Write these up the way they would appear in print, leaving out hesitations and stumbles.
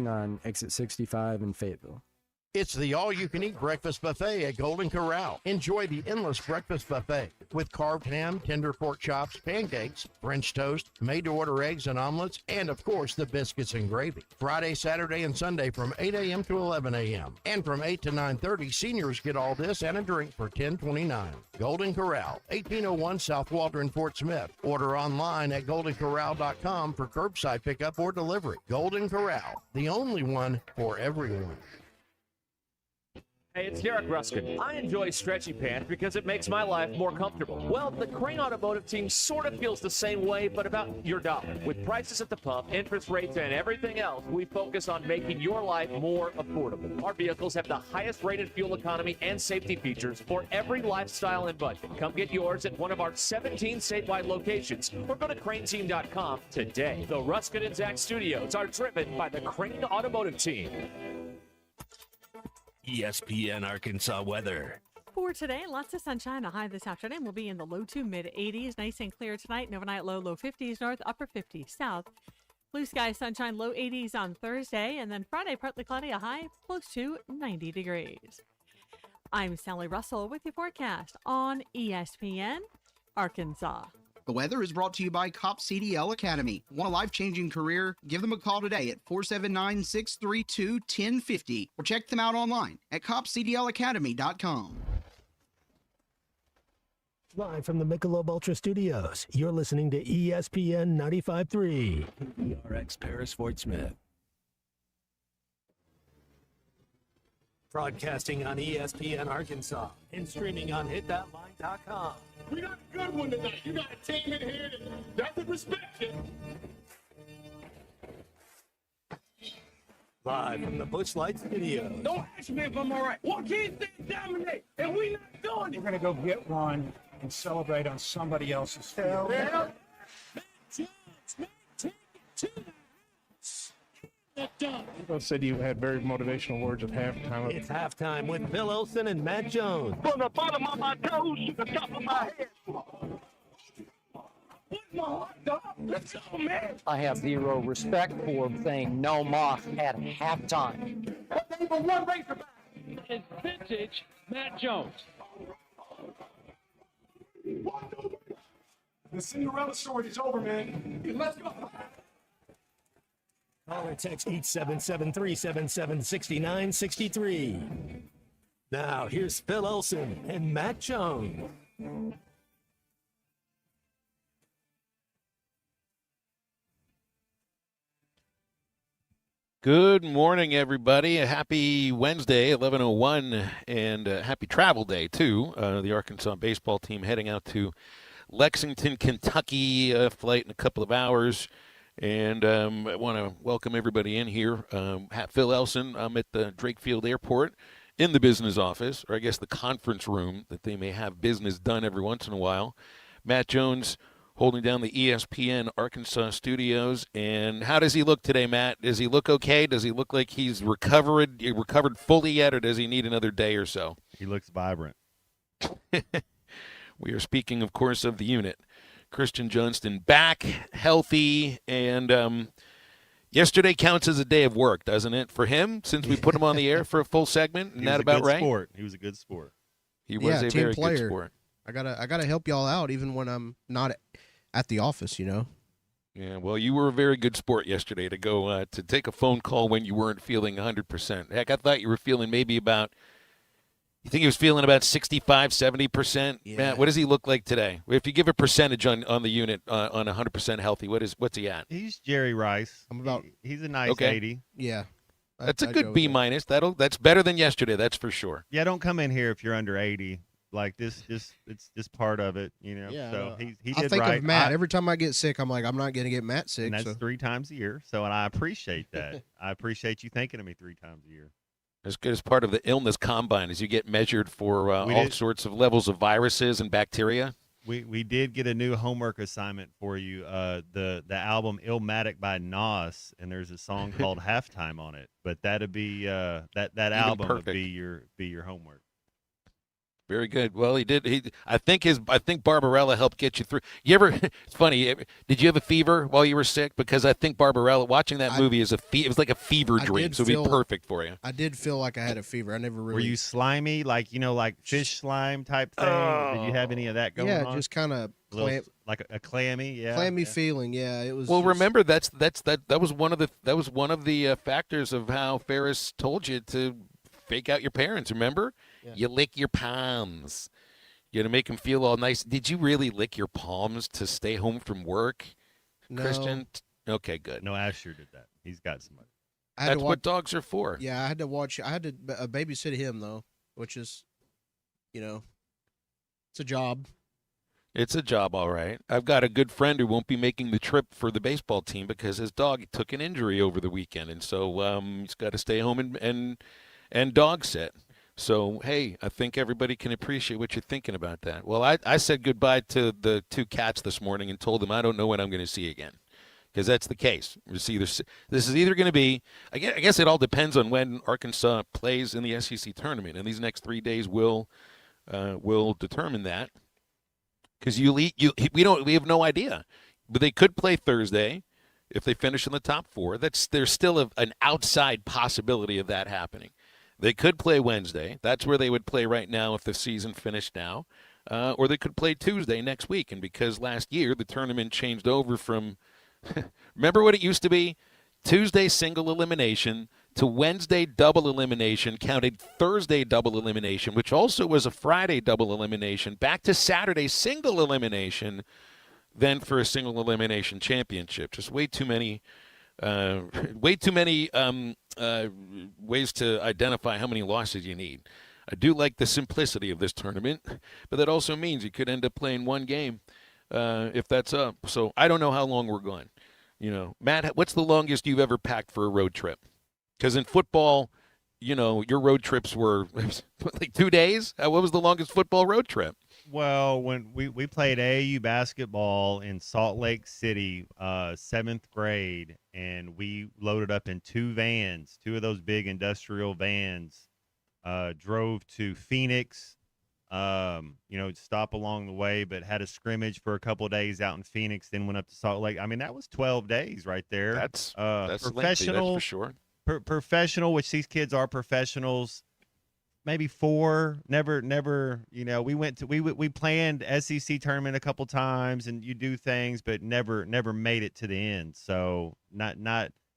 on exit 65 in Fayetteville. It's the all-you-can-eat breakfast buffet at Golden Corral. Enjoy the endless breakfast buffet with carved ham, tender pork chops, pancakes, French toast, made-to-order eggs and omelets, and, of course, the biscuits and gravy. Friday, Saturday, and Sunday from 8 a.m. to 11 a.m. And from 8 to 9:30, seniors get all this and a drink for $10.29. Golden Corral, 1801 South Walter in Fort Smith. Order online at goldencorral.com for curbside pickup or delivery. Golden Corral, the only one for everyone. Hey, it's Derek Ruskin. I enjoy stretchy pants because it makes my life more comfortable. Well, the Crane Automotive team sort of feels the same way, but about your dollar. With prices at the pump, interest rates, and everything else, we focus on making your life more affordable. Our vehicles have the highest rated fuel economy and safety features for every lifestyle and budget. Come get yours at one of our 17 statewide locations or go to craneteam.com today. The Ruskin and Zach studios are driven by the Crane Automotive team. ESPN Arkansas weather. For today, lots of sunshine. A high this afternoon will be in the low to mid 80s. Nice and clear tonight. Overnight low, low 50s north, upper 50s south. Blue sky, sunshine, low 80s on Thursday. And then Friday, partly cloudy, a high close to 90 degrees. I'm Sally Russell with your forecast on ESPN Arkansas. The weather is brought to you by COP CDL Academy. Want a life-changing career? Give them a call today at 479-632-1050 or check them out online at copcdlacademy.com. Live from the Michelob Ultra Studios, you're listening to ESPN 95.3. ERX Paris Fort Smith. Broadcasting on ESPN Arkansas and streaming on hitthatline.com. We got a good one tonight. You got a team in here that doesn't respect you. Live from the Busch Light Studios. Don't ask me if I'm all right. What can't they dominate? And we not doing it. We're going to go get one and celebrate on somebody else's field. Yeah. People said you had very motivational words at halftime. It's halftime with Phil Olsen and Matt Jones. From the bottom of my toes to the top of my head. What's my hot dog? Let's go, man. I have zero respect for saying no moss at halftime. What name of one Razorback is vintage Matt Jones? The Cinderella story is over, man. Let's go. Call or text 877-377-6963. Now, here's Phil Olsen and Matt Jones. Good morning, everybody. A happy Wednesday, 11:01, and happy travel day, too. The Arkansas baseball team heading out to Lexington, Kentucky, flight in a couple of hours. And I want to welcome everybody in here. Phil Elson, I'm at the Drake Field Airport in the business office, or I guess the conference room that they may have business done every once in a while. Matt Jones holding down the ESPN Arkansas studios. And how does he look today, Matt? Does he look okay? Does he look like he's recovered fully yet, or does he need another day or so? He looks vibrant. We are speaking, of course, of the unit. Christian Johnston back, healthy, and yesterday counts as a day of work, doesn't it, for him, since we put him on the air for a full segment? Isn't that about right? Sport. He was a good sport. He was a very good sport. I gotta help y'all out even when I'm not at the office, you know. Yeah, well, you were a very good sport yesterday to go to take a phone call when you weren't feeling 100%. Heck, I thought you were feeling maybe about. You think he was feeling about 65, 70%? Yeah. Matt, what does he look like today? If you give a percentage on the unit on 100% healthy, what's he at? He's Jerry Rice. He's a nice 80. Yeah. That's a good B minus. That's better than yesterday, that's for sure. Yeah, don't come in here if you're under 80. Like this it's just part of it, you know. Yeah, so he did I think right. of Matt. Every time I get sick, I'm like, I'm not gonna get Matt sick. And that's 3 times a year. So and I appreciate that. I appreciate you thinking of me 3 times a year. As good as part of the illness combine as you get measured for all sorts of levels of viruses and bacteria. We did get a new homework assignment for you. The album Illmatic by Nas, and there's a song called Halftime on it. But that'd be that album would be your homework. Very good. Well, he did. I think Barbarella helped get you through. You ever? It's funny. Did you have a fever while you were sick? Because I think Barbarella watching that movie is it was like a fever dream. So it'd be perfect for you. I did feel like I had a fever. I never really. Were you slimy, like like fish slime type thing? Did you have any of that going on? Yeah, just kind of like a clammy, feeling. Yeah, it was. Well, remember that was one of the factors of how Ferris told you to fake out your parents. Remember? Yeah. You lick your palms. You to make them feel all nice. Did you really lick your palms to stay home from work, no. Christian? Okay, good. No, Asher did that. He's got somebody. That's what dogs are for. Yeah, I had to babysit him though, which is, it's a job. It's a job, all right. I've got a good friend who won't be making the trip for the baseball team because his dog took an injury over the weekend, and so he's got to stay home and dog sit. So, hey, I think everybody can appreciate what you're thinking about that. Well, I said goodbye to the two cats this morning and told them I don't know when I'm going to see again, because that's the case. This is either going to be – I guess it all depends on when Arkansas plays in the SEC tournament, and these next 3 days will determine that, because we have no idea. But they could play Thursday if they finish in the top 4. There's still an outside possibility of that happening. They could play Wednesday. That's where they would play right now if the season finished now. Or they could play Tuesday next week. And because last year the tournament changed over from – remember what it used to be? Tuesday single elimination to Wednesday double elimination, counted Thursday double elimination, which also was a Friday double elimination, back to Saturday single elimination, then for a single elimination championship. Just way too many ways to identify how many losses you need. I do like the simplicity of this tournament, but that also means you could end up playing one game if that's up. So I don't know how long we're going. Matt, what's the longest you've ever packed for a road trip? Because in football, your road trips were like 2 days. What was the longest football road trip? Well, when we played AAU basketball in Salt Lake City, 7th grade, and we loaded up in 2 vans, 2 of those big industrial vans, drove to Phoenix, stop along the way, but had a scrimmage for a couple of days out in Phoenix, then went up to Salt Lake. I mean, that was 12 days right there. That's professional, lengthy, that's for sure. Professional, which these kids are professionals. Maybe 4. Never. We planned SEC tournament a couple times, and you do things, but never made it to the end. So not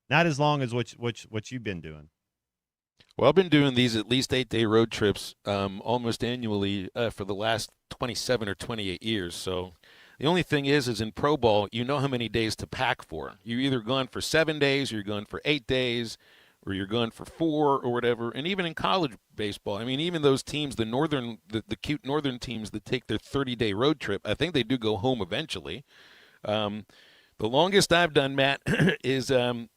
as long as what you've been doing. Well, I've been doing these at least 8-day road trips almost annually for the last 27 or 28 years. So the only thing is in pro ball, you know how many days to pack for. You're either gone for 7 days, or you're gone for 8 days, or you're gone for 4 or whatever. And even in college baseball, I mean, even those teams, the cute northern teams that take their 30-day road trip, I think they do go home eventually. The longest I've done, Matt, is, I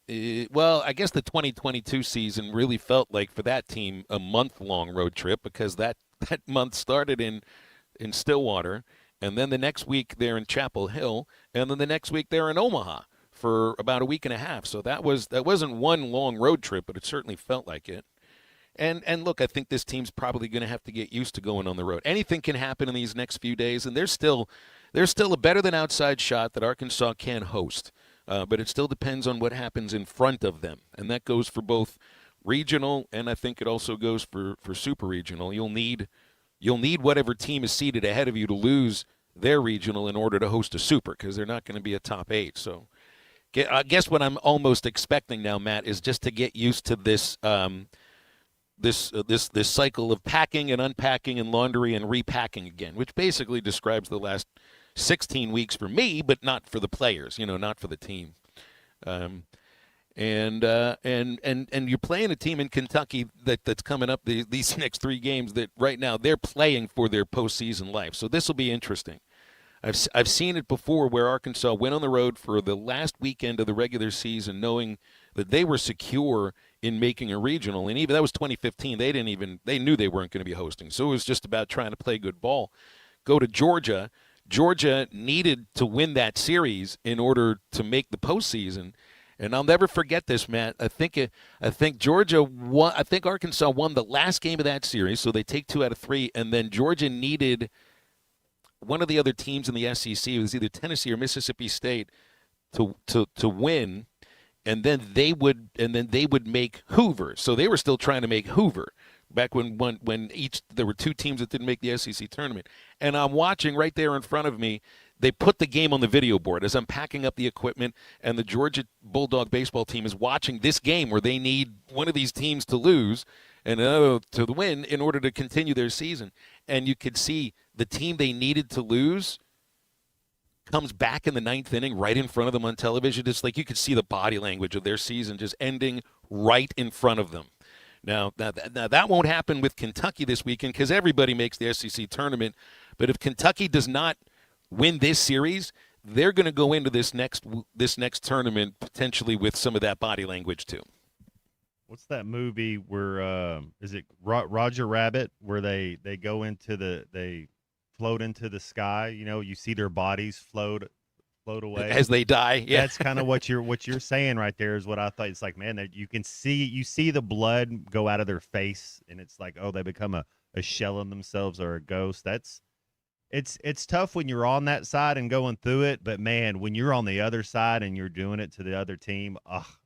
guess the 2022 season really felt like for that team a month-long road trip, because that month started in Stillwater, and then the next week they're in Chapel Hill, and then the next week they're in Omaha for about a week and a half. So that wasn't one long road trip, but it certainly felt like it. And look, I think this team's probably going to have to get used to going on the road. Anything can happen in these next few days, and there's still a better than outside shot that Arkansas can host. But it still depends on what happens in front of them, and that goes for both regional, and I think it also goes for super regional. You'll need whatever team is seated ahead of you to lose their regional in order to host a super, because they're not going to be a top 8. So I guess what I'm almost expecting now, Matt, is just to get used to this this cycle of packing and unpacking and laundry and repacking again, which basically describes the last 16 weeks for me, but not for the players, not for the team. And you're playing a team in Kentucky that's coming up these next 3 games that right now they're playing for their postseason life. So this will be interesting. I've seen it before where Arkansas went on the road for the last weekend of the regular season knowing that they were secure in making a regional, and even that was 2015. They knew they weren't going to be hosting, so it was just about trying to play good ball. Go to Georgia. Georgia needed to win that series in order to make the postseason, And I'll never forget this, Matt. I think Georgia won. I think Arkansas won the last game of that series, so they take 2 out of 3. And then Georgia needed one of the other teams in the SEC. It was either Tennessee or Mississippi State to win, and then they would make Hoover. So they were still trying to make Hoover back when there were 2 teams that didn't make the SEC tournament. And I'm watching right there in front of me. They put the game on the video board as I'm packing up the equipment, and the Georgia Bulldog baseball team is watching this game where they need one of these teams to lose and to win in order to continue their season. And you could see the team they needed to lose comes back in the 9th inning right in front of them on television. It's like you could see the body language of their season just ending right in front of them. Now that won't happen with Kentucky this weekend because everybody makes the SEC tournament. But if Kentucky does not win this series, they're going to go into this next tournament potentially with some of that body language too. What's that movie where is it Roger Rabbit, where they go into they float into the sky? You know, you see their bodies float away as they die. Yeah, that's kind of what you're saying right there. Is what I thought. It's like, man, that you see the blood go out of their face, and it's like, oh, they become a shell of themselves or a ghost. It's tough when you're on that side and going through it, but man, when you're on the other side and you're doing it to the other team,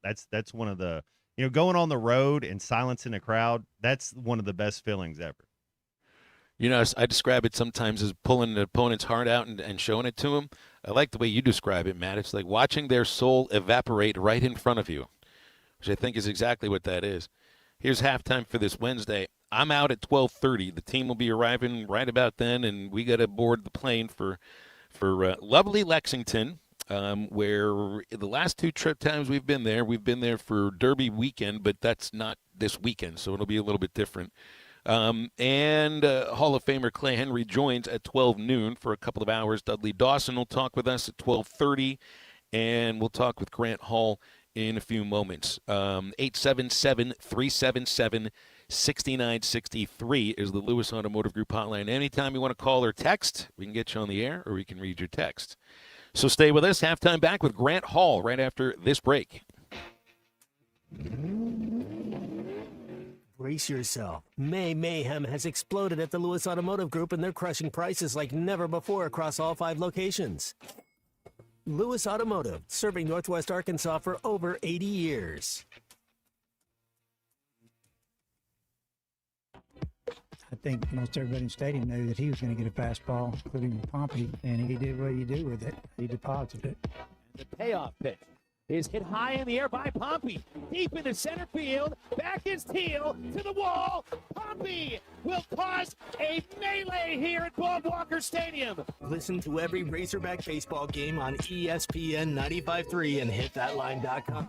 that's one of the, going on the road and silencing a crowd. That's one of the best feelings ever. I describe it sometimes as pulling the opponent's heart out and showing it to them. I like the way you describe it, Matt. It's like watching their soul evaporate right in front of you, which I think is exactly what that is. Here's halftime for this Wednesday. I'm out at 12:30. The team will be arriving right about then, and we got to board the plane for lovely Lexington, where the last 2 trip times we've been there for Derby weekend, but that's not this weekend, so it'll be a little bit different. And Hall of Famer Clay Henry joins at 12 noon for a couple of hours. Dudley Dawson will talk with us at 12:30, and we'll talk with Grant Hall in a few moments. 877-377-6963 is the Lewis Automotive Group hotline. Anytime you want to call or text, we can get you on the air or we can read your text. So stay with us. Halftime back with Grant Hall right after this break. Brace yourself. May mayhem has exploded at the Lewis Automotive Group, and they're crushing prices like never before across all 5 locations. Lewis Automotive, serving Northwest Arkansas for over 80 years. I think most everybody in the stadium knew that he was going to get a fastball, including Pompey, and he did what he did with it. He deposited it. The payoff pitch is hit high in the air by Pompey. Deep into center field. Back is Teal to the wall. Pompey will cause a melee here at Bob Walker Stadium. Listen to every Razorback baseball game on ESPN 95.3 and hitthatline.com.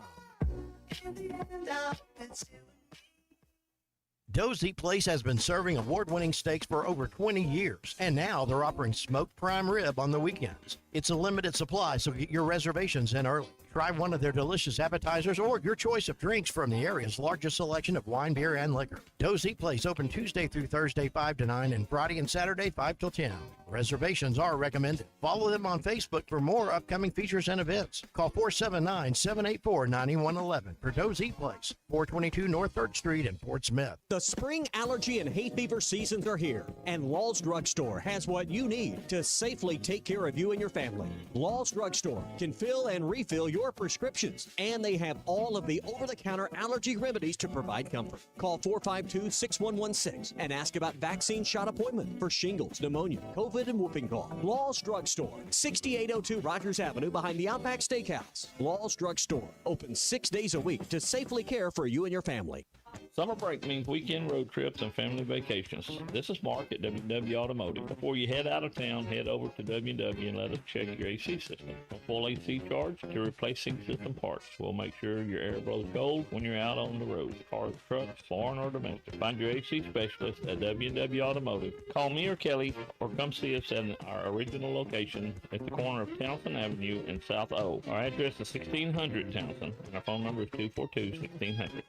Doe's Eat Place has been serving award-winning steaks for over 20 years, and now they're offering smoked prime rib on the weekends. It's a limited supply, so get your reservations in early. Try one of their delicious appetizers or your choice of drinks from the area's largest selection of wine, beer, and liquor. Doe's Eat Place open Tuesday through Thursday 5 to 9 and Friday and Saturday 5 till 10. Reservations are recommended. Follow them on Facebook for more upcoming features and events. Call 479-784-9111 for Doe's Eat Place, 422 North 3rd Street in Fort Smith. The spring allergy and hay fever seasons are here, and Law's Drugstore has what you need to safely take care of you and your family. Law's Drugstore can fill and refill your prescriptions, and they have all of the over-the-counter allergy remedies to provide comfort. Call 452-6116 and ask about vaccine shot appointment for shingles, pneumonia, COVID, and whooping cough. Law's Drugstore, 6802 Rogers Avenue behind the Outback Steakhouse. Law's Drugstore, open 6 days a week to safely care for you and your family. Summer break means weekend road trips and family vacations. This is Mark at WW Automotive. Before you head out of town, head over to WW and let us check your AC system. From full AC charge to replacing system parts. We'll make sure your air blows cold when you're out on the road. Cars, trucks, foreign or domestic. Find your AC specialist at WW Automotive. Call me or Kelly or come see us at our original location at the corner of Townsend Avenue and South O. Our address is 1600 Townsend and our phone number is 242-1600.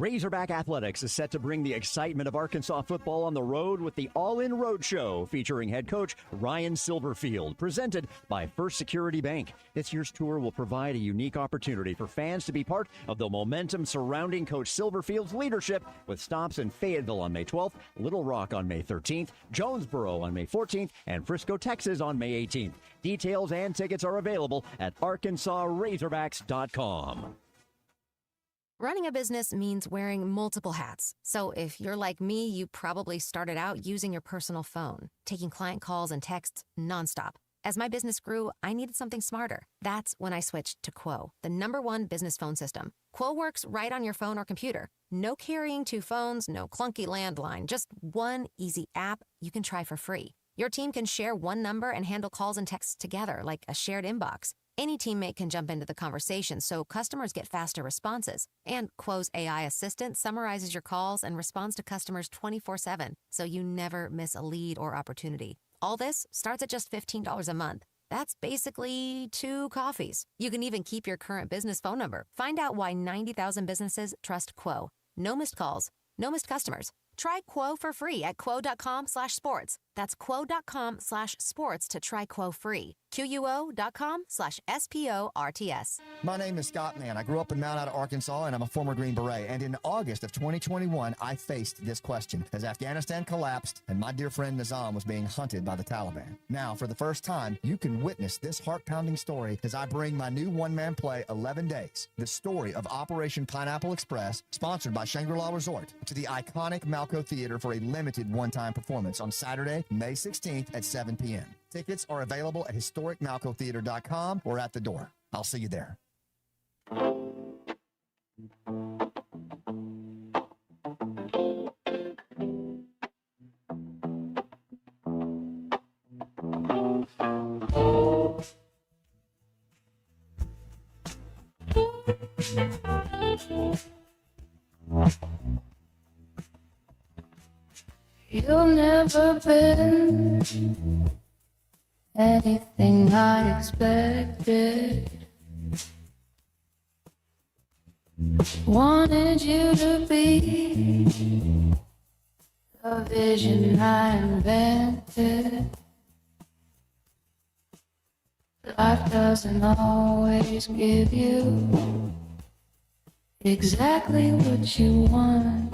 Razorback Athletics is set to bring the excitement of Arkansas football on the road with the All-In Road Show featuring head coach Ryan Silverfield, presented by First Security Bank. This year's tour will provide a unique opportunity for fans to be part of the momentum surrounding Coach Silverfield's leadership, with stops in Fayetteville on May 12th, Little Rock on May 13th, Jonesboro on May 14th, and Frisco, Texas on May 18th. Details and tickets are available at ArkansasRazorbacks.com. Running a business means wearing multiple hats. So if you're like me, you probably started out using your personal phone, taking client calls and texts nonstop. As my business grew, I needed something smarter. That's when I switched to Quo, the #1 business phone system. Quo works right on your phone or computer. No carrying 2 phones, no clunky landline, just one easy app you can try for free. Your team can share one number and handle calls and texts together like a shared inbox. Any teammate can jump into the conversation, so customers get faster responses. And Quo's AI assistant summarizes your calls and responds to customers 24/7, so you never miss a lead or opportunity. All this starts at just $15 a month. That's basically 2 coffees. You can even keep your current business phone number. Find out why 90,000 businesses trust Quo. No missed calls, no missed customers. Try Quo for free at quo.com/sports. That's quo.com/sports to try Quo free. QUO.com/SPORTS. My name is Scott Mann. I grew up in Mount Ida, Arkansas, and I'm a former Green Beret. And in August of 2021, I faced this question as Afghanistan collapsed and my dear friend Nizam was being hunted by the Taliban. Now, for the first time, you can witness this heart-pounding story as I bring my new one-man play, 11 Days, the story of Operation Pineapple Express, sponsored by Shangri-La Resort, to the iconic Malco Theater for a limited one-time performance on Saturday, May 16th at 7 p.m. Tickets are available at historicmalcotheater.com or at the door. I'll see you there. You've never been anything I expected. Wanted you to be a vision I invented. Life doesn't always give you exactly what you want.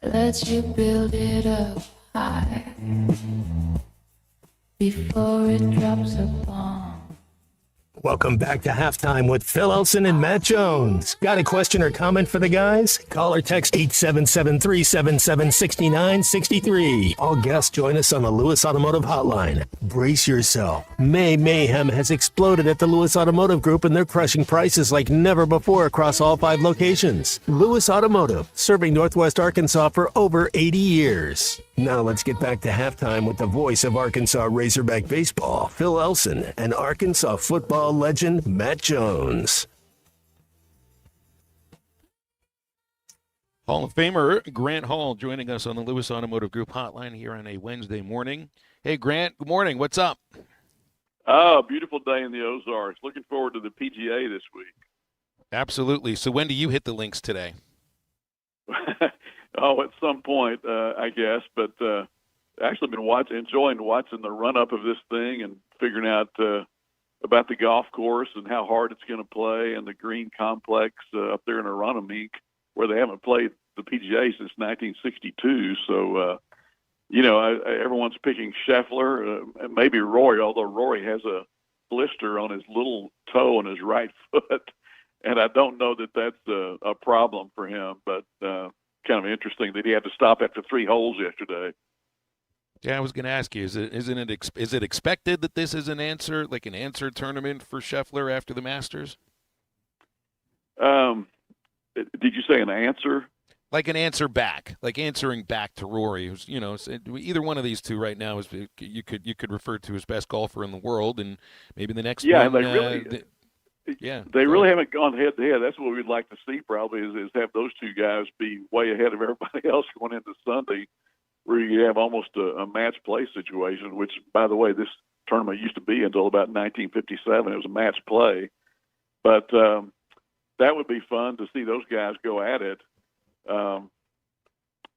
Lets you build it up high before it drops a bomb. Welcome back to Halftime with Phil Elson and Matt Jones. Got a question or comment for the guys? Call or text 877-377-6963. All guests join us on the Lewis Automotive Hotline. Brace yourself. May mayhem has exploded at the Lewis Automotive Group, and they're crushing prices like never before across all 5 locations. Lewis Automotive, serving Northwest Arkansas for over 80 years. Now let's get back to halftime with the voice of Arkansas Razorback baseball, Phil Elson, and Arkansas football legend Matt Jones. Hall of Famer Grant Hall joining us on the Lewis Automotive Group hotline here on a Wednesday morning. Hey, Grant, good morning. What's up? Oh, beautiful day in the Ozarks. Looking forward to the PGA this week. Absolutely. So when do you hit the links today? Oh, at some point, I guess. But actually been enjoying watching the run-up of this thing and figuring out about the golf course and how hard it's going to play, and the green complex up there in Aronimink, where they haven't played the PGA since 1962. So, everyone's picking Scheffler, and maybe Rory, although Rory has a blister on his little toe on his right foot. And I don't know that that's a problem for him, but kind of interesting that he had to stop after 3 holes yesterday. Yeah, I was going to ask you, is it expected that this is an answer tournament for Scheffler after the Masters? Did you say an answer? Like an answer back, like answering back to Rory, who's either one of these two right now is you could refer to as best golfer in the world, and maybe the next one. They really haven't gone head to head. That's what we'd like to see probably is have those two guys be way ahead of everybody else going into Sunday, where you have almost a match play situation, which, by the way, this tournament used to be until about 1957. It was a match play. But, that would be fun to see those guys go at it.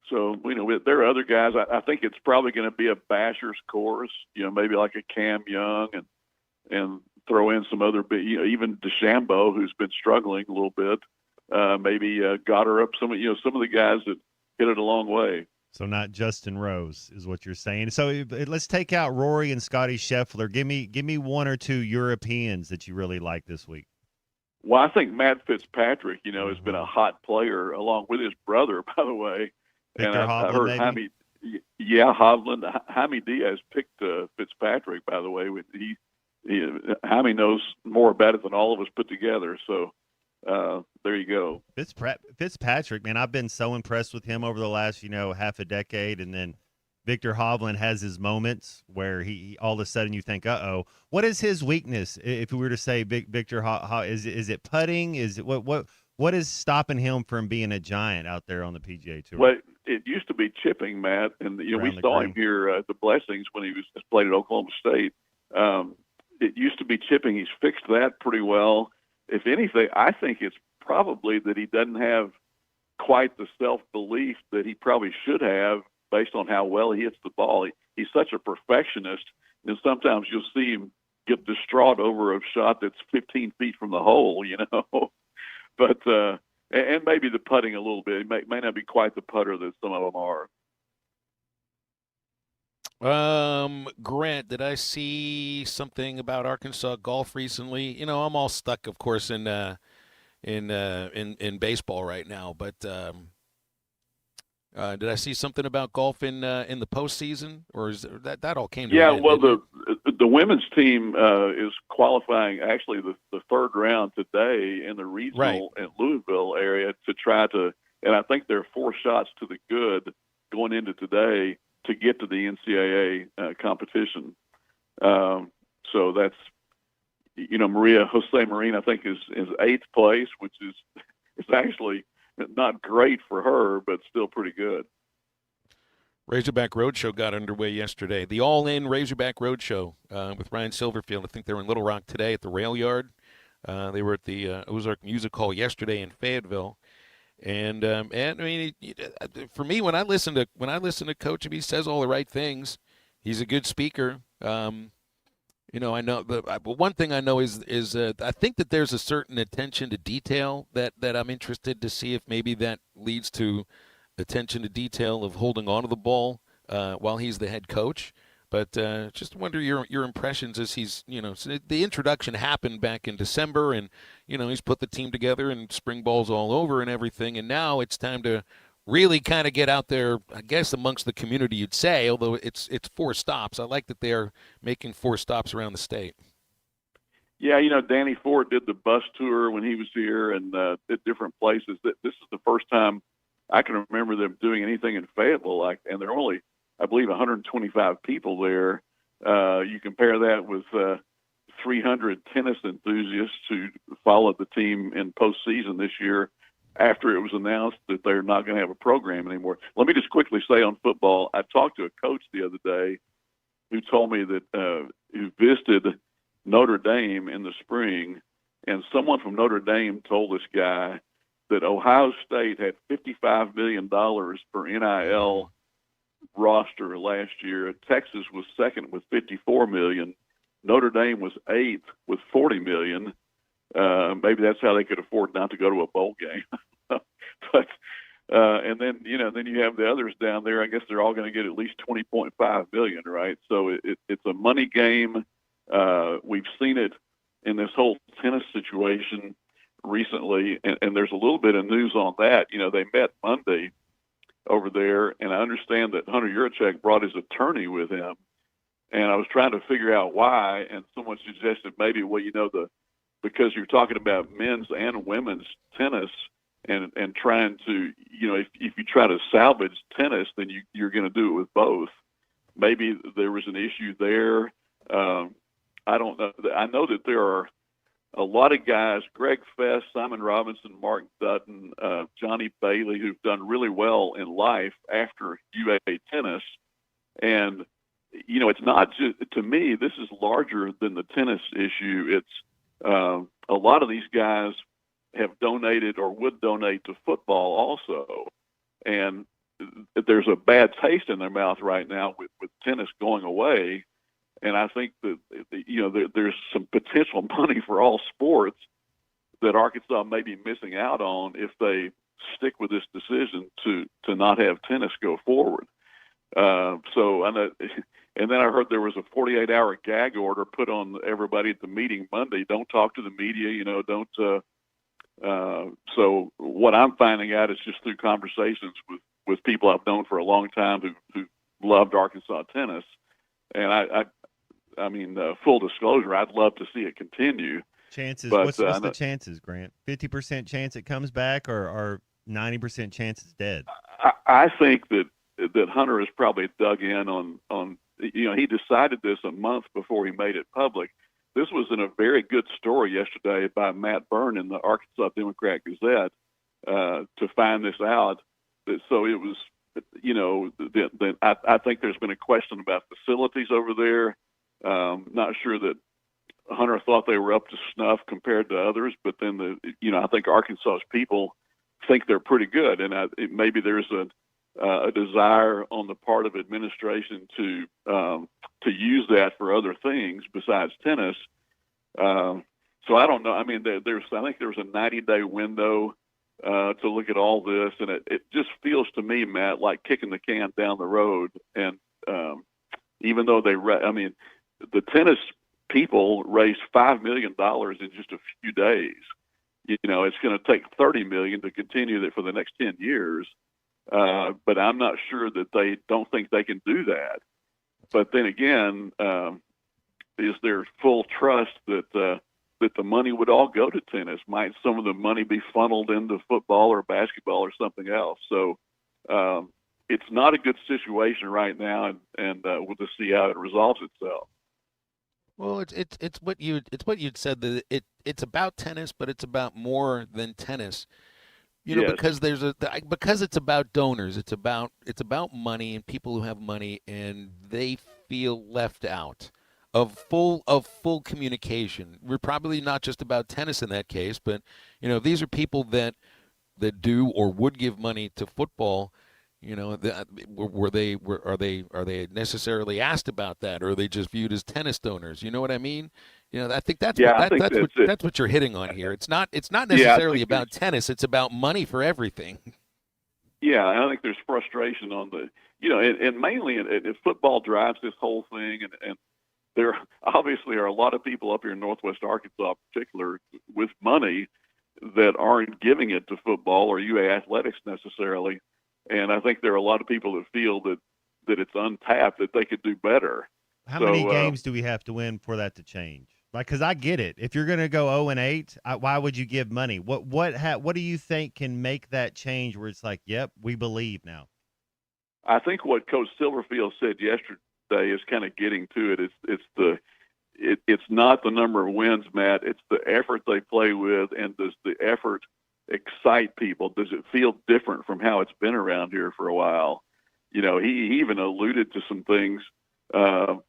So, there are other guys. I think it's probably going to be a basher's course, maybe like a Cam Young and throw in some other big, even DeChambeau, who's been struggling a little bit. Maybe Goddard, some of the guys that hit it a long way. So not Justin Rose is what you're saying. So let's take out Rory and Scotty Scheffler. Give me one or two Europeans that you really like this week. Well, I think Matt Fitzpatrick, has been a hot player along with his brother, by the way. Victor and I heard Hovland, Hovland. Jaime Diaz picked Fitzpatrick, by the way. Jaime knows more about it than all of us put together. So there you go. Fitzpatrick, man, I've been so impressed with him over the last, half a decade. And then Victor Hovland has his moments where he all of a sudden you think, what is his weakness? If we were to say Victor, is it putting? Is it what is stopping him from being a giant out there on the PGA Tour? Well, it used to be chipping, Matt, and we saw him here at the Blessings when he was played at Oklahoma State. It used to be chipping. He's fixed that pretty well. If anything, I think it's probably that he doesn't have quite the self-belief that he probably should have based on how well he hits the ball. He's such a perfectionist, and sometimes you'll see him get distraught over a shot that's 15 feet from the hole, But and maybe the putting a little bit. It may not be quite the putter that some of them are. Grant, did I see something about Arkansas golf recently? I'm all stuck, of course, in baseball right now. But did I see something about golf in the postseason, or is that all came to an end? Well, the women's team is qualifying actually the third round today in the regional in Louisville area to try to, and I think there are 4 shots to the good going into today to get to the NCAA competition. So that's, Maria Jose Marin, I think is 8th place, which is it's actually not great for her, but still pretty good. Razorback Roadshow got underway yesterday. The all-in Razorback Roadshow with Ryan Silverfield. I think they were in Little Rock today at the Rail Yard. They were at the Ozark Music Hall yesterday in Fayetteville. And I mean, for me, when I listen to Coach, he says all the right things. He's a good speaker. I know. But one thing I know is I think that there's a certain attention to detail that I'm interested to see if maybe that leads to attention to detail of holding on to the ball while he's the head coach. But just wonder your impressions as he's, so the introduction happened back in December, and, he's put the team together and spring balls all over and everything. And now it's time to really kind of get out there, I guess, amongst the community, you'd say, although it's 4 stops. I like that they're making 4 stops around the state. Yeah, Danny Ford did the bus tour when he was here and at different places. This is the first time I can remember them doing anything in Fayetteville, and they're only, I believe, 125 people there. You compare that with 300 tennis enthusiasts who followed the team in postseason this year after it was announced that they're not going to have a program anymore. Let me just quickly say on football, I talked to a coach the other day who told me that who visited Notre Dame in the spring, and someone from Notre Dame told this guy that Ohio State had $55 million for NIL roster last year. Texas was second with $54 million. Notre Dame was 8th with $40 million. Maybe that's how they could afford not to go to a bowl game. But and then then you have the others down there. I guess they're all going to get at least $20.5 million, right? So it's a money game. We've seen it in this whole tennis situation recently, and there's a little bit of news on that. They met Monday over there, and I understand that Hunter Yurachek brought his attorney with him, and I was trying to figure out why, and someone suggested maybe, because you're talking about men's and women's tennis, and trying to, if you try to salvage tennis, then you're going to do it with both. Maybe there was an issue there. I don't know. I know that there are a lot of guys, Greg Fest, Simon Robinson, Mark Dutton, Johnny Bailey, who've done really well in life after UA tennis. And, it's not just, to me, this is larger than the tennis issue. It's a lot of these guys have donated or would donate to football also. And there's a bad taste in their mouth right now with tennis going away. And I think that, there's some potential money for all sports that Arkansas may be missing out on if they stick with this decision to not have tennis go forward. So I know, and then I heard there was a 48-hour gag order put on everybody at the meeting Monday. Don't talk to the media, don't. So what I'm finding out is just through conversations with people I've known for a long time who loved Arkansas tennis. And I mean, full disclosure, I'd love to see it continue. Chances? But, what's the chances, Grant? 50% chance it comes back, or 90% chance it's dead? I think that Hunter has probably dug in on he decided this a month before he made it public. This was in a very good story yesterday by Matt Byrne in the Arkansas Democrat Gazette to find this out. So it was, I think there's been a question about facilities over there. Not sure that Hunter thought they were up to snuff compared to others, but then I think Arkansas's people think they're pretty good, and maybe there's a desire on the part of administration to use that for other things besides tennis. So I don't know. I mean, I think there was a 90-day window to look at all this, and it just feels to me, Matt, like kicking the can down the road. And even though the tennis people raised $5 million in just a few days. It's going to take $30 million to continue that for the next 10 years. But I'm not sure that they don't think they can do that. But then again, is there full trust that the money would all go to tennis? Might some of the money be funneled into football or basketball or something else? So it's not a good situation right now, and we'll just see how it resolves itself. Well, it's what you'd said, that it's about tennis, but it's about more than tennis. Yes. Because it's about donors, it's about money and people who have money, and they feel left out of full communication. We're probably not just about tennis in that case, but these are people that do or would give money to football. Are they necessarily asked about that, or are they just viewed as tennis donors? You know what I mean? I think that's what you're hitting on here. It's not necessarily about tennis. It's about money for everything. Yeah, I think there's frustration on and mainly football drives this whole thing, and there obviously are a lot of people up here in Northwest Arkansas, in particular, with money that aren't giving it to football or UA athletics necessarily. And I think there are a lot of people that feel that it's untapped, that they could do better. How many games do we have to win for that to change? Because I get it. If you're going to go 0-8, why would you give money? What do you think can make that change where it's like, yep, we believe now? I think what Coach Silverfield said yesterday is kind of getting to it. It's not the number of wins, Matt. It's the effort they play with, and does the effort excite people? Does it feel different from how it's been around here for a while? He even alluded to some things that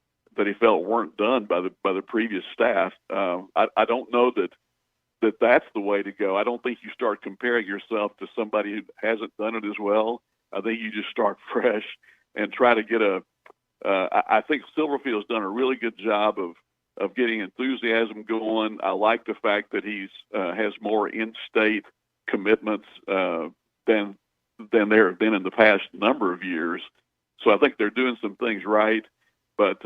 he felt weren't done by the previous staff. I don't know that that's the way to go. I don't think you start comparing yourself to somebody who hasn't done it as well. I think you just start fresh and try to get I think Silverfield's done a really good job of getting enthusiasm going. I like the fact that he's has more in-state commitments than there have been in the past number of years. So I think they're doing some things right. But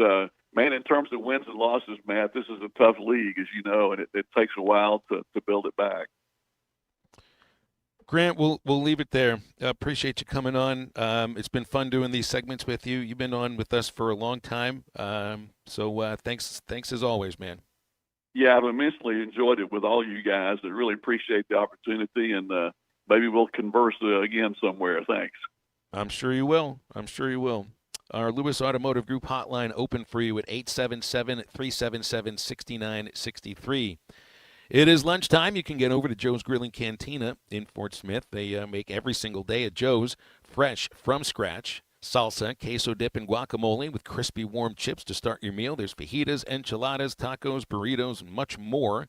man, in terms of wins and losses, Matt, this is a tough league, as you know, and it takes a while to build it back. Grant, we'll leave it there. Appreciate you coming on. It's been fun doing these segments with you. You've been on with us for a long time. So thanks as always, man. Yeah, I've immensely enjoyed it with all you guys. I really appreciate the opportunity, and maybe we'll converse again somewhere. Thanks. I'm sure you will. Our Lewis Automotive Group hotline open for you at 877-377-6963. It is lunchtime. You can get over to Joe's Grilling Cantina in Fort Smith. They make every single day at Joe's fresh from scratch salsa, queso dip, and guacamole with crispy warm chips to start your meal. There's fajitas, enchiladas, tacos, burritos, and much more.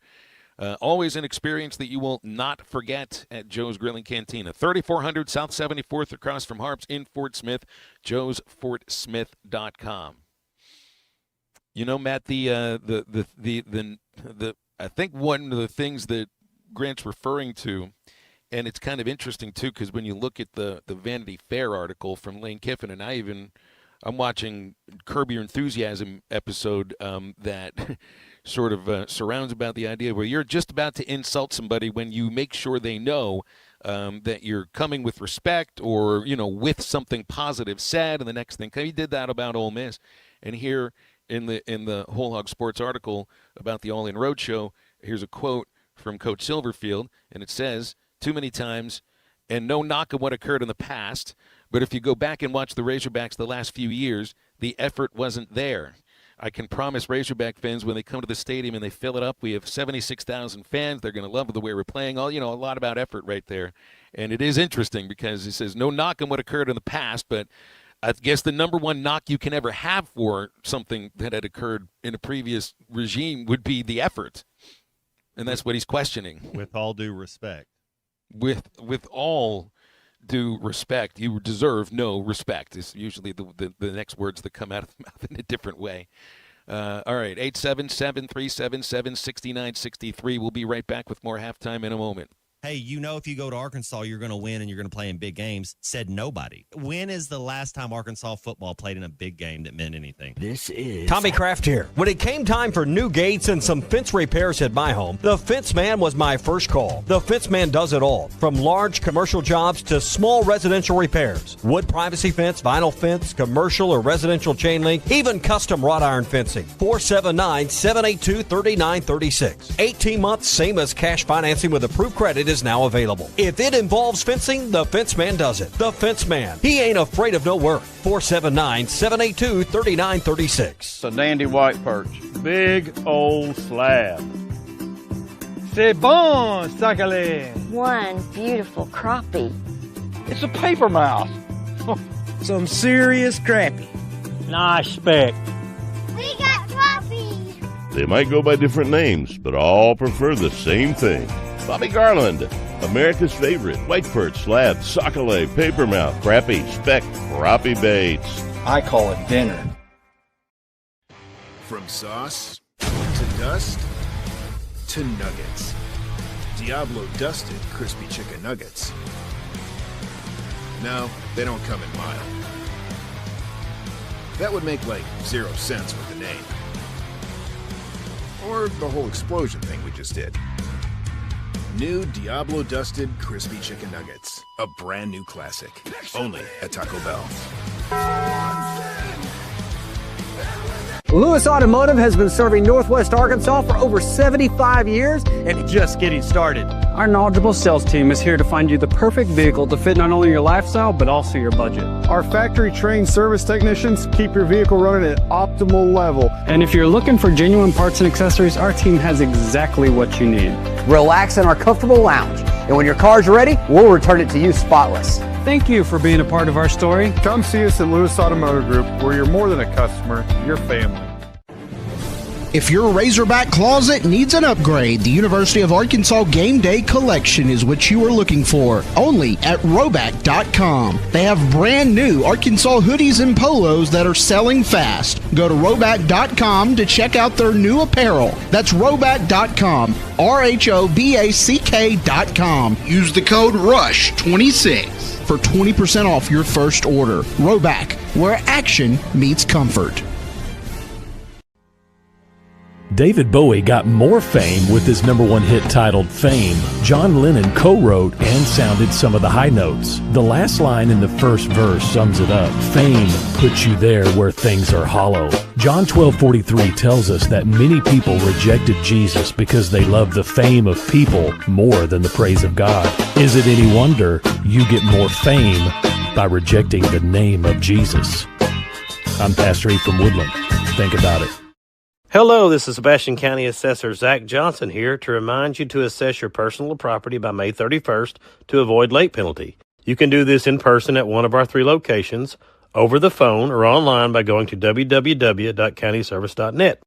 Always an experience that you will not forget at Joe's Grilling Cantina. 3400 South 74th across from Harps in Fort Smith, joesfortsmith.com. You know, Matt, I think one of the things that Grant's referring to, and it's kind of interesting, too, because when you look at the Vanity Fair article from Lane Kiffin, and I'm watching Curb Your Enthusiasm episode that sort of surrounds about the idea where you're just about to insult somebody when you make sure they know that you're coming with respect or, with something positive said, and the next thing. He did that about Ole Miss. And here in the Whole Hog Sports article about the All In Road Show, here's a quote from Coach Silverfield, and it says, "Too many times, and no knock on what occurred in the past, but if you go back and watch the Razorbacks the last few years, the effort wasn't there. I can promise Razorback fans when they come to the stadium and they fill it up, we have 76,000 fans. They're going to love the way we're playing. A lot about effort right there." And it is interesting because it says no knock on what occurred in the past, but I guess the number one knock you can ever have for something that had occurred in a previous regime would be the effort. And that's what he's questioning. With all due respect. With all due respect, you deserve no respect is usually the next words that come out of the mouth in a different way. All right, 877-377-6963. We'll be right back with more Halftime in a moment. Hey, if you go to Arkansas, you're going to win and you're going to play in big games, said nobody. When is the last time Arkansas football played in a big game that meant anything? This is Tommy Kraft here. When it came time for new gates and some fence repairs at my home, the Fence Man was my first call. The Fence Man does it all, from large commercial jobs to small residential repairs. Wood privacy fence, vinyl fence, commercial or residential chain link, even custom wrought iron fencing. 479-782-3936. 18 months, same as cash financing with approved credit is now available. If it involves fencing, the Fence Man does it. The Fence Man. He ain't afraid of no work. 479-782-3936. It's a dandy white perch. Big old slab. C'est bon, sacale. One beautiful crappie. It's a paper mouth. Some serious crappie. Nice speck. We got crappies. They might go by different names, but all prefer the same thing. Bobby Garland, America's favorite white perch, slab, sockeye, papermouth, crappie, speck, crappie baits. I call it dinner. From sauce to dust to nuggets. Diablo dusted crispy chicken nuggets. No, they don't come in mild. That would make like 0 sense with the name. Or the whole explosion thing we just did. New Diablo Dusted Crispy Chicken Nuggets. A brand new classic. Only at Taco Bell. Lewis Automotive has been serving Northwest Arkansas for over 75 years and it's just getting started. Our knowledgeable sales team is here to find you the perfect vehicle to fit not only your lifestyle, but also your budget. Our factory-trained service technicians keep your vehicle running at optimal level. And if you're looking for genuine parts and accessories, our team has exactly what you need. Relax in our comfortable lounge, and when your car's ready, we'll return it to you spotless. Thank you for being a part of our story. Come see us at Lewis Automotive Group, where you're more than a customer, you're family. If your Razorback closet needs an upgrade, the University of Arkansas Game Day Collection is what you are looking for. Only at Roback.com. They have brand new Arkansas hoodies and polos that are selling fast. Go to Roback.com to check out their new apparel. That's Roback.com. RHOBACK.com. Use the code RUSH26 for 20% off your first order. Roback, where action meets comfort. David Bowie got more fame with his #1 hit titled Fame. John Lennon co-wrote and sounded some of the high notes. The last line in the first verse sums it up. Fame puts you there where things are hollow. John 12:43 tells us that many people rejected Jesus because they loved the fame of people more than the praise of God. Is it any wonder you get more fame by rejecting the name of Jesus? I'm Pastor E. from Woodland. Think about it. Hello, this is Sebastian County Assessor Zach Johnson here to remind you to assess your personal property by May 31st to avoid late penalty. You can do this in person at one of our 3 locations, over the phone, or online by going to www.countyservice.net.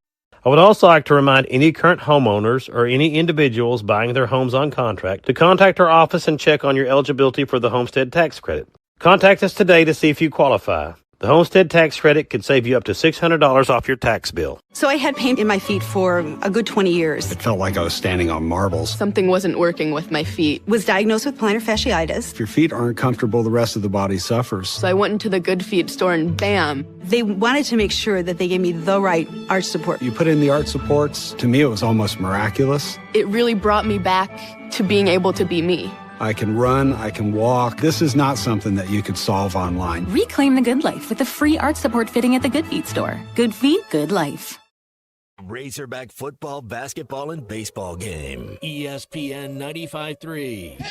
I would also like to remind any current homeowners or any individuals buying their homes on contract to contact our office and check on your eligibility for the homestead tax credit. Contact us today to see if you qualify. The homestead tax credit could save you up to $600 off your tax bill. So I had pain in my feet for a good 20 years. It felt like I was standing on marbles. Something wasn't working with my feet. Was diagnosed with plantar fasciitis. If your feet aren't comfortable, the rest of the body suffers. So I went into the Good Feet store and bam. They wanted to make sure that they gave me the right arch support. You put in the arch supports. To me, it was almost miraculous. It really brought me back to being able to be me. I can run, I can walk. This is not something that you could solve online. Reclaim the good life with the free arch support fitting at the Good Feet store. Good feet, good life. Razorback football, basketball, and baseball game. ESPN 95.3.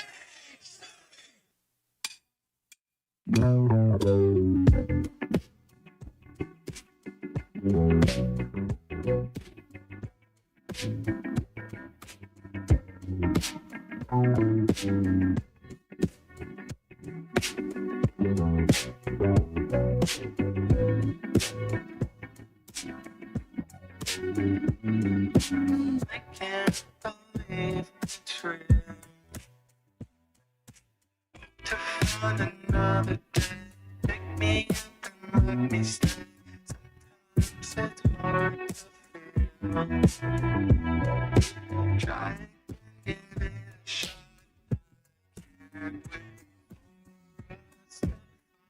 I can't believe it's real. To find another day, pick me up and let me stay. Sometimes it's hard to feel. Try and give it a shot.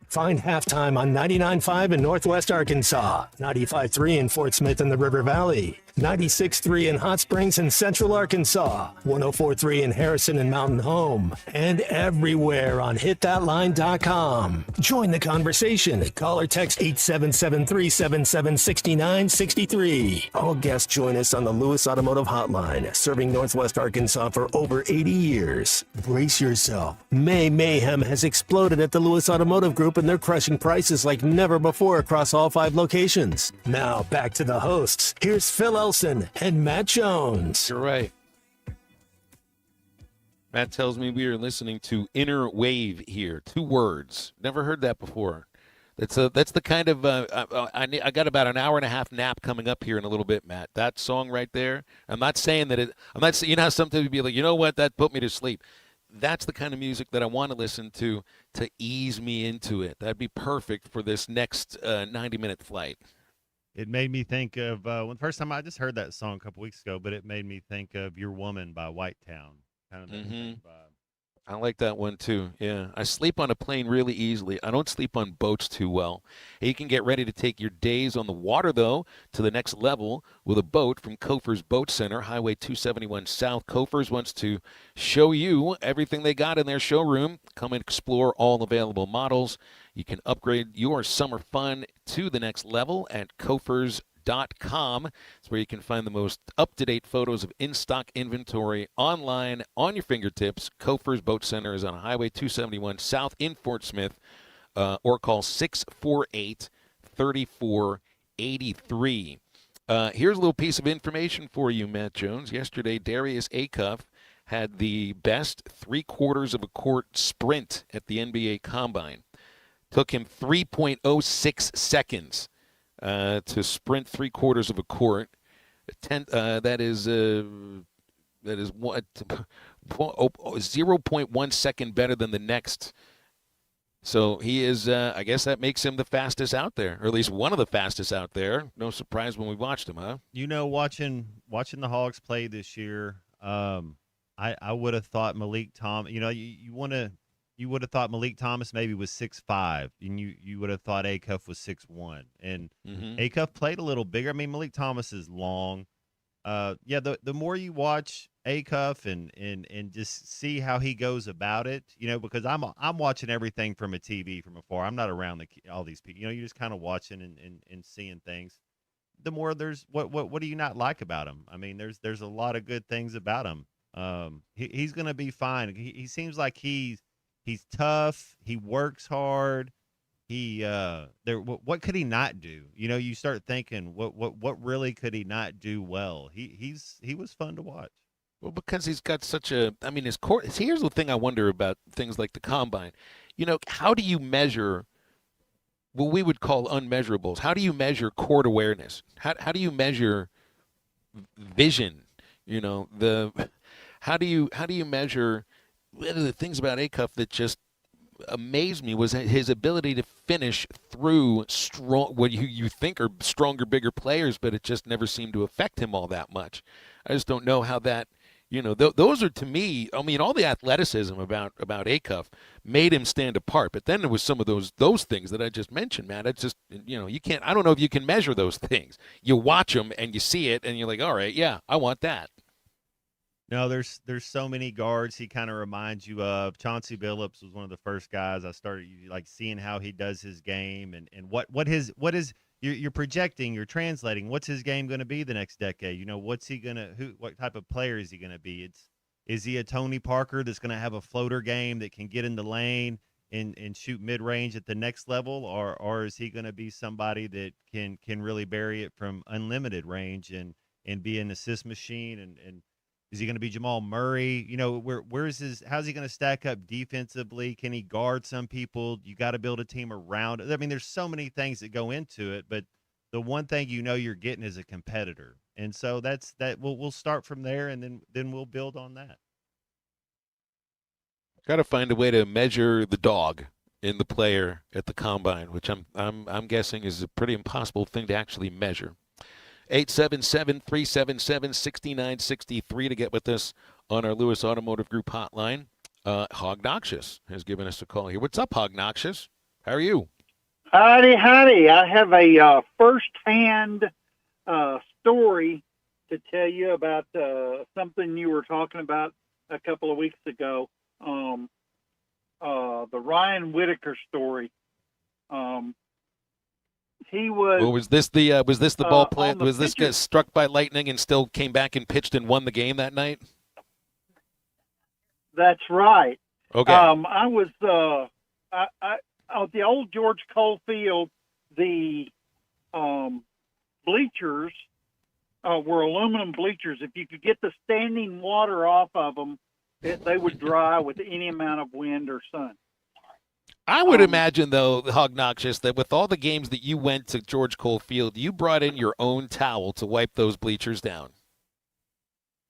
Find halftime on 99.5 in Northwest Arkansas, 95.3 in Fort Smith and the River Valley, 96.3 in Hot Springs and Central Arkansas, 104.3 in Harrison and Mountain Home, and everywhere on hitthatline.com. Join the conversation. Call or text 877-377-6963. All guests join us on the Lewis Automotive Hotline, serving Northwest Arkansas for over 80 years. Brace yourself. May mayhem has exploded at the Lewis Automotive Group, and they're crushing prices like never before across all 5 locations. Now back to the hosts. Here's Phil Elson and Matt Jones. You're right. Matt tells me we are listening to Inner Wave here. 2 words. Never heard that before. That's the kind of I got about an hour and a half nap coming up here in a little bit, Matt. That song right there. I'm not saying that I'm not saying, you know how sometimes you'd be like, you know what, that put me to sleep. That's the kind of music that I want to listen to ease me into it. That'd be perfect for this next 90-minute flight. It made me think of when the first time I just heard that song a couple weeks ago, but it made me think of Your Woman by Whitetown. Kind of that same vibe. I like that one too. Yeah, I sleep on a plane really easily. I don't sleep on boats too well. You can get ready to take your days on the water though to the next level with a boat from Kofer's Boat Center, Highway 271 South. Kofer's wants to show you everything they got in their showroom. Come and explore all available models. You can upgrade your summer fun to the next level at Kofer's.com. It's where you can find the most up-to-date photos of in-stock inventory online on your fingertips. Kofer's Boat Center is on Highway 271 South in Fort Smith, or call 648-3483. Here's a little piece of information for you, Matt Jones. Yesterday, Darius Acuff had the best 3/4 of a court sprint at the NBA Combine. Took him 3.06 seconds to sprint 3/4 of a court. That is what 0.1 second better than the next. So he is. I guess that makes him the fastest out there, or at least one of the fastest out there. No surprise when we watched him, huh? You know, watching the Hogs play this year, I would have thought Malik Thomas. You know, you would have thought Malik Thomas maybe was 6'5", and you would have thought Acuff was 6'1", and Acuff played a little bigger. I mean, Malik Thomas is long. The more you watch Acuff and just see how he goes about it, you know, because I'm watching everything from a TV from afar. I'm not around all these people. You know, you're just kind of watching and seeing things. The more there's what do you not like about him? I mean, there's a lot of good things about him. He's gonna be fine. He seems like he's tough. He works hard. What could he not do? You know, you start thinking, what really could he not do well? He was fun to watch. Well, because he's got such a. I mean, his court. Here's the thing I wonder about things like the combine. You know, how do you measure what we would call unmeasurables? How do you measure court awareness? How do you measure vision. You know, how do you measure? One of the things about Acuff that just amazed me was his ability to finish through strong, what you think are stronger, bigger players, but it just never seemed to affect him all that much. I just don't know how that. Those are, to me, I mean, all the athleticism about Acuff made him stand apart. But then there was some of those things that I just mentioned, Matt. It's just, you can't. I don't know if you can measure those things. You watch them and you see it, and you're like, all right, yeah, I want that. No, there's so many guards he kind of reminds you of. Chauncey Billups was one of the first guys I started like seeing how he does his game and what is you're projecting, you're translating. What's his game going to be the next decade? What's he what type of player is he going to be? Is he a Tony Parker that's going to have a floater game that can get in the lane and shoot mid range at the next level, or is he going to be somebody that can really bury it from unlimited range and be an assist machine and is he going to be Jamal Murray? How's he going to stack up defensively? Can he guard some people? You got to build a team around it. I mean, there's so many things that go into it, but the one thing you're getting is a competitor. And so that's that. We'll start from there, and then we'll build on that. Got to find a way to measure the dog in the player at the combine, which I'm guessing is a pretty impossible thing to actually measure. 877-377-6963 to get with us on our Lewis Automotive Group hotline. Hog Noxious has given us a call here. What's up, Hog Noxious? How are you? Howdy. I have a first-hand story to tell you about something you were talking about a couple of weeks ago. The Ryan Whitaker story. He was. Well, was this the ball play? Was this guy struck by lightning and still came back and pitched and won the game that night? That's right. Okay. I was at the old George Cole Field. The bleachers were aluminum bleachers. If you could get the standing water off of them, they would dry with any amount of wind or sun. I would imagine, though, Hog Noxious, that with all the games that you went to George Cole Field, you brought in your own towel to wipe those bleachers down.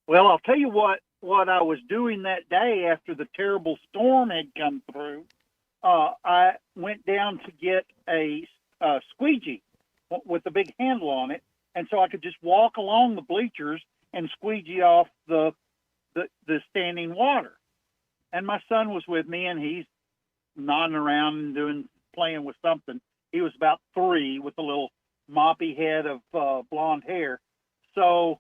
Well, I'll tell you what I was doing that day after the terrible storm had come through. I went down to get a squeegee with a big handle on it, and so I could just walk along the bleachers and squeegee off the standing water. And my son was with me, and he's nodding around and playing with something. He was about 3 with a little moppy head of blonde hair. So,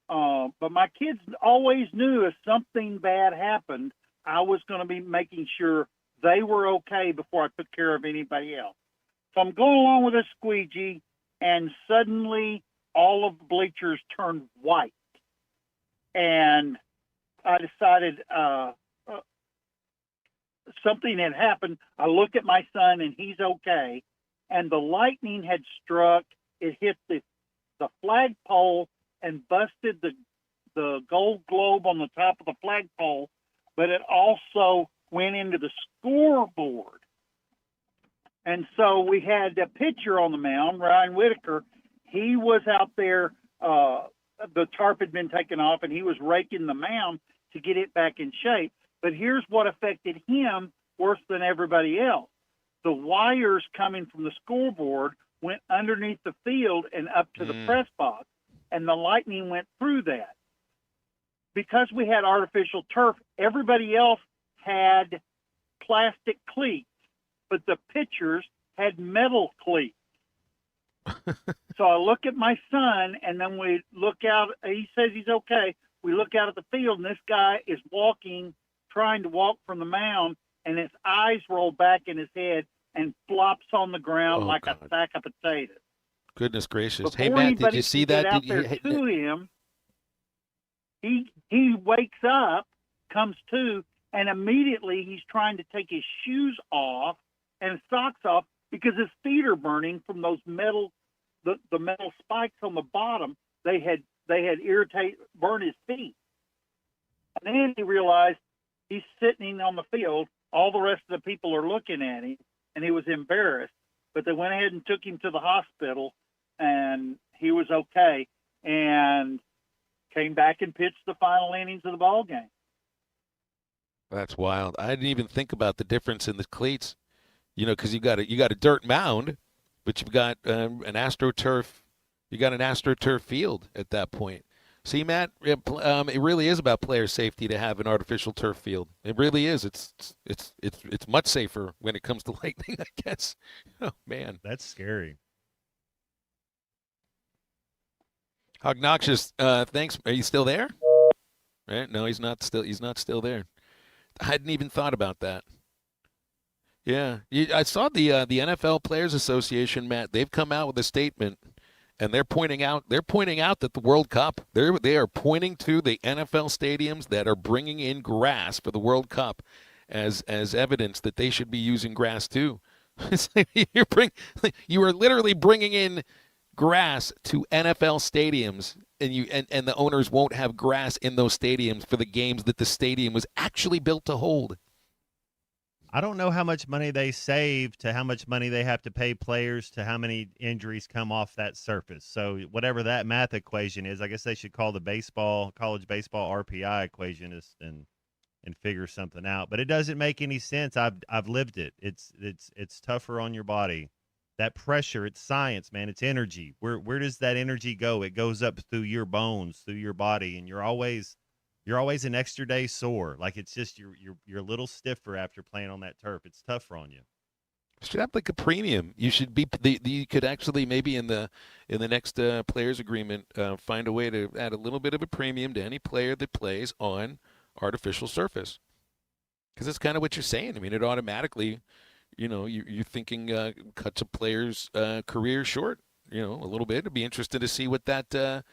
but my kids always knew if something bad happened, I was going to be making sure they were okay before I took care of anybody else. So I'm going along with a squeegee, and suddenly all of the bleachers turned white. And I decided something had happened. I look at my son, and he's okay. And the lightning had struck. It hit the flagpole and busted the gold globe on the top of the flagpole, but it also went into the scoreboard. And so we had a pitcher on the mound, Ryan Whitaker. He was out there. The tarp had been taken off, and he was raking the mound to get it back in shape. But here's what affected him worse than everybody else. The wires coming from the scoreboard went underneath the field and up to the press box, and the lightning went through that. Because we had artificial turf, everybody else had plastic cleats, but the pitchers had metal cleats. So I look at my son, and then we look out. He says he's okay. We look out at the field, and this guy is trying to walk from the mound, and his eyes roll back in his head and flops on the ground like a sack of potatoes. Goodness gracious. Before hey, Matt, did you see that? Out there to him, he wakes up, comes to, and immediately he's trying to take his shoes off and socks off because his feet are burning from those metal spikes on the bottom. They had burned his feet. And then he realized he's sitting on the field. All the rest of the people are looking at him, and he was embarrassed. But they went ahead and took him to the hospital, and he was okay. And came back and pitched the final innings of the ball game. That's wild. I didn't even think about the difference in the cleats. Because you got a dirt mound, but you've got an AstroTurf. You got an AstroTurf field at that point. See, Matt, it really is about player safety to have an artificial turf field. It really is. It's much safer when it comes to lightning, I guess. Oh man, that's scary. Obnoxious. Thanks. Are you still there? Right? No, he's not still. He's not still there. I hadn't even thought about that. Yeah, I saw the NFL Players Association, Matt. They've come out with a statement, and they're pointing out that the World Cup. They are pointing to the NFL stadiums that are bringing in grass for the World Cup as evidence that they should be using grass too. You are literally bringing in grass to NFL stadiums, and the owners won't have grass in those stadiums for the games that the stadium was actually built to hold. I don't know how much money they save to how much money they have to pay players to how many injuries come off that surface. So whatever that math equation is, I guess they should call the college baseball RPI equation and figure something out. But it doesn't make any sense. I've lived it. It's tougher on your body. That pressure, it's science, man. It's energy. Where does that energy go? It goes up through your bones, through your body, and you're always an extra day sore. Like it's just you're a little stiffer after playing on that turf. It's tougher on you. Should have like a premium. You should be. You could actually maybe in the next players agreement find a way to add a little bit of a premium to any player that plays on artificial surface. Because that's kind of what you're saying. I mean, it automatically, you're thinking cuts a player's career short. A little bit. It'd be interesting to see what that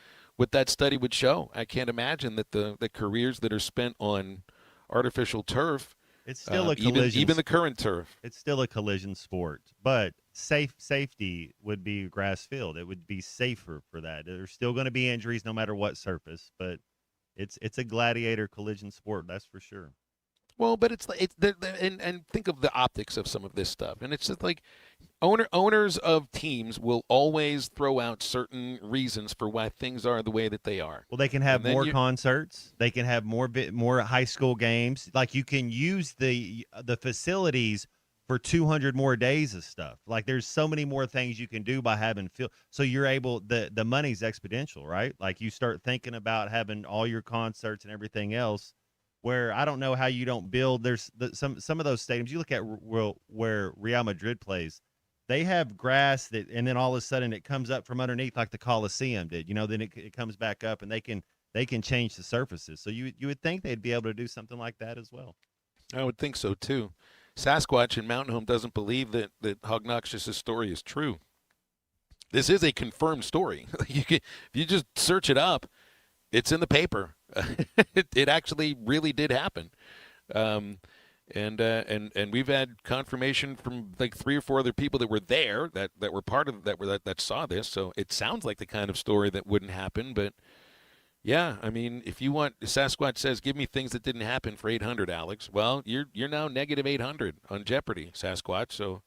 study would show. I can't imagine that the careers that are spent on artificial turf, it's still a collision. Even the current turf, it's still a collision sport. But safety would be grass field. It would be safer for that. There's still going to be injuries no matter what surface, but it's a gladiator collision sport. That's for sure. Well, but and think of the optics of some of this stuff, and it's just like owners of teams will always throw out certain reasons for why things are the way that they are. Well, they can have more concerts. They can have more high school games. Like you can use the facilities for 200 more days of stuff. Like there's so many more things you can do by having field. So you're able the money's exponential, right? Like you start thinking about having all your concerts and everything else. Where I don't know how you don't build. There's some of those stadiums. You look at where Real Madrid plays, they have grass and then all of a sudden it comes up from underneath like the Coliseum did. Then it comes back up and they can change the surfaces. So you would think they'd be able to do something like that as well. I would think so too. Sasquatch in Mountain Home doesn't believe that Hognoxious's story is true. This is a confirmed story. If you just search it up, it's in the paper. It actually really did happen, and we've had confirmation from like 3 or 4 other people that were there that were part of that saw this. So it sounds like the kind of story that wouldn't happen. But yeah, I mean, if you want, Sasquatch says, give me things that didn't happen for 800, Alex. Well, you're now negative 800 on Jeopardy, Sasquatch. So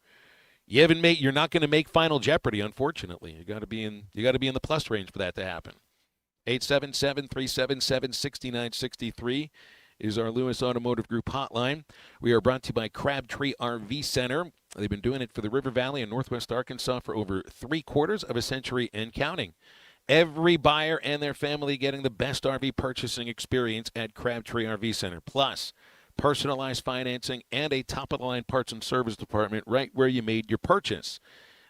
you're not going to make Final Jeopardy, unfortunately. You got to be in the plus range for that to happen. 877-377-6963 is our Lewis Automotive Group hotline. We are brought to you by Crabtree RV Center. They've been doing it for the River Valley in Northwest Arkansas for over 3/4 of a century and counting. Every buyer and their family getting the best RV purchasing experience at Crabtree RV Center. Plus, personalized financing and a top-of-the-line parts and service department right where you made your purchase.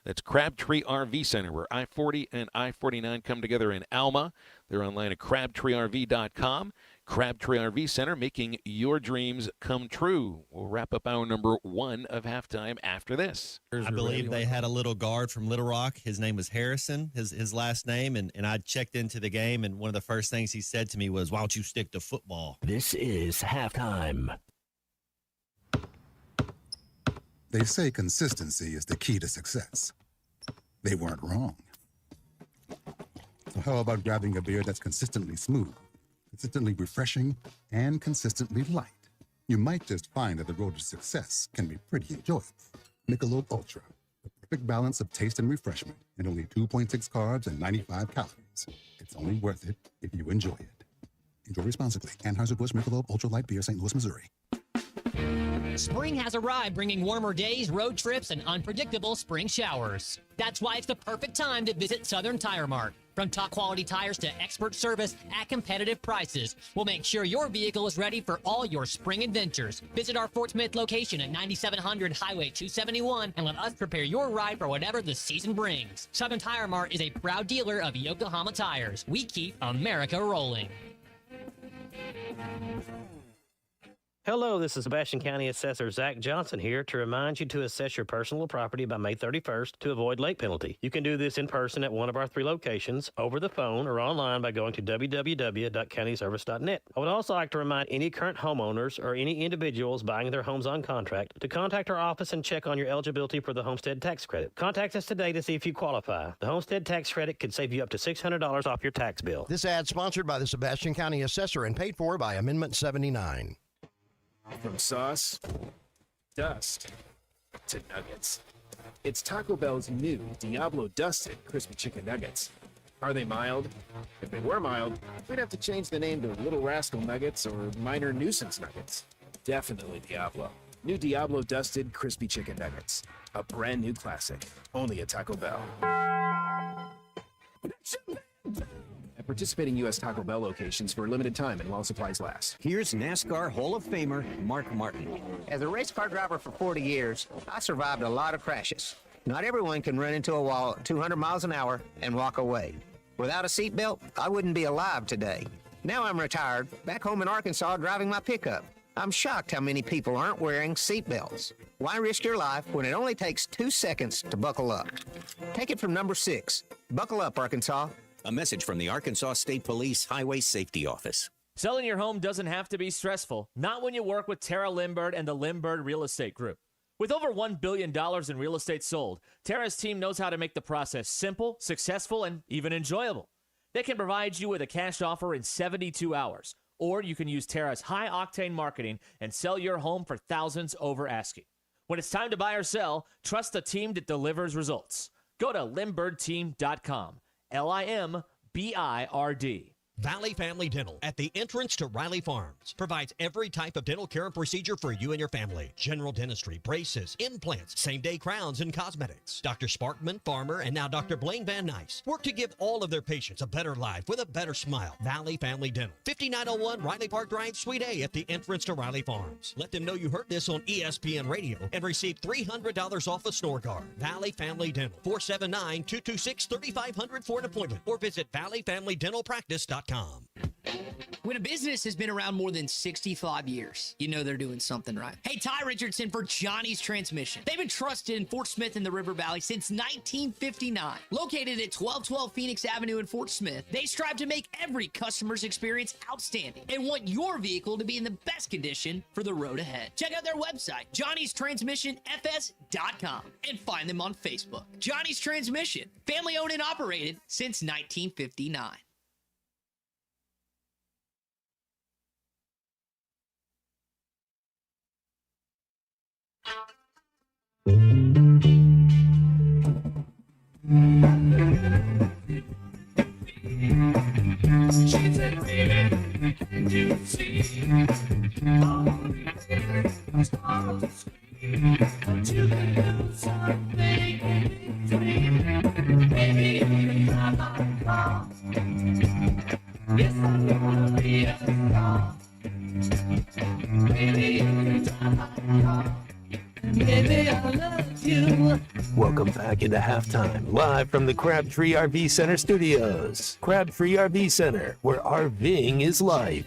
That's Crabtree RV Center, where I-40 and I-49 come together in Alma. They're online at crabtreerv.com. Crabtree RV Center, making your dreams come true. We'll wrap up hour number 1 of halftime after this. I believe they had a little guard from Little Rock. His name was Harrison, his last name, and I checked into the game, and one of the first things he said to me was, why don't you stick to football? This is halftime. They say consistency is the key to success. They weren't wrong. So how about grabbing a beer that's consistently smooth, consistently refreshing, and consistently light? You might just find that the road to success can be pretty enjoyable. Michelob Ultra, the perfect balance of taste and refreshment, and only 2.6 carbs and 95 calories. benefits. It's only worth it if you enjoy it. Enjoy responsibly. Anheuser-Busch Michelob Ultra Light Beer, St. Louis, Missouri. Spring has arrived, bringing warmer days, road trips, and unpredictable spring showers. That's why it's the perfect time to visit Southern Tire Mart. From top quality tires to expert service at competitive prices, we'll make sure your vehicle is ready for all your spring adventures. Visit our Fort Smith location at 9700 Highway 271 and let us prepare your ride for whatever the season brings. Southern Tire Mart is a proud dealer of Yokohama tires. We keep America rolling. Hello, this is Sebastian County Assessor Zach Johnson here to remind you to assess your personal property by May 31st to avoid late penalty. You can do this in person at one of our 3 locations, over the phone, or online by going to www.countyservice.net. I would also like to remind any current homeowners or any individuals buying their homes on contract to contact our office and check on your eligibility for the homestead tax credit. Contact us today to see if you qualify. The homestead tax credit could save you up to $600 off your tax bill. This ad sponsored by the Sebastian County Assessor and paid for by Amendment 79. From sauce, dust, to nuggets. It's Taco Bell's new Diablo Dusted Crispy Chicken Nuggets. Are they mild? If they were mild, we'd have to change the name to Little Rascal Nuggets or Minor Nuisance Nuggets. Definitely Diablo. New Diablo Dusted Crispy Chicken Nuggets. A brand new classic. Only at Taco Bell. At participating U.S. Taco Bell locations for a limited time and while supplies last. Here's NASCAR Hall of Famer Mark Martin. As a race car driver for 40 years, I survived a lot of crashes. Not everyone can run into a wall at 200 miles an hour and walk away. Without a seatbelt, I wouldn't be alive today. Now I'm retired, back home in Arkansas driving my pickup. I'm shocked how many people aren't wearing seatbelts. Why risk your life when it only takes 2 seconds to buckle up? Take it from number 6. Buckle up, Arkansas. A message from the Arkansas State Police Highway Safety Office. Selling your home doesn't have to be stressful. Not when you work with Tara Limbird and the Limbird Real Estate Group. With over $1 billion in real estate sold, Tara's team knows how to make the process simple, successful, and even enjoyable. They can provide you with a cash offer in 72 hours, or you can use Tara's high-octane marketing and sell your home for thousands over asking. When it's time to buy or sell, trust the team that delivers results. Go to LimbirdTeam.com. LIMBIRD. Valley Family Dental at the entrance to Riley Farms provides every type of dental care and procedure for you and your family. General dentistry, braces, implants, same-day crowns, and cosmetics. Dr. Sparkman, Farmer, and now Dr. Blaine Van Nice work to give all of their patients a better life with a better smile. Valley Family Dental, 5901 Riley Park Drive, Suite A at the entrance to Riley Farms. Let them know you heard this on ESPN Radio and receive $300 off a store card. Valley Family Dental, 479-226-3500 for an appointment or visit valleyfamilydentalpractice.com. When a business has been around more than 65 years, you know they're doing something right. Hey, Ty Richardson for Johnny's Transmission. They've been trusted in Fort Smith and the River Valley since 1959. Located at 1212 Phoenix Avenue in Fort Smith, they strive to make every customer's experience outstanding and want your vehicle to be in the best condition for the road ahead. Check out their website, johnnystransmissionfs.com, and find them on Facebook. Johnny's Transmission, family owned and operated since 1959. She said, baby, can't you see? All the stars to scream, but you can do something in between. Baby, you got my call. Yes, I'm gonna be a call. Baby, you got my call. Baby, I love you. Welcome back into halftime, live from the Crabtree RV Center studios. Crabtree RV Center, where RVing is life.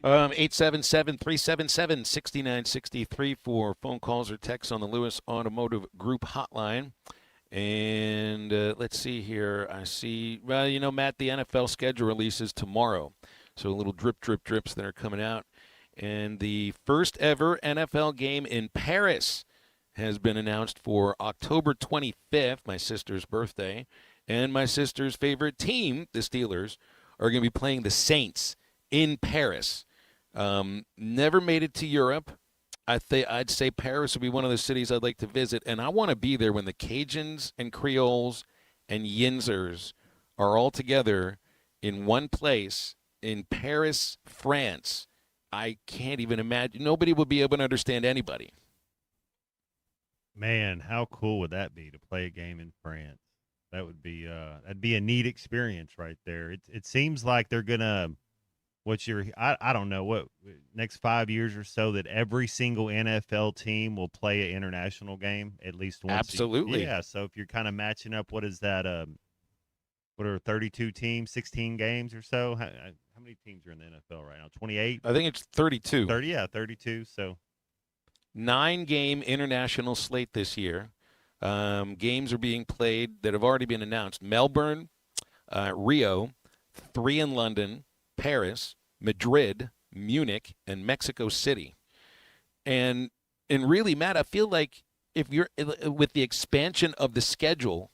877-377-6963 for phone calls or texts on the Lewis Automotive Group hotline. And let's see here. I see, well, you know, Matt, the NFL schedule releases tomorrow. So a little drips that are coming out. And the first ever NFL game in Paris has been announced for October 25th, my sister's birthday. And my sister's favorite team, the Steelers, are going to be playing the Saints in Paris. Never made it to Europe. I'd say Paris would be one of the cities I'd like to visit, and I want to be there when the Cajuns and Creoles and Yinzers are all together in one place in Paris, France. I can't even imagine. Nobody would be able to understand anybody. Man, how cool would that be to play a game in France? That would be that'd be a neat experience right there. It seems like they're gonna I don't know what next 5 years or so that every single NFL team will play an international game at least once. Absolutely. Yeah. So if you're kind of matching up, what is that? What are 32 teams, 16 games or so? How many teams are in the NFL right now? 28. I think it's 32. 32. So 9-game international slate this year. Games are being played that have already been announced. Melbourne, Rio, 3 in London, Paris, Madrid, Munich, and Mexico City. And really, Matt, I feel like if you're with the expansion of the schedule,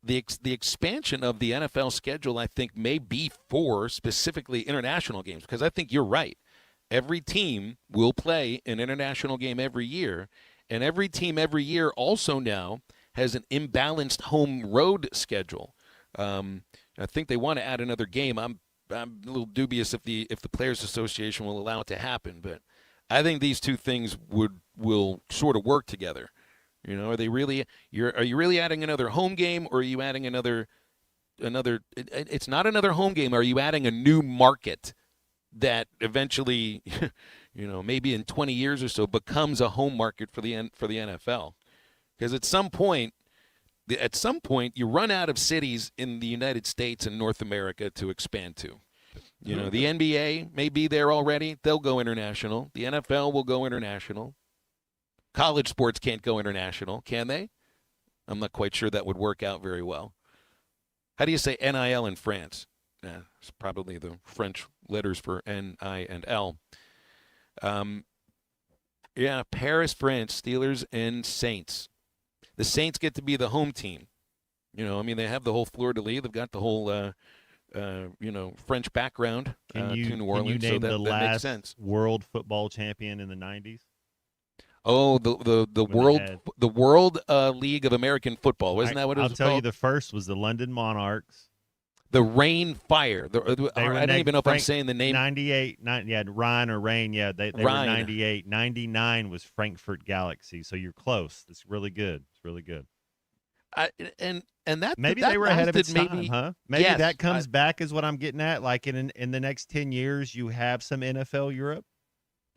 the expansion of the NFL schedule, I think may be for specifically international games, because I think you're right. Every team will play an international game every year, and every team every year also now has an imbalanced home-road schedule. I think they want to add another game. I'm a little dubious if the Players Association will allow it to happen, but I think these two things will sort of work together. You know, are you really adding another home game, or are you adding another? It's not another home game. Are you adding a new market that eventually, you know, maybe in 20 years or so becomes a home market for the NFL? Because at some point you run out of cities in the United States and North America to expand to. You know, the NBA may be there already. They'll go international. The NFL will go international. College sports can't go international, can they? I'm not quite sure that would work out very well. How do you say NIL in France? It's probably the French letters for N, I, and L. Yeah, Paris, France, Steelers, and Saints. The Saints get to be the home team. You know, I mean, they have the whole fleur-de-lis. They've got the whole, French background to New Orleans. Can you name so that the makes last sense. world football champion in the 90s? Oh, the World League of American Football. Wasn't that what it was I'll tell called? you, the first was the London Monarchs. The Rain Fire. I don't even know if I'm saying the name. 98, Ryan or Rain. Yeah, they were 98. 99 was Frankfurt Galaxy. So you're close. It's really good. It's really good. And that maybe that they were ahead of its lasted time, huh? Maybe yes, that comes back is what I'm getting at. Like in the next 10 years, you have some NFL Europe.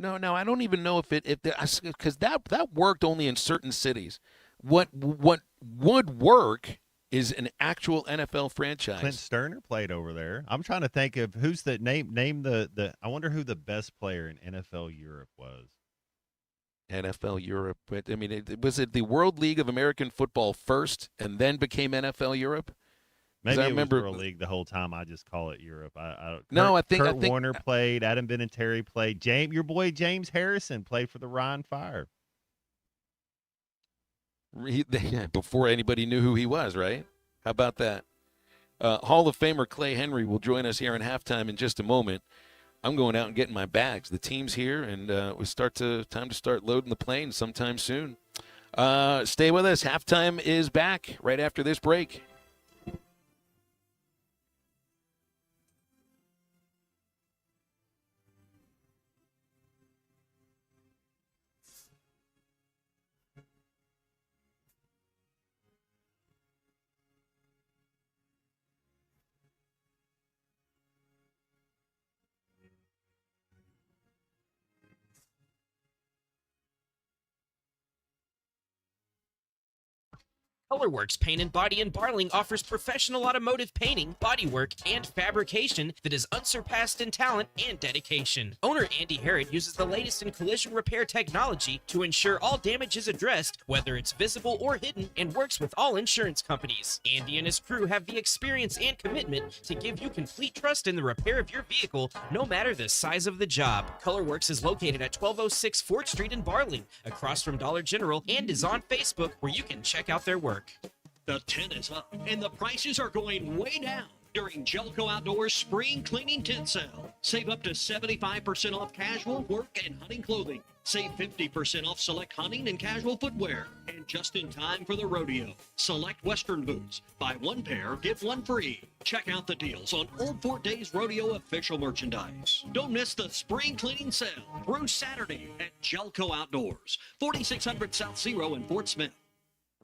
No, I don't even know if because that worked only in certain cities. What would work is an actual NFL franchise. Clint Sterner played over there. I'm trying to think of who's the name the. I wonder who the best player in NFL Europe was. NFL Europe, but I mean, was it the World League of American Football first, and then became NFL Europe? Maybe I remember was World League the whole time. I just call it Europe. I think Kurt Warner played. Adam Vinatieri played. Your boy James Harrison played for the Rhine Fire. Before anybody knew who he was, right? How about that? Hall of Famer Clay Henry will join us here in halftime in just a moment. I'm going out and getting my bags. The team's here, and time to start loading the plane sometime soon. Stay with us. Halftime is back right after this break. Colorworks Paint and Body in Barling offers professional automotive painting, bodywork, and fabrication that is unsurpassed in talent and dedication. Owner Andy Harrod uses the latest in collision repair technology to ensure all damage is addressed, whether it's visible or hidden, and works with all insurance companies. Andy and his crew have the experience and commitment to give you complete trust in the repair of your vehicle, no matter the size of the job. Colorworks is located at 1206 4th Street in Barling, across from Dollar General, and is on Facebook, where you can check out their work. The 10 is up, and the prices are going way down. during Jelco Outdoors Spring Cleaning Tent Sale. Save up to 75% off casual, work, and hunting clothing. Save 50% off select hunting and casual footwear. And just in time for the rodeo, select Western boots. Buy one pair, get one free. Check out the deals on Old Fort Days Rodeo official merchandise. Don't miss the Spring Cleaning Sale through Saturday at Jelco Outdoors, 4600 South Zero in Fort Smith.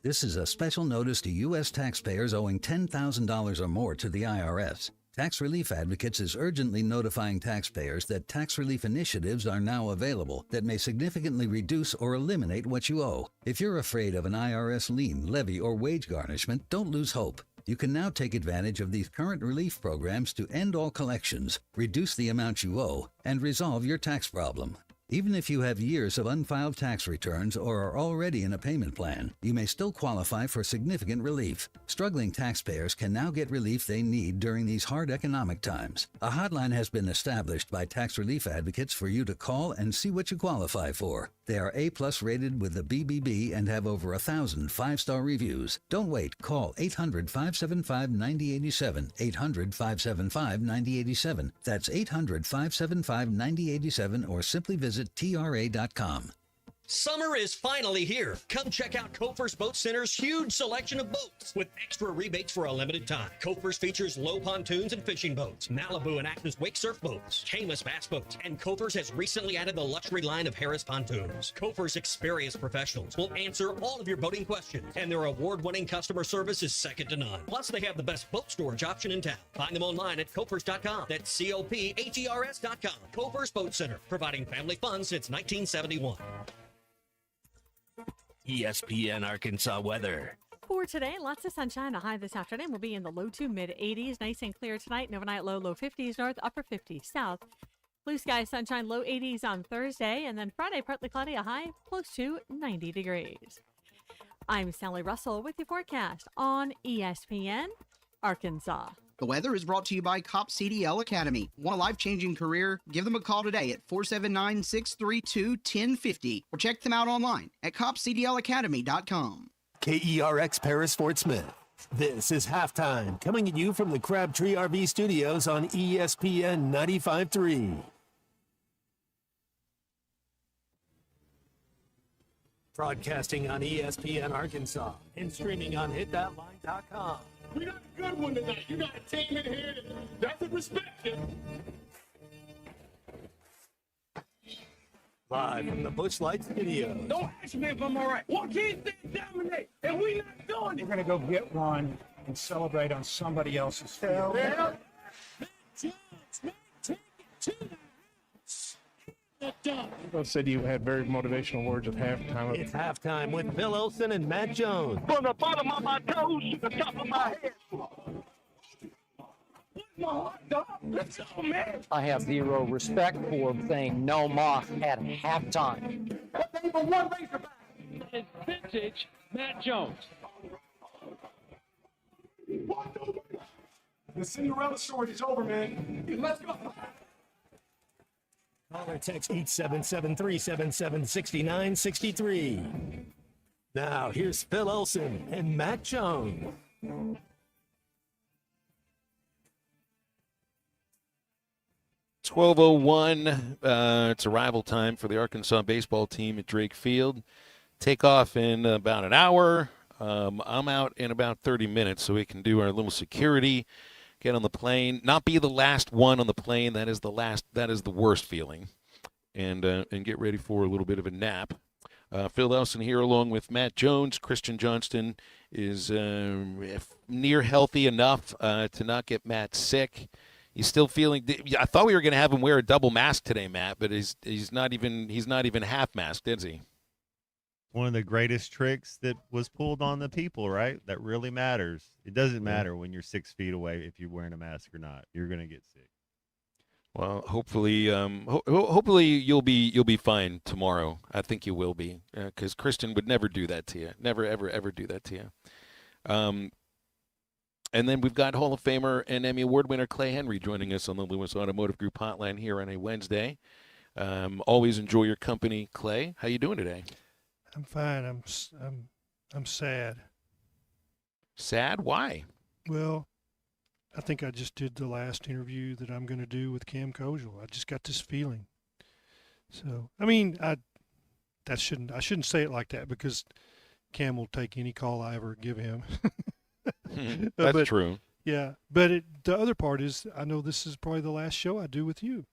This is a special notice to U.S. taxpayers owing $10,000 or more to the IRS. Tax Relief Advocates is urgently notifying taxpayers that tax relief initiatives are now available that may significantly reduce or eliminate what you owe. If you're afraid of an IRS lien, levy, or wage garnishment, don't lose hope. You can now take advantage of these current relief programs to end all collections, reduce the amount you owe, and resolve your tax problem. Even if you have years of unfiled tax returns or are already in a payment plan, you may still qualify for significant relief. Struggling taxpayers can now get relief they need during these hard economic times. A hotline has been established by Tax Relief Advocates for you to call and see what you qualify for. They are A+ rated with the BBB and have over 1,000 5-star reviews. Don't wait. Call 800-575-9087, 800-575-9087. That's 800-575-9087, or simply visit tra.com. Summer is finally here. Come check out Kofer's Boat Center's huge selection of boats with extra rebates for a limited time. Kofer's features low pontoons and fishing boats, Malibu and Actus wake surf boats, Caymas bass boats, and Kofer's has recently added the luxury line of Harris pontoons. Kofer's experienced professionals will answer all of your boating questions, and their award-winning customer service is second to none. Plus, they have the best boat storage option in town. Find them online at Kofers.com. That's COPHERS.com. Kofer's Boat Center, providing family fun since 1971. ESPN Arkansas weather. For today, lots of sunshine. A high this afternoon will be in the low to mid 80s. Nice and clear tonight. And overnight low 50s north, upper 50s south. Blue sky sunshine, low 80s on Thursday. And then Friday, partly cloudy, a high close to 90 degrees. I'm Sally Russell with your forecast on ESPN Arkansas. The weather is brought to you by COP CDL Academy. Want a life-changing career? Give them a call today at 479-632-1050 or check them out online at copcdlacademy.com. KERX Paris Fort Smith. This is Halftime, coming at you from the Crabtree RV Studios on ESPN 95.3. Broadcasting on ESPN Arkansas and streaming on hitthatline.com. We got a good one tonight. You got a team in here that doesn't respect you. Live from the Busch Light Studio. Don't ask me if I'm all right. Why can't they dominate? And we not doing it. We're going to go get one and celebrate on somebody else's field. Yeah. Both said you had very motivational words at halftime. It's halftime with Phil Olsen and Matt Jones. From the bottom of my toes to the top of my head. My hot dog. Let's go, man. I have zero respect for saying no moss at halftime. They were one Razorback. It's vintage Matt Jones. The Cinderella story is over, man. Let's go. Call or text 877-377-6963. Now, here's Phil Olsen and Matt Jones. 12:01. It's arrival time for the Arkansas baseball team at Drake Field. Take off in about an hour. I'm out in about 30 minutes, so we can do our little security, get on the plane, not be the last one on the plane. That is the worst feeling, and get ready for a little bit of a nap. Phil Elson here along with Matt Jones. Christian Johnston is near healthy enough to not get Matt sick. He's still feeling. I thought we were going to have him wear a double mask today, Matt, but he's not even half masked, is he? One of the greatest tricks that was pulled on the people, right? That really matters. It doesn't matter when you're 6 feet away if you're wearing a mask or not. You're going to get sick. Well, hopefully, hopefully you'll be fine tomorrow. I think you will be, because Kristen would never do that to you. Never, ever, ever do that to you. And then we've got Hall of Famer and Emmy Award winner Clay Henry joining us on the Lewis Automotive Group hotline here on a Wednesday. Always enjoy your company, Clay. How you doing today? I'm fine. I'm sad. Sad? Why? Well, I think I just did the last interview that I'm going to do with Cam Kojal. I just got this feeling. So, I mean, I shouldn't say it like that because Cam will take any call I ever give him. That's true. Yeah, but the other part is I know this is probably the last show I do with you.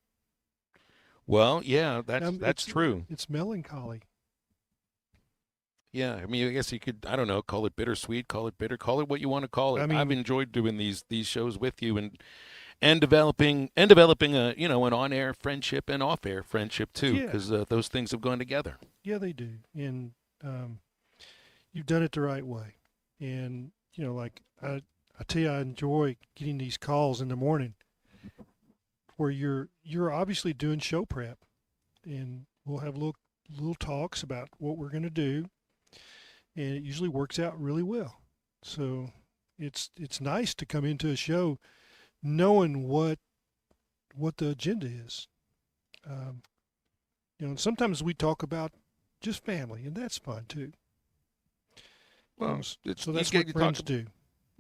Well, yeah, that's true. It's melancholy. Yeah, I mean, I guess you could, I don't know, call it bittersweet, call it bitter, call it what you want to call it. I mean, I've enjoyed doing these shows with you and developing a an on-air friendship and off-air friendship too, because those things have gone together. Yeah, they do, and you've done it the right way. And like I tell you, I enjoy getting these calls in the morning where you're obviously doing show prep, and we'll have little talks about what we're going to do, and it usually works out really well. So it's nice to come into a show knowing what the agenda is. Sometimes we talk about just family, and that's fun too. Well, so that's what friends do.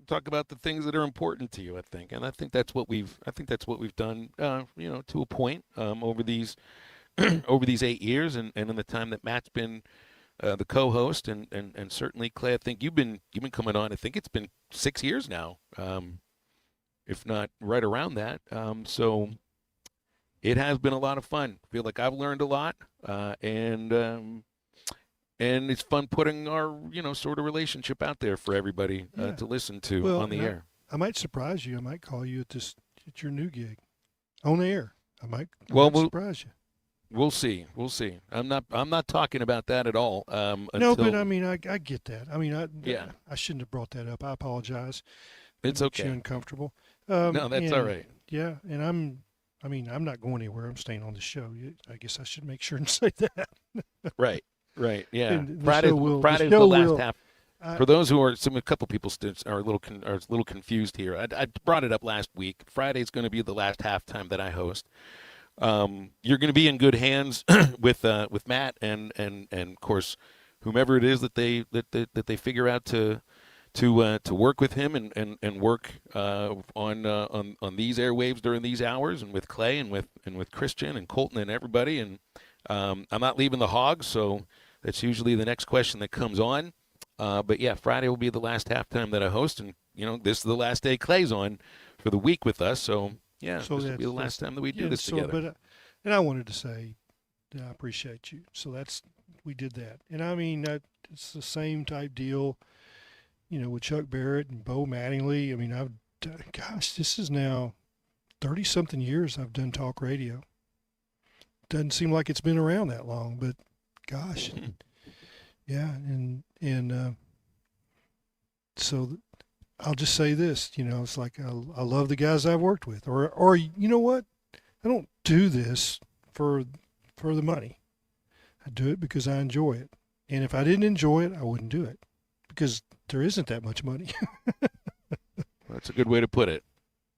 Talk about the things that are important to you, I think, and I think that's what we've done, to a point over these over these 8 years, and in the time that Matt's been the co-host, and certainly Clay, I think you've been coming on. I think it's been 6 years now, if not right around that. So it has been a lot of fun. I feel like I've learned a lot, and it's fun putting our sort of relationship out there for everybody to listen to on the air. I might surprise you. I might call you at your new gig on the air. I might surprise you. We'll see. I'm not talking about that at all. No, but I mean, I get that. I mean, I shouldn't have brought that up. I apologize. It's okay. You're uncomfortable. No, that's all right. Yeah, and I'm not going anywhere. I'm staying on the show. I guess I should make sure and say that. Right. Yeah. Friday's the last half. For those who are, a couple people are a little confused here. I brought it up last week. Friday's going to be the last halftime that I host. You're going to be in good hands with Matt and of course whomever it is that they figure out to work with him and work on these airwaves during these hours, and with Clay and with Christian and Colton and everybody. And I'm not leaving the Hogs, so that's usually the next question that comes on. But yeah, Friday will be the last halftime that I host, and this is the last day Clay's on for the week with us. So yeah, this will be the last time that we do this together. And I wanted to say that I appreciate you. So we did that, and I mean it's the same type deal, with Chuck Barrett and Bo Mattingly. I mean, this is now 30-something years I've done talk radio. Doesn't seem like it's been around that long, but gosh, yeah, and so I'll just say this, it's like I love the guys I've worked with, or you know what, I don't do this for the money. I do it because I enjoy it, and if I didn't enjoy it, I wouldn't do it, because there isn't that much money. That's a good way to put it.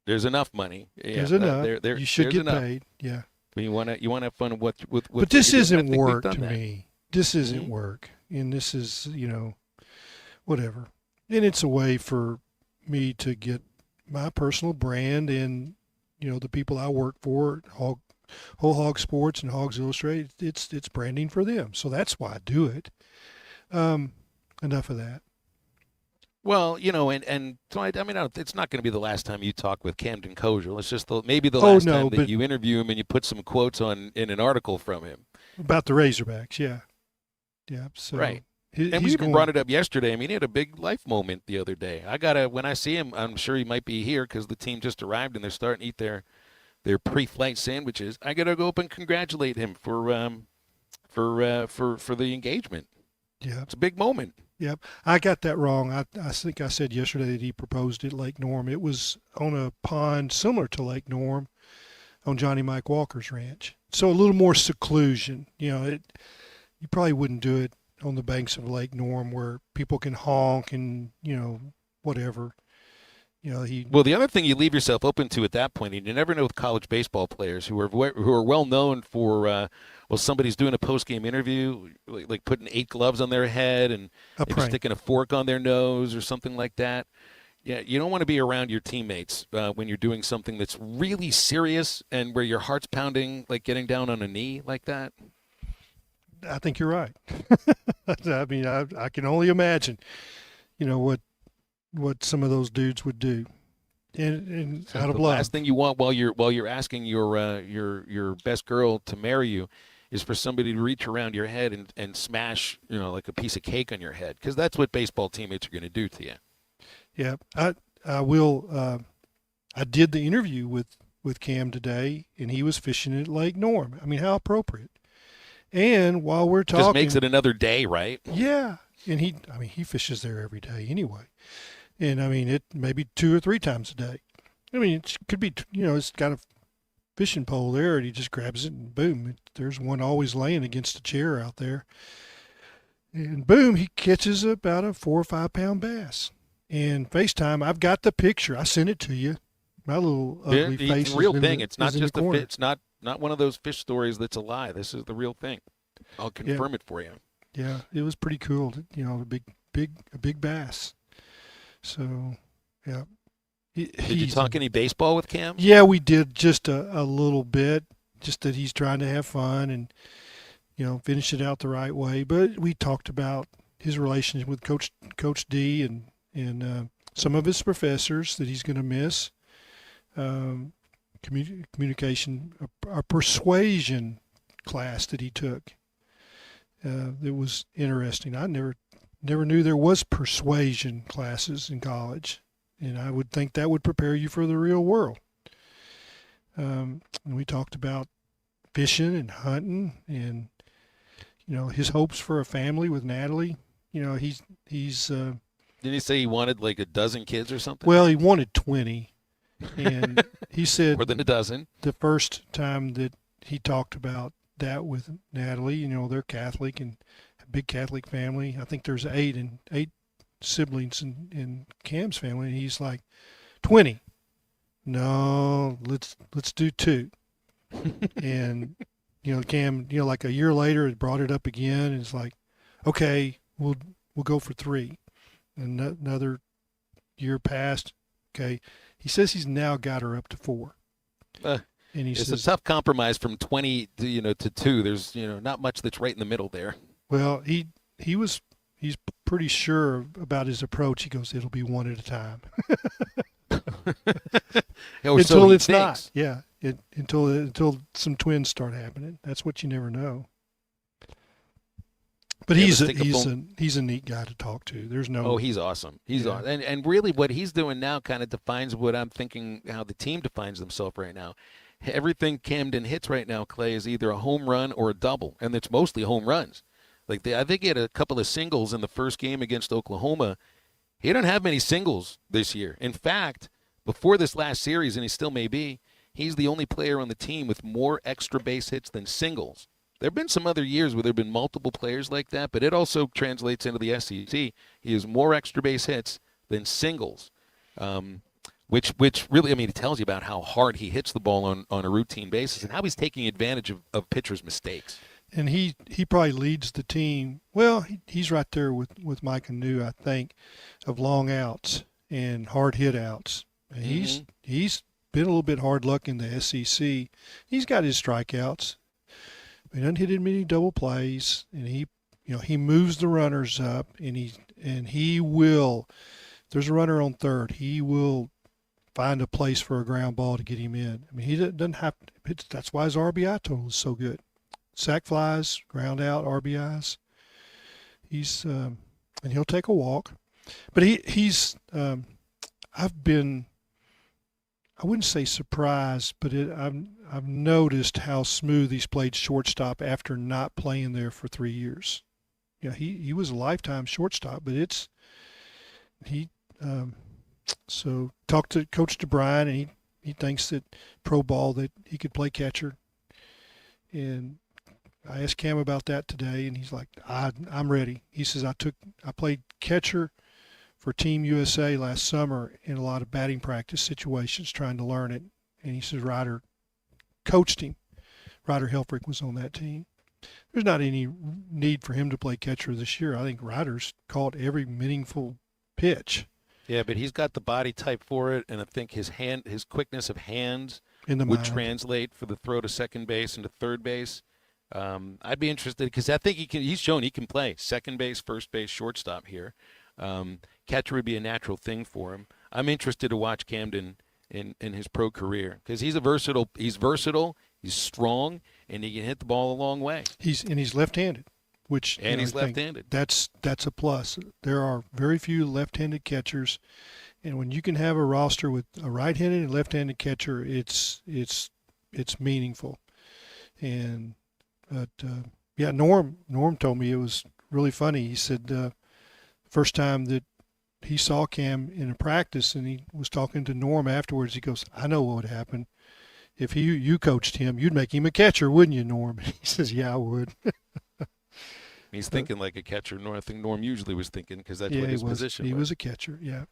There's enough money. Yeah, there's enough. You should get paid. Yeah. You want to have fun with but this isn't work to me. This isn't work, and this is whatever. And it's a way for me to get my personal brand and the people I work for, Whole Hog Sports and Hogs Illustrated. It's branding for them, so that's why I do it. Enough of that. Well, and so I mean, it's not going to be the last time you talk with Camden Kojal. It's just maybe the last time that you interview him and you put some quotes in an article from him about the Razorbacks. Yeah. So right. And we even brought it up yesterday. I mean, he had a big life moment the other day. When I see him, I'm sure he might be here because the team just arrived and they're starting to eat their pre-flight sandwiches. I got to go up and congratulate him for the engagement. Yeah, it's a big moment. Yep, I got that wrong. I think I said yesterday that he proposed at Lake Norm. It was on a pond similar to Lake Norm on Johnny Mike Walker's ranch. So a little more seclusion. You probably wouldn't do it on the banks of Lake Norm where people can honk and, whatever. Well, the other thing you leave yourself open to at that point, and you never know with college baseball players who are well known for, somebody's doing a post-game interview, like putting 8 gloves on their head and maybe sticking a fork on their nose or something like that. Yeah, you don't want to be around your teammates when you're doing something that's really serious and where your heart's pounding, like getting down on a knee like that. I think you're right. I mean, I can only imagine, what some of those dudes would do, and So out of the love. last thing you want while you're asking your best girl to marry you is for somebody to reach around your head and smash like a piece of cake on your head, because that's what baseball teammates are going to do to you. Yeah, I will. I did the interview with Cam today, and he was fishing at Lake Norm. I mean, how appropriate. And while we're talking, Just makes it another day, right? Yeah, and he fishes there every day anyway, and I mean it maybe 2 or 3 times a day. I mean it could be it's got a fishing pole there, and he just grabs it and boom, there's one always laying against a chair out there, and boom, he catches about a 4 or 5 pound bass. And FaceTime, I've got the picture. I sent it to you. My little ugly face. It's a real thing. It's not is in just the corner. it's not one of those fish stories that's a lie. This is the real thing. I'll confirm it for you. Yeah, it was pretty cool. A big bass. So, yeah. Did you talk any baseball with Cam? Yeah, we did just a little bit. Just that he's trying to have fun and finish it out the right way. But we talked about his relationship with Coach D and some of his professors that he's going to miss. Communication, a persuasion class that he took. It was interesting. I never knew there was persuasion classes in college, and I would think that would prepare you for the real world. And we talked about fishing and hunting, and his hopes for a family with Natalie. He's. Didn't he say he wanted like a dozen kids or something? Well, he wanted 20, and he said more than a dozen. The first time that he talked about that with Natalie, they're Catholic and a big Catholic family. I think there's 8 siblings in Cam's family, and he's like, 20. No, let's do 2. And Cam, like a year later, it brought it up again, and it's like, okay, we'll go for 3. And another year passed. Okay, he says he's now got her up to 4. And it's a tough compromise from 20 to 2. There's not much that's right in the middle there. Well, he's pretty sure about his approach. He goes, it'll be 1 at a time. Until it's not. Yeah, until some twins start happening. That's what you never know. But he's a neat guy to talk to. There's no. Oh, he's awesome. He's awesome. And really, what he's doing now kind of defines what I'm thinking. How the team defines themselves right now. Everything Camden hits right now, Clay, is either a home run or a double, and it's mostly home runs. Like I think he had a couple of singles in the first game against Oklahoma. He didn't have many singles this year. In fact, before this last series, and he still may be, he's the only player on the team with more extra base hits than singles. There have been some other years where there have been multiple players like that, but it also translates into the SEC. He has more extra base hits than singles, which really, it tells you about how hard he hits the ball on a routine basis and how he's taking advantage of pitchers' mistakes. And he probably leads the team. Well, he's right there with Mike and New, I think, of long outs and hard hit outs. And he's been a little bit hard luck in the SEC. He's got his strikeouts. He doesn't hit many double plays, and he moves the runners up, and he will. If there's a runner on third, he will find a place for a ground ball to get him in. He doesn't have to. That's why his RBI total is so good. Sac flies, ground out, RBIs. He's and he'll take a walk, but he's. I've been. I wouldn't say surprised, but I've noticed how smooth he's played shortstop after not playing there for 3 years. Yeah, he was a lifetime shortstop, but so talked to Coach DeBryan, and he thinks that pro ball that he could play catcher. And I asked Cam about that today, and he's like, I'm ready. He says, I played catcher for Team USA last summer in a lot of batting practice situations, trying to learn it. And he says Ryder coached him. Ryder Helfrich was on that team. There's not any need for him to play catcher this year. I think Ryder's caught every meaningful pitch. Yeah, but he's got the body type for it, and I think his quickness of hands would mind. translate for the throw to second base and to third base. I'd be interested because I think he's shown he can play second base, first base, shortstop here. Catcher would be a natural thing for him. I'm interested to watch Camden in his pro career because he's versatile, he's strong, and he can hit the ball a long way. He's left-handed, which he's left-handed. That's a plus. There are very few left-handed catchers, and when you can have a roster with a right-handed and left-handed catcher, it's meaningful. And yeah, Norm told me it was really funny. He said first time that he saw Cam in a practice, and he was talking to Norm afterwards. He goes, "I know what would happen if you coached him. You'd make him a catcher, wouldn't you, Norm?" He says, "Yeah, I would." He's thinking like a catcher. I think Norm usually was thinking because that's what his position was. He was a catcher. Yeah.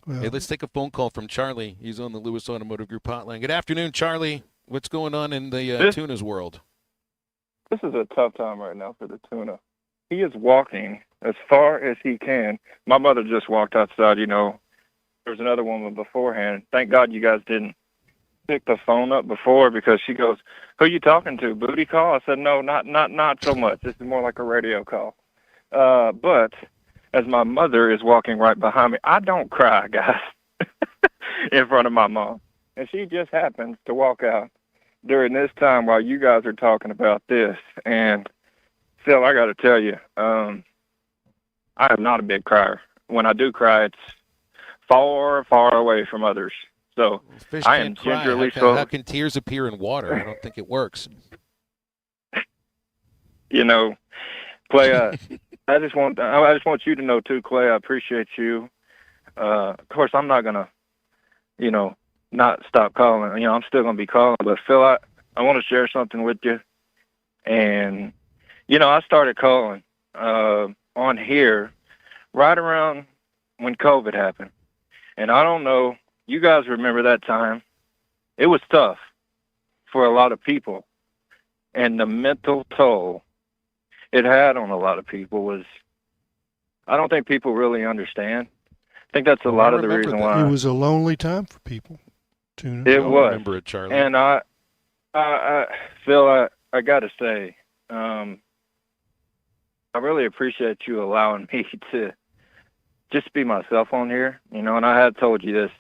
Well, hey, let's take a phone call from Charlie. He's on the Lewis Automotive Group hotline. Good afternoon, Charlie. What's going on in the tunas world? This is a tough time right now for the tuna. He is walking as far as he can. My mother just walked outside, there was another woman beforehand. Thank God you guys didn't pick the phone up before because she goes, "Who you talking to? Booty call?" I said, "No, not so much. This is more like a radio call." But as my mother is walking right behind me, I don't cry, guys, in front of my mom. And she just happens to walk out during this time while you guys are talking about this. And Phil, I got to tell you, I am not a big crier. When I do cry, it's far, far away from others. So Fish I can't am cry. gingerly How can tears appear in water? I don't think it works. Clay, I just want you to know too, Clay, I appreciate you. Of course, I'm not gonna, not stop calling. I'm still gonna be calling. But Phil, I want to share something with you. And I started calling on here right around when COVID happened. And I don't know, you guys remember that time. It was tough for a lot of people. And the mental toll it had on a lot of people was, I don't think people really understand. I think that's a lot of the reason why. It was a lonely time for people. Tuna. It was. Remember it, Charlie. And Phil, I got to say, I really appreciate you allowing me to just be myself on here, and I had told you this,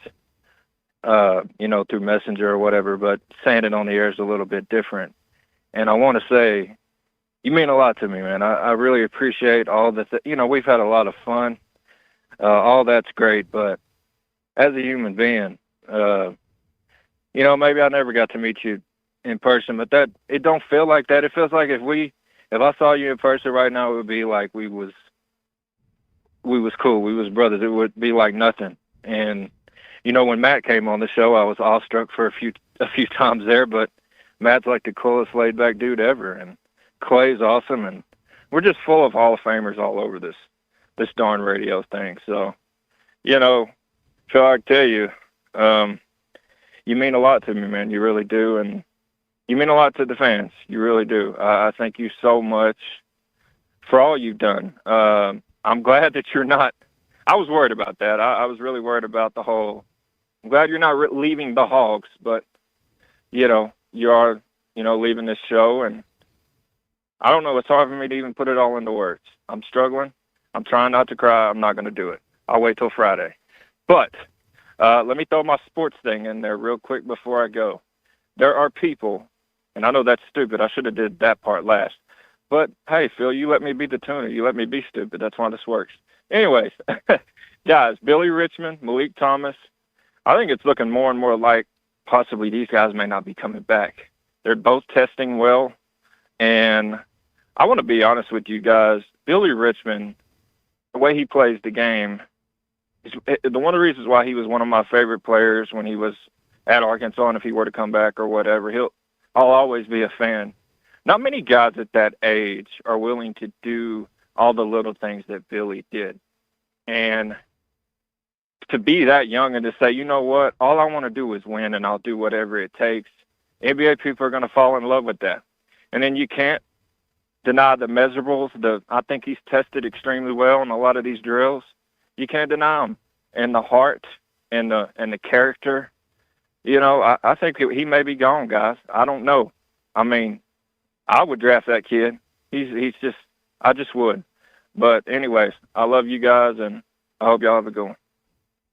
through Messenger or whatever, but saying it on the air is a little bit different. And I want to say, you mean a lot to me, man. I really appreciate all the, we've had a lot of fun. All that's great, but as a human being, maybe I never got to meet you in person, but it don't feel like that. It feels like if I saw you in person right now, it would be like we was cool. We was brothers. It would be like nothing. And, when Matt came on the show, I was awestruck for a few times there, but Matt's like the coolest laid back dude ever. And Clay's awesome. And we're just full of Hall of Famers all over this darn radio thing. So, Phil, I can tell you, you mean a lot to me, man. You really do. And you mean a lot to the fans. You really do. I thank you so much for all you've done. I'm glad that you're not, I was worried about that. I was really worried about the whole, I'm glad you're not leaving the Hogs, but, you are, leaving this show. And I don't know, it's hard for me to even put it all into words. I'm struggling. I'm trying not to cry. I'm not going to do it. I'll wait till Friday. But let me throw my sports thing in there real quick before I go. There are people, and I know that's stupid. I should have did that part last. But, hey, Phil, you let me be the tuner. You let me be stupid. That's why this works. Anyways, guys, Billy Richmond, Malik Thomas, I think it's looking more and more like possibly these guys may not be coming back. They're both testing well. And I want to be honest with you guys. Billy Richmond, the way he plays the game, one of the reasons why he was one of my favorite players when he was at Arkansas, and if he were to come back or whatever, I'll always be a fan. Not many guys at that age are willing to do all the little things that Billy did. And to be that young and to say, you know what, all I want to do is win and I'll do whatever it takes. NBA people are going to fall in love with that. And then you can't deny the measurables. I think he's tested extremely well in a lot of these drills. You can't deny him. And the heart and the character. You know, I think he may be gone, guys. I don't know. I mean, I would draft that kid. He's just, I just would. But anyways, I love you guys, and I hope y'all have a good one.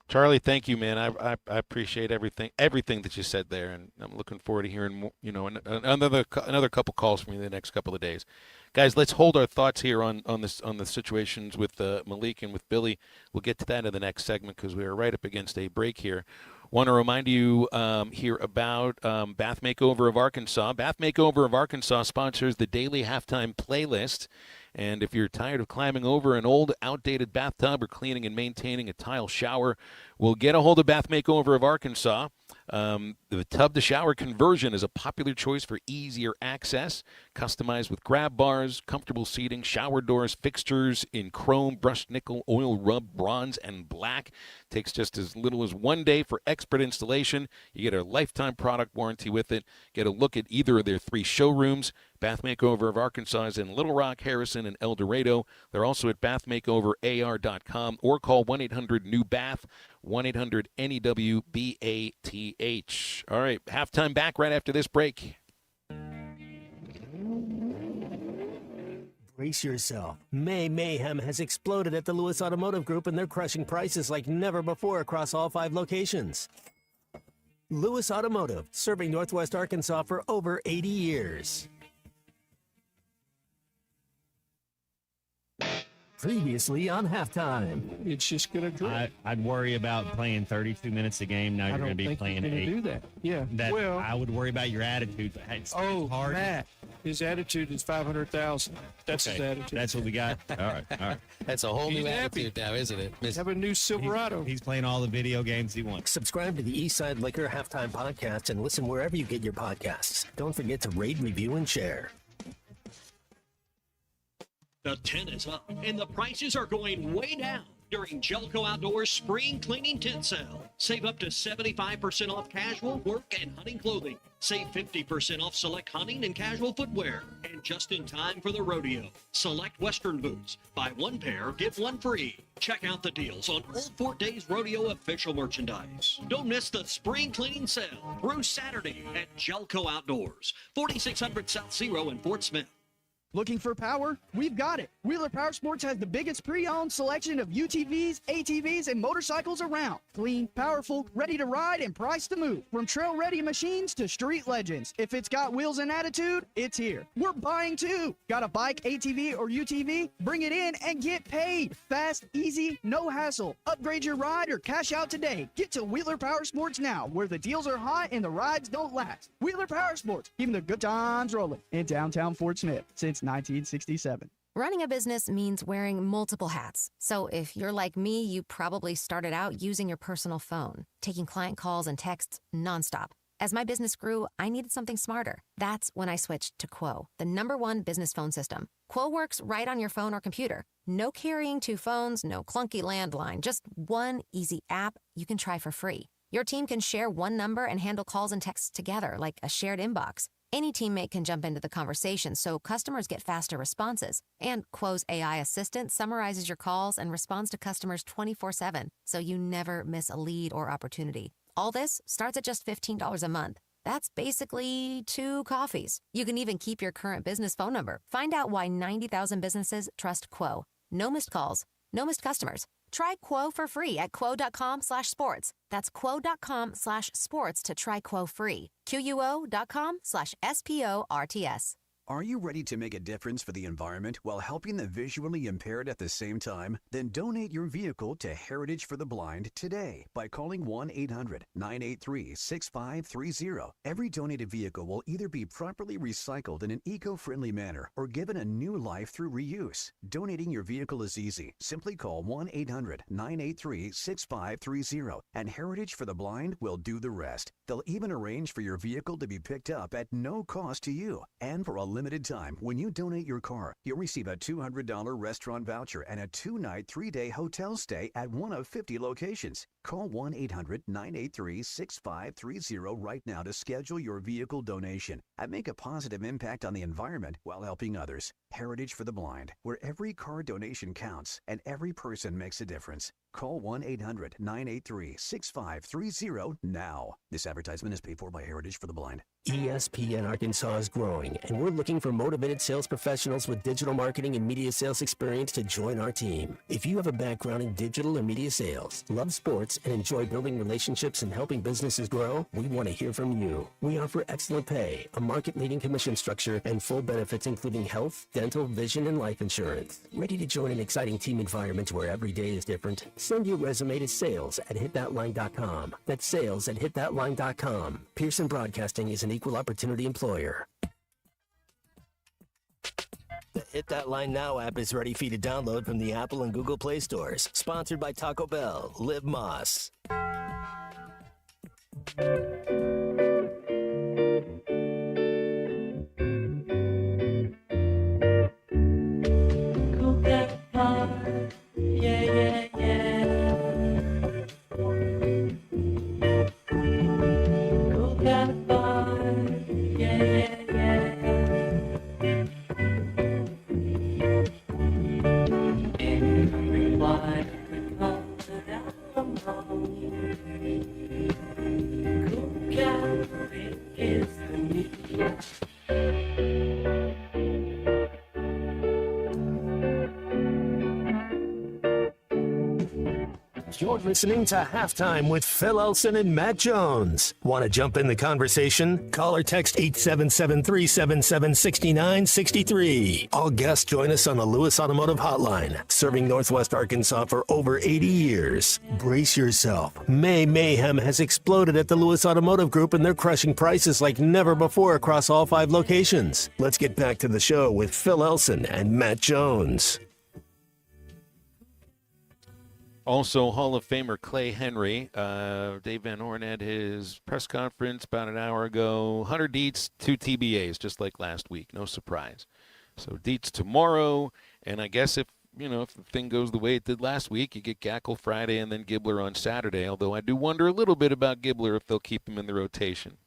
Charlie, thank you, man. I appreciate everything that you said there, and I'm looking forward to hearing more, another couple calls from you in the next couple of days. Guys, let's hold our thoughts here on the situations with Malik and with Billy. We'll get to that in the next segment because we are right up against a break here. Want to remind you here about Bath Makeover of Arkansas. Bath Makeover of Arkansas sponsors the daily halftime playlist. And if you're tired of climbing over an old, outdated bathtub or cleaning and maintaining a tile shower, well, get a hold of Bath Makeover of Arkansas. The tub-to-shower conversion is a popular choice for easier access, customized with grab bars, comfortable seating, shower doors, fixtures in chrome, brushed nickel, oil rub, bronze, and black. Takes just as little as 1 day for expert installation. You get a lifetime product warranty with it. Get a look at either of their 3 showrooms. Bath Makeover of Arkansas is in Little Rock, Harrison, and El Dorado. They're also at bathmakeoverar.com or call 1-800-NEW-BATH, 1-800-NEW-BATH. All right, halftime back right after this break. Brace yourself. May mayhem has exploded at the Lewis Automotive Group, and they're crushing prices like never before across all 5 locations. Lewis Automotive, serving Northwest Arkansas for over 80 years. Previously on halftime. It's just going to drip. I'd worry about playing 32 minutes a game. Now you're going to be playing 8. Do that. Yeah. Well, I would worry about your attitude. It's hard. Matt, his attitude is 500,000. That's his attitude. That's what we got. All right. That's a whole He's new happy. attitude now, isn't it? Have a new Silverado. He's playing all the video games he wants. Subscribe to the Eastside Liquor Halftime Podcast and listen wherever you get your podcasts. Don't forget to rate, review, and share. The 10 is up, and the prices are going way down during Jelco Outdoors Spring Cleaning Tent Sale. Save up to 75% off casual, work, and hunting clothing. Save 50% off select hunting and casual footwear. And just in time for the rodeo, select Western boots. Buy 1 pair, get 1 free. Check out the deals on Old Fort Days Rodeo official merchandise. Don't miss the Spring Cleaning Sale through Saturday at Jelco Outdoors, 4600 South Zero in Fort Smith. Looking for power? We've got it. Wheeler Power Sports has the biggest pre-owned selection of UTVs, ATVs, and motorcycles around. Clean, powerful, ready to ride, and priced to move. From trail-ready machines to street legends. If it's got wheels and attitude, it's here. We're buying too. Got a bike, ATV, or UTV? Bring it in and get paid. Fast, easy, no hassle. Upgrade your ride or cash out today. Get to Wheeler Power Sports now, where the deals are hot and the rides don't last. Wheeler Power Sports, keeping the good times rolling in downtown Fort Smith since 1967. Running a business means wearing multiple hats. So if you're like me, you probably started out using your personal phone, taking client calls and texts nonstop. As my business grew, I needed something smarter. That's when I switched to Quo, the #1 business phone system. Quo works right on your phone or computer. No carrying 2 phones, no clunky landline, just one easy app you can try for free. Your team can share one number and handle calls and texts together like a shared inbox. Any teammate can jump into the conversation, so customers get faster responses. And Quo's AI assistant summarizes your calls and responds to customers 24/7, so you never miss a lead or opportunity. All this starts at just $15 a month. That's basically 2 coffees. You can even keep your current business phone number. Find out why 90,000 businesses trust Quo. No missed calls, no missed customers. Try Quo for free at quo.com/sports. That's quo.com/sports to try Quo free. QUO.com/SPORTS. Are you ready to make a difference for the environment while helping the visually impaired at the same time? Then donate your vehicle to Heritage for the Blind today by calling 1-800-983-6530. Every donated vehicle will either be properly recycled in an eco-friendly manner or given a new life through reuse. Donating your vehicle is easy. Simply call 1-800-983-6530 and Heritage for the Blind will do the rest. They'll even arrange for your vehicle to be picked up at no cost to you. And for a limited time, when you donate your car, you'll receive a $200 restaurant voucher and a 2-night, 3-day hotel stay at one of 50 locations. Call 1-800-983-6530 right now to schedule your vehicle donation and make a positive impact on the environment while helping others. Heritage for the Blind, where every car donation counts and every person makes a difference. Call 1-800-983-6530 now. This advertisement is paid for by Heritage for the Blind. ESPN Arkansas is growing, and we're looking for motivated sales professionals with digital marketing and media sales experience to join our team. If you have a background in digital or media sales, love sports, and enjoy building relationships and helping businesses grow, we want to hear from you. We offer excellent pay, a market-leading commission structure, and full benefits including health, dental, vision, and life insurance. Ready to join an exciting team environment where every day is different? Send your resume to sales@hitthatline.com. That's sales@hitthatline.com. Pearson Broadcasting is an equal opportunity employer. The Hit That Line Now app is ready for you to download from the Apple and Google Play stores. Sponsored by Taco Bell. Live Moss. Cool that bar, yeah, yeah, yeah. Cool that bar, yeah, yeah, yeah. Everyone comes down Cool Cat is the media. You're listening to Halftime with Phil Elson and Matt Jones. Want to jump in the conversation? Call or text 877-377-6963. All guests join us on the Lewis Automotive Hotline, serving Northwest Arkansas for over 80 years. Brace yourself. May mayhem has exploded at the Lewis Automotive Group, and they're crushing prices like never before across all 5 locations. Let's get back to the show with Phil Elson and Matt Jones. Also, Hall of Famer Clay Henry. Dave Van Horn had his press conference about an hour ago. 100 Dietz, 2 TBAs, just like last week. No surprise. So Dietz tomorrow, and I guess if the thing goes the way it did last week, you get Gackle Friday and then Gibbler on Saturday, although I do wonder a little bit about Gibbler if they'll keep him in the rotation.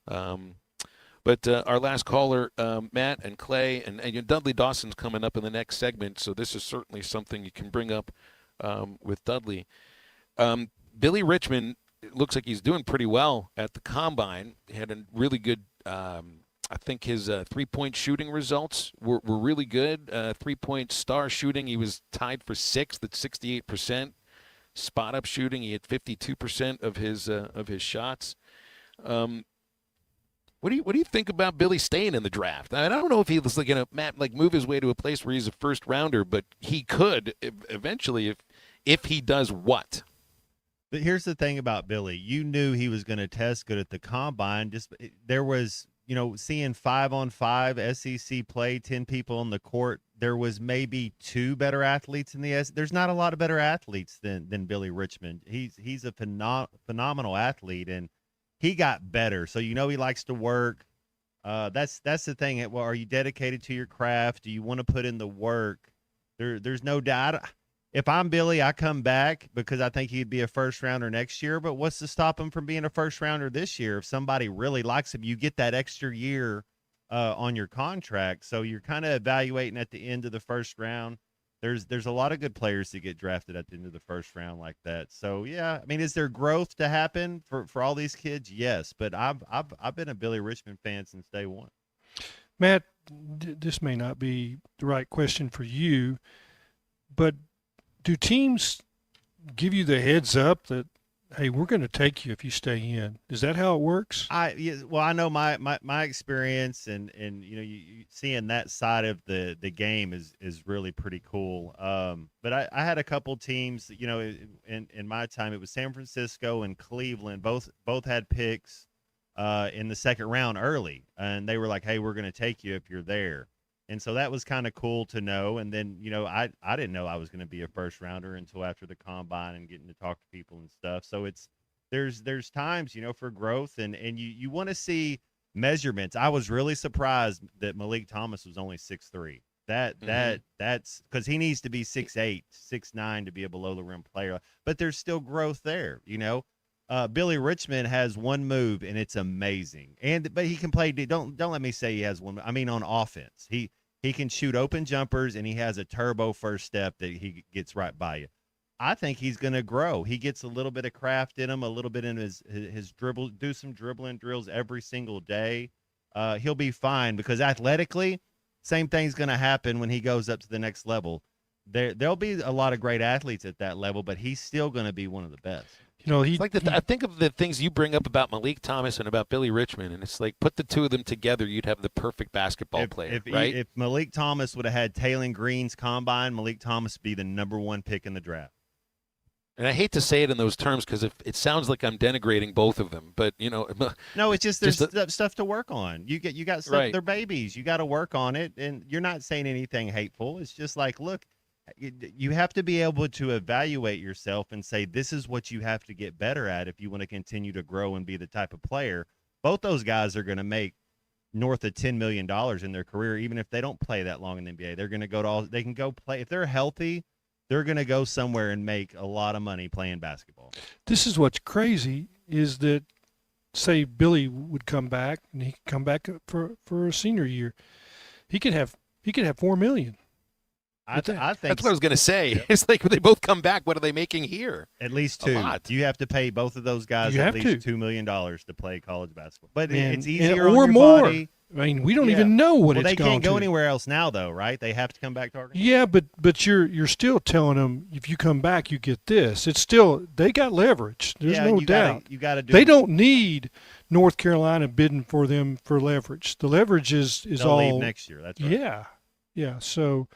But our last caller, Matt and Clay, and Dudley Dawson's coming up in the next segment, so this is certainly something you can bring up with Dudley. Billy Richmond, it looks like he's doing pretty well at the Combine. He had a really good, I think his three-point shooting results were really good. Three-point star shooting, he was tied for 6th at 68%. Spot-up shooting, he had 52% of his shots. What do you think about Billy staying in the draft? I don't know if he was going to move his way to a place where he's a first rounder, but he could eventually if he does what. But here's the thing about Billy: you knew he was going to test good at the Combine. There was seeing 5-on-5 SEC play, 10 people on the court. There was maybe 2 better athletes in the SEC. There's not a lot of better athletes than Billy Richmond. He's a phenomenal athlete, and he got better. So he likes to work. That's the thing. Well, are you dedicated to your craft? Do you want to put in the work? There's no doubt. If I'm Billy, I come back because I think he'd be a first rounder next year. But what's to stop him from being a first rounder this year? If somebody really likes him, you get that extra year on your contract. So you're kind of evaluating at the end of the first round. There's a lot of good players that get drafted at the end of the first round like that. So yeah, I mean, is there growth to happen for all these kids? Yes, but I've been a Billy Richmond fan since day one. Matt, this may not be the right question for you, but do teams give you the heads up that, hey, we're going to take you if you stay in? Is that how it works? I know my experience and you seeing that side of the game is really pretty cool. But I had a couple teams, in my time, it was San Francisco and Cleveland. Both had picks in the second round early, and they were like, hey, we're going to take you if you're there. And so that was kind of cool to know. And then, I didn't know I was going to be a first rounder until after the Combine and getting to talk to people and stuff. So there's times, for growth and you want to see measurements. I was really surprised that Malik Thomas was only 6'3". That's because he needs to be 6'8", 6'9" to be a below the rim player. But there's still growth there, Billy Richmond has one move and it's amazing. But he can play. Don't let me say he has one. I mean, on offense, he can shoot open jumpers and he has a turbo first step that he gets right by you. I think he's going to grow. He gets a little bit of craft in him, a little bit in his dribble, do some dribbling drills every single day. He'll be fine because athletically, same thing's going to happen when he goes up to the next level. There'll be a lot of great athletes at that level, but he's still going to be one of the best. It's like I think of the things you bring up about Malik Thomas and about Billy Richmond, and it's like put the two of them together, you'd have the perfect basketball player, right? If Malik Thomas would have had Taylor Green's combine, Malik Thomas would be the #1 pick in the draft. And I hate to say it in those terms because it sounds like I'm denigrating both of them, but no, it's just there's stuff to work on. You got stuff. Right. They're babies. You got to work on it, and you're not saying anything hateful. It's just like, look, you have to be able to evaluate yourself and say this is what you have to get better at if you want to continue to grow and be the type of player. Both those guys are going to make north of $10 million in their career, even if they don't play that long in the NBA. They're going to go they can go play if they're healthy. They're going to go somewhere and make a lot of money playing basketball. This is what's crazy is that, say, Billy would come back and he could come back for a senior year. He could have $4 million. I think that's what I was going to say. Yep. It's like when they both come back, what are they making here? At least $2 million. You have to pay both of those guys at least $2 million to play college basketball. But it's easier on your more. Body. I mean, we don't even know what it's going to. They can't go anywhere else now, though, right? They have to come back to Arkansas. Yeah, but you're still telling them if you come back, you get this. It's still they got leverage. There's no doubt. You got to do. They don't need North Carolina bidding for them for leverage. The leverage is They'll all leave next year. That's right. Yeah. So,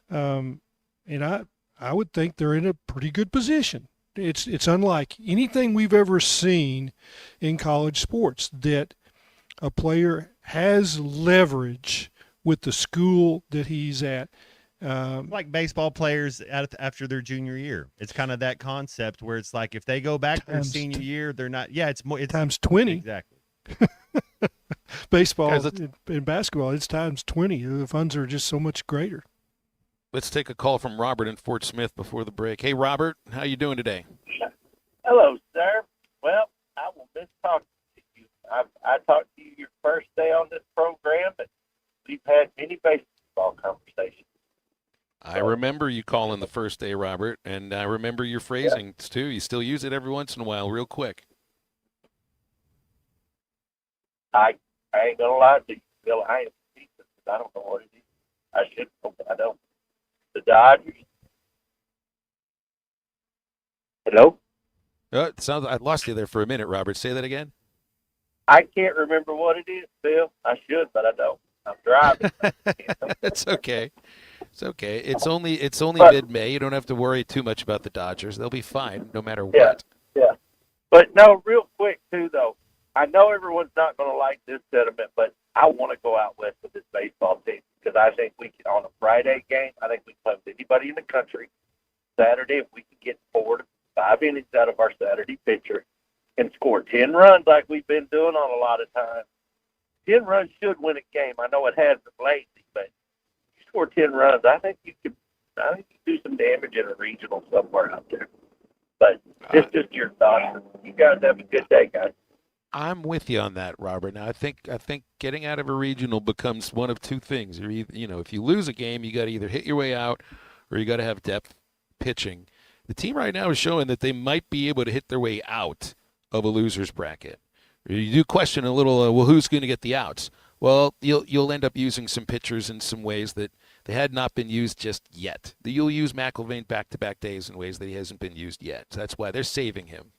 and I would think they're in a pretty good position. It's unlike anything we've ever seen in college sports that a player has leverage with the school that he's at. Like baseball players after their junior year. It's kind of that concept where it's like if they go back their senior year, they're not. Yeah, it's more. It's times 20. Exactly. Baseball and basketball, it's times 20. The funds are just so much greater. Let's take a call from Robert in Fort Smith before the break. Hey, Robert, how you doing today? Hello, sir. Well, I will miss talking to you. I talked to you your first day on this program, but we've had many baseball conversations. I remember you calling the first day, Robert, and I remember your phrasings, too. You still use it every once in a while, real quick. I ain't going to lie to you, Bill. I am decent. I don't know what it is. I should know, but I don't. The Dodgers. Hello? It sounds. I lost you there for a minute, Robert. Say that again. I can't remember what it is, Bill. I should, but I don't. I'm driving. It's okay. It's okay. It's only mid-May. You don't have to worry too much about the Dodgers. They'll be fine no matter what. Yeah. But no, real quick too, though. I know everyone's not going to like this sentiment, but I want to go out west with this baseball team because I think we can, on a Friday game, I think we can play with anybody in the country. Saturday, if we can get 4 to 5 innings out of our Saturday pitcher and score 10 runs like we've been doing on a lot of times, 10 runs should win a game. I know it hasn't lately, but you score 10 runs, I think you could do some damage in a regional somewhere out there. But it's just your thoughts. You guys have a good day, guys. I'm with you on that, Robert. Now, I think getting out of a regional becomes one of two things. You're either, if you lose a game, you got to either hit your way out or you got to have depth pitching. The team right now is showing that they might be able to hit their way out of a loser's bracket. You do question a little, well, who's going to get the outs? Well, you'll end up using some pitchers in some ways that they had not been used just yet. You'll use McIlvain back-to-back days in ways that he hasn't been used yet. So that's why they're saving him.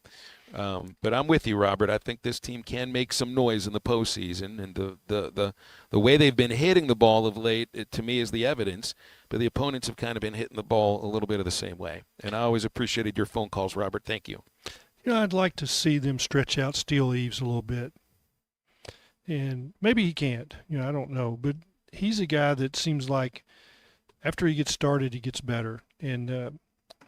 But I'm with you, Robert. I think this team can make some noise in the postseason, and the way they've been hitting the ball of late, to me, is the evidence. But the opponents have kind of been hitting the ball a little bit of the same way. And I always appreciated your phone calls, Robert. Thank you. I'd like to see them stretch out Steele Eves a little bit. And maybe he can't. I don't know. But he's a guy that seems like after he gets started, he gets better. And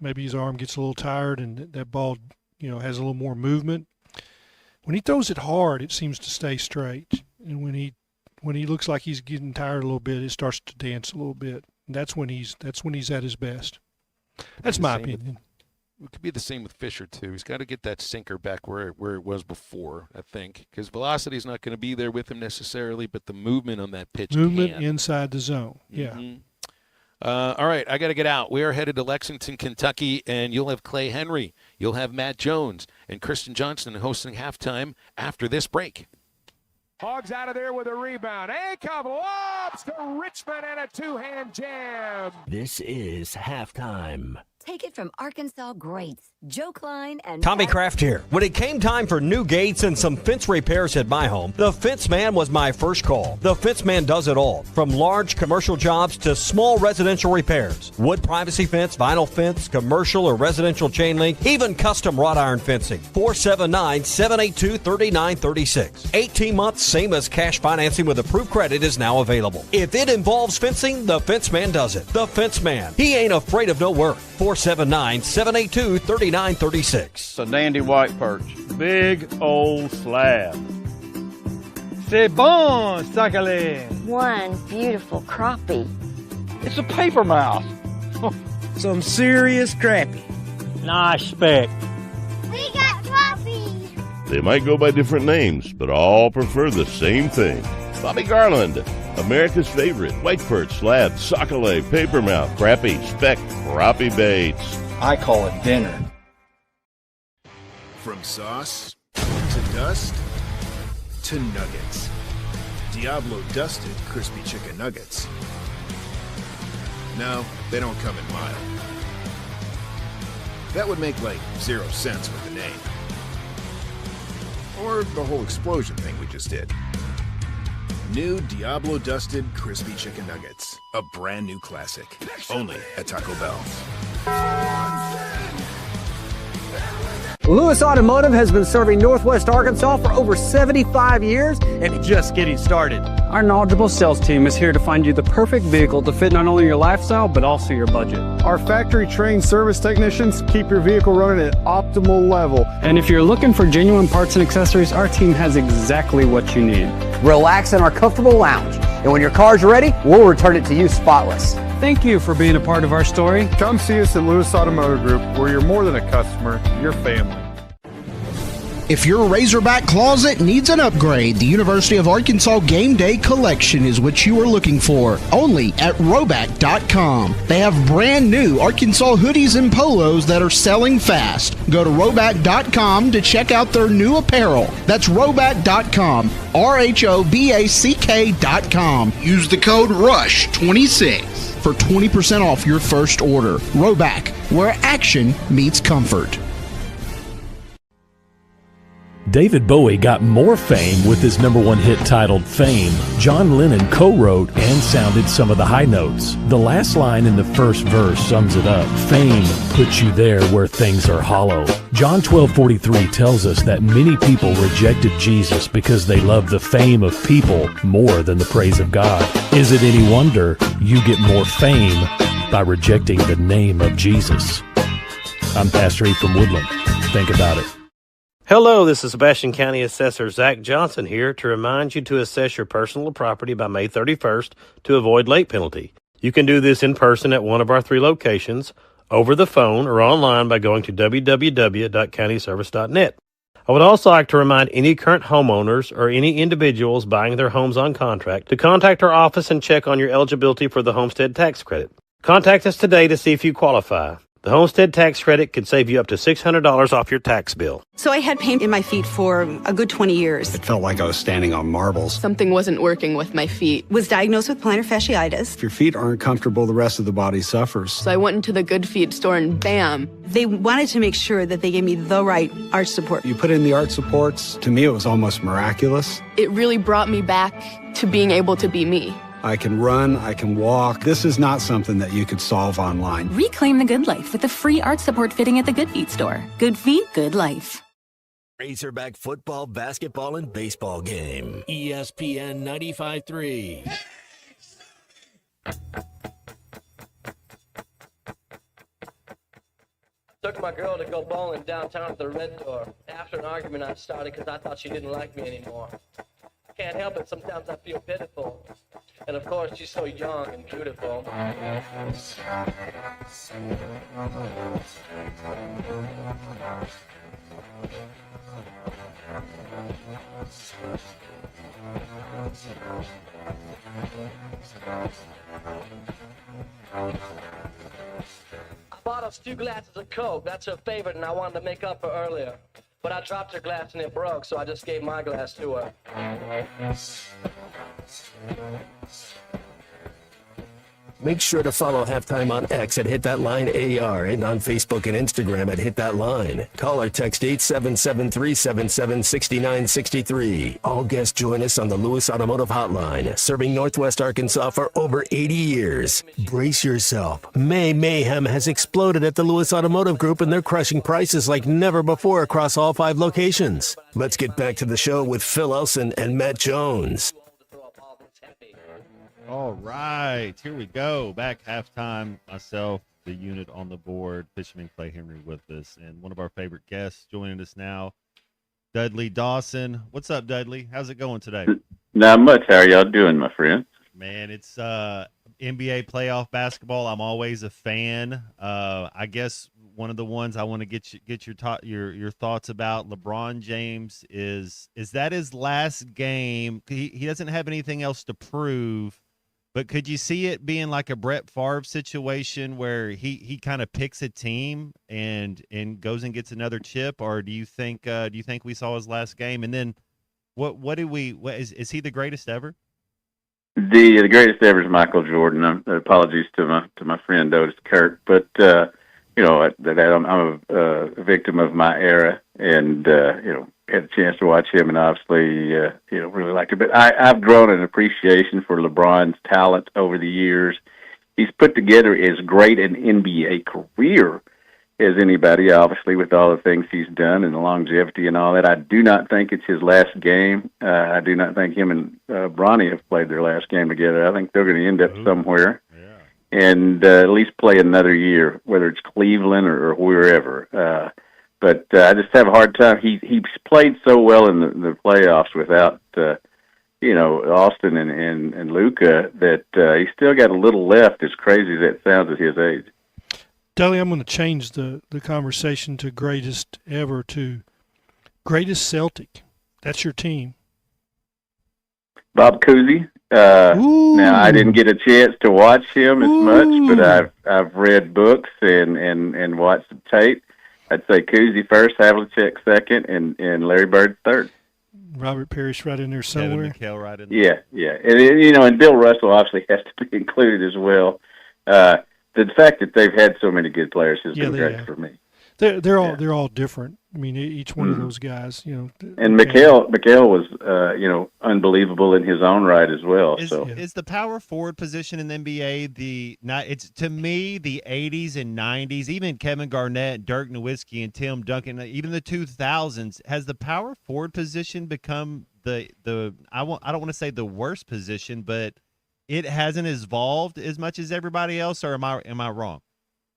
maybe his arm gets a little tired and that ball, has a little more movement. When he throws it hard, it seems to stay straight. And when he looks like he's getting tired a little bit, it starts to dance a little bit. And that's when he's at his best. That's my opinion. It could be the same with Fisher, too. He's got to get that sinker back where it was before, I think, because velocity is not going to be there with him necessarily, but the movement on that pitch Movement inside the zone, yeah. Mm-hmm. All right, I got to get out. We are headed to Lexington, Kentucky, and you'll have Clay Henry, you'll have Matt Jones, and Kristen Johnston hosting halftime after this break. Hogs out of there with a rebound. Acuff lobs to Richmond and a two-hand jam. This is halftime. Take it from Arkansas greats, Joe Klein and Tommy Kraft here. When it came time for new gates and some fence repairs at my home, the Fence Man was my first call. The Fence Man does it all, from large commercial jobs to small residential repairs. Wood privacy fence, vinyl fence, commercial or residential chain link, even custom wrought iron fencing. 479-782-3936. 18 months, same as cash financing with approved credit is now available. If it involves fencing, the Fence Man does it. The Fence Man. He ain't afraid of no work. 479-782-3936. A dandy white perch. Big old slab. C'est bon, sacale. One beautiful crappie. It's a paper mouse. Some serious crappie. Nice speck. We got crappie. They might go by different names, but all prefer the same thing. Bobby Garland, America's favorite white perch, slab, sockeye, papermouth, crappie, speck, crappie baits. I call it dinner. From sauce to dust to nuggets. Diablo dusted crispy chicken nuggets. No, they don't come in mild. That would make like 0 sense with the name. Or the whole explosion thing we just did. New Diablo Dusted Crispy Chicken Nuggets. A brand new classic. Only at Taco Bell. Lewis Automotive has been serving Northwest Arkansas for over 75 years and just getting started. Our knowledgeable sales team is here to find you the perfect vehicle to fit not only your lifestyle, but also your budget. Our factory-trained service technicians keep your vehicle running at optimal level. And if you're looking for genuine parts and accessories, our team has exactly what you need. Relax in our comfortable lounge, and when your car's ready, we'll return it to you spotless. Thank you for being a part of our story. Come see us at Lewis Automotive Group, where you're more than a customer, you're family. If your Razorback closet needs an upgrade, the University of Arkansas Game Day Collection is what you are looking for. Only at Roback.com. They have brand new Arkansas hoodies and polos that are selling fast. Go to Roback.com to check out their new apparel. That's Roback.com. RHOBACK.com. Use the code RUSH26 for 20% off your first order. Roback, where action meets comfort. David Bowie got more fame with his #1 hit titled Fame. John Lennon co-wrote and sounded some of the high notes. The last line in the first verse sums it up. Fame puts you there where things are hollow. John 12:43 tells us that many people rejected Jesus because they loved the fame of people more than the praise of God. Is it any wonder you get more fame by rejecting the name of Jesus? I'm Pastor E. from Woodland. Think about it. Hello, this is Sebastian County Assessor Zach Johnson here to remind you to assess your personal property by May 31st to avoid late penalty. You can do this in person at one of our 3 locations, over the phone, or online by going to www.countyservice.net. I would also like to remind any current homeowners or any individuals buying their homes on contract to contact our office and check on your eligibility for the homestead tax credit. Contact us today to see if you qualify. The homestead tax credit could save you up to $600 off your tax bill. So I had pain in my feet for a good 20 years. It felt like I was standing on marbles. Something wasn't working with my feet. Was diagnosed with plantar fasciitis. If your feet aren't comfortable, the rest of the body suffers. So I went into the Good Feet store and bam. They wanted to make sure that they gave me the right arch support. You put in the arch supports. To me, it was almost miraculous. It really brought me back to being able to be me. I can run, I can walk. This is not something that you could solve online. Reclaim the good life with the free arch support fitting at the Good Feet store. Good feet, good life. Razorback football, basketball, and baseball game. ESPN 95.3. Took my girl to go bowling downtown at the Red Door. After an argument I started because I thought she didn't like me anymore. Can't help it, sometimes I feel pitiful. And of course, she's so young and beautiful. I bought us 2 glasses of Coke. That's her favorite, and I wanted to make up for earlier. But I dropped her glass and it broke, so I just gave my glass to her. Make sure to follow Halftime on X at Hit That Line AR and on Facebook and Instagram at Hit That Line. Call or text 877-377-6963. All guests join us on the Lewis Automotive Hotline, serving Northwest Arkansas for over 80 years. Brace yourself. May mayhem has exploded at the Lewis Automotive Group, and they're crushing prices like never before across all 5 locations. Let's get back to the show with Phil Elson and Matt Jones. All right, here we go. Back halftime. Myself, the unit on the board, Fisherman Clay Henry with us, and one of our favorite guests joining us now, Dudley Dawson. What's up, Dudley? How's it going today? Not much. How are y'all doing, my friend? Man, it's NBA playoff basketball. I'm always a fan. I guess one of the ones I want to get your thoughts about. LeBron James is that his last game? He doesn't have anything else to prove. But could you see it being like a Brett Favre situation where he kind of picks a team and goes and gets another chip, or do you think we saw his last game? And then is he the greatest ever? The greatest ever is Michael Jordan. Apologies to my friend Otis Kirk, but I'm a victim of my era, and had a chance to watch him, and obviously really liked it. But I've grown an appreciation for LeBron's talent over the years. He's put together as great an NBA career as anybody, obviously, with all the things he's done and the longevity and all that. I do not think it's his last game. I do not think him and Bronny have played their last game together. I think they're going to end up somewhere and at least play another year, whether it's Cleveland or wherever. But I just have a hard time. He's played so well in the playoffs without, Austin and Luka that he's still got a little left, as crazy as that sounds at his age. Dudley, I'm going to change the conversation to greatest ever to greatest Celtic. That's your team. Bob Cousy. Now, I didn't get a chance to watch him as much, but I've read books and watched the tape. I'd say Cousy first, Havlicek second, and Larry Bird third. Robert Parrish right in there somewhere. Kevin McHale right in there. Yeah. And Bill Russell obviously has to be included as well. The fact that they've had so many good players has been great for me. They're all different. I mean, each one of those guys, And McHale was, unbelievable in his own right as well. Is the power forward position in the NBA it's to me the 80s and 90s, even Kevin Garnett, Dirk Nowitzki, and Tim Duncan, even the 2000s. Has the power forward position become I don't want to say the worst position, but it hasn't evolved as much as everybody else, or am I wrong?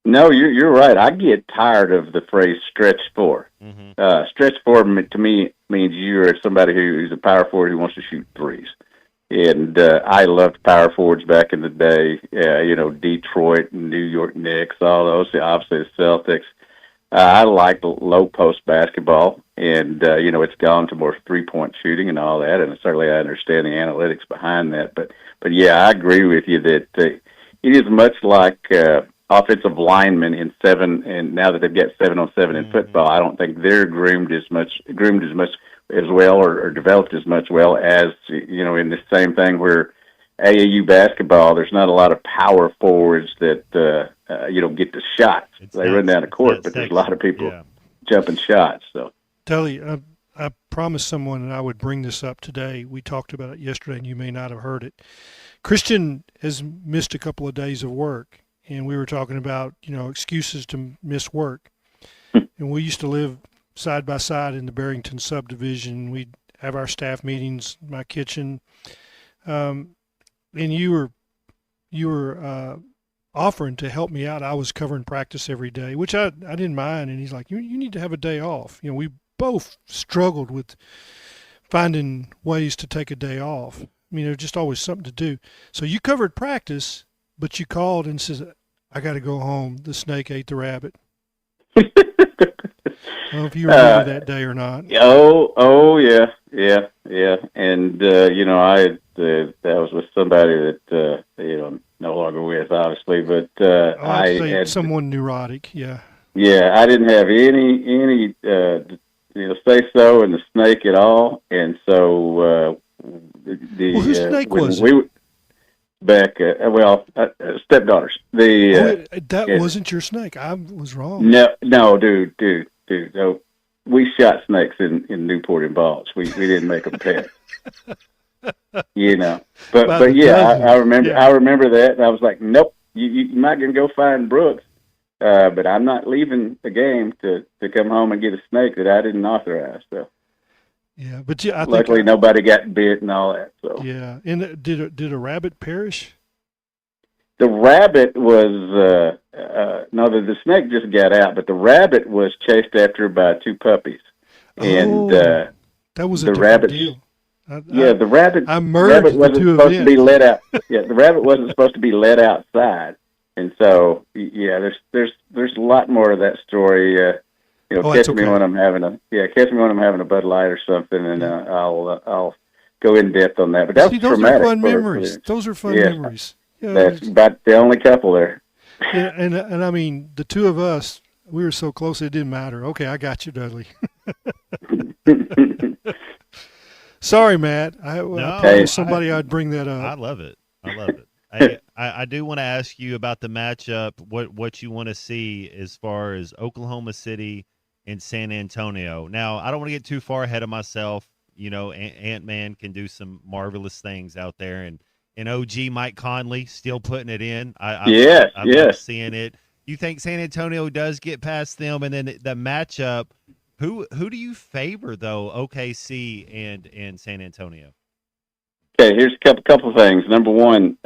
No, you're right. I get tired of the phrase stretch four. Mm-hmm. Stretch four to me means you're somebody who's a power forward who wants to shoot threes. And I loved power forwards back in the day, Detroit, New York Knicks, all those, obviously the Celtics. I liked low post basketball, and, it's gone to more three-point shooting and all that, and certainly I understand the analytics behind that. But yeah, I agree with you that it is much like offensive linemen in 7, and now that they've got 7-on-7 in football, I don't think they're groomed as much as well or developed as much well as, in the same thing where AAU basketball, there's not a lot of power forwards that, get the shots. They run down the court, but there's a lot of people jumping shots. So, Tully, I promised someone that I would bring this up today. We talked about it yesterday, and you may not have heard it. Christian has missed a couple of days of work, and we were talking about, excuses to miss work. And we used to live side by side in the Barrington subdivision. We'd have our staff meetings, my kitchen. And you were offering to help me out. I was covering practice every day, which I didn't mind. And he's like, you need to have a day off. We both struggled with finding ways to take a day off. I mean, there's just always something to do. So you covered practice, but you called and says, I got to go home. The snake ate the rabbit. don't know if you remember that day or not. Oh, yeah. And that was with somebody that no longer with, obviously. But I'd say someone neurotic. Yeah. Yeah, I didn't have any say so in the snake at all, and so whose snake when was we back stepdaughters. That wasn't your snake. I was wrong. No, dude. No, we shot snakes in Newport and Balls. We didn't make them pet. But yeah, I remember. Yeah. I remember that. And I was like, nope. You might gonna go find Brooks, but I'm not leaving the game to come home and get a snake that I didn't authorize. So. Yeah, but I think luckily nobody got bit and all that. So yeah, and did a rabbit perish? The rabbit was no, the snake just got out, but the rabbit was chased after by two puppies, and that was a the rabbit deal. the rabbit. I merged rabbit wasn't the two supposed events. to be let out. Yeah, the rabbit wasn't supposed to be let outside, and so there's a lot more of that story. Catch me when I'm having a Bud Light or something, and I'll go in depth on that. But that was those traumatic. are fun memories. Those are fun memories. Yeah, that's about the only couple there. Yeah, and I mean the two of us, we were so close it didn't matter. Okay, I got you, Dudley. Sorry, Matt. I told somebody I'd bring that up. I love it. Hey, I do want to ask you about the matchup. What you want to see as far as Oklahoma City and San Antonio. Now, I don't want to get too far ahead of myself. Ant-Man can do some marvelous things out there, and OG Mike Conley still putting it in. I love seeing it. You think San Antonio does get past them, and then the matchup? Who do you favor though? OKC and San Antonio. Okay, here's a couple of things. Number one,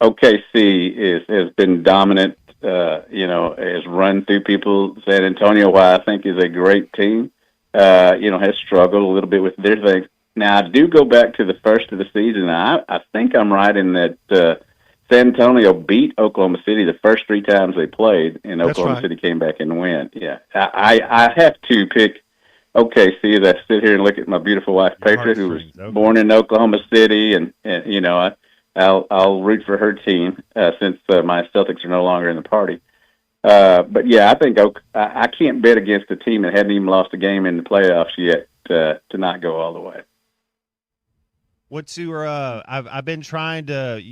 OKC has been dominant. Has run through people. San Antonio, why I think is a great team, has struggled a little bit with their things. Now, I do go back to the first of the season. I think I'm right in that San Antonio beat Oklahoma City the first three times they played, and Oklahoma City came back and win. Yeah, I have to pick OKC as I sit here and look at my beautiful wife, Petra, who was born in Oklahoma City, and I'll root for her team since my Celtics are no longer in the party. But yeah, I think I can't bet against a team that hadn't even lost a game in the playoffs yet to not go all the way. What's your? I've been trying to.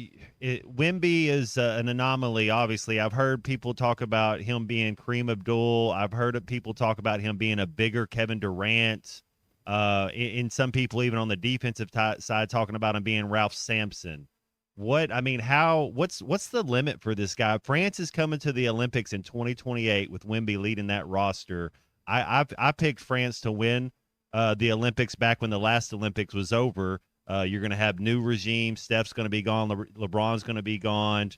Wemby is an anomaly. Obviously, I've heard people talk about him being Kareem Abdul. I've heard people talk about him being a bigger Kevin Durant. And some people even on the defensive side talking about him being Ralph Sampson. What's the limit for this guy? France is coming to the Olympics in 2028 with Wemby leading that roster. I picked France to win the Olympics back when the last Olympics was over. You're going to have new regime. Steph's going to be gone. LeBron's going to be gone.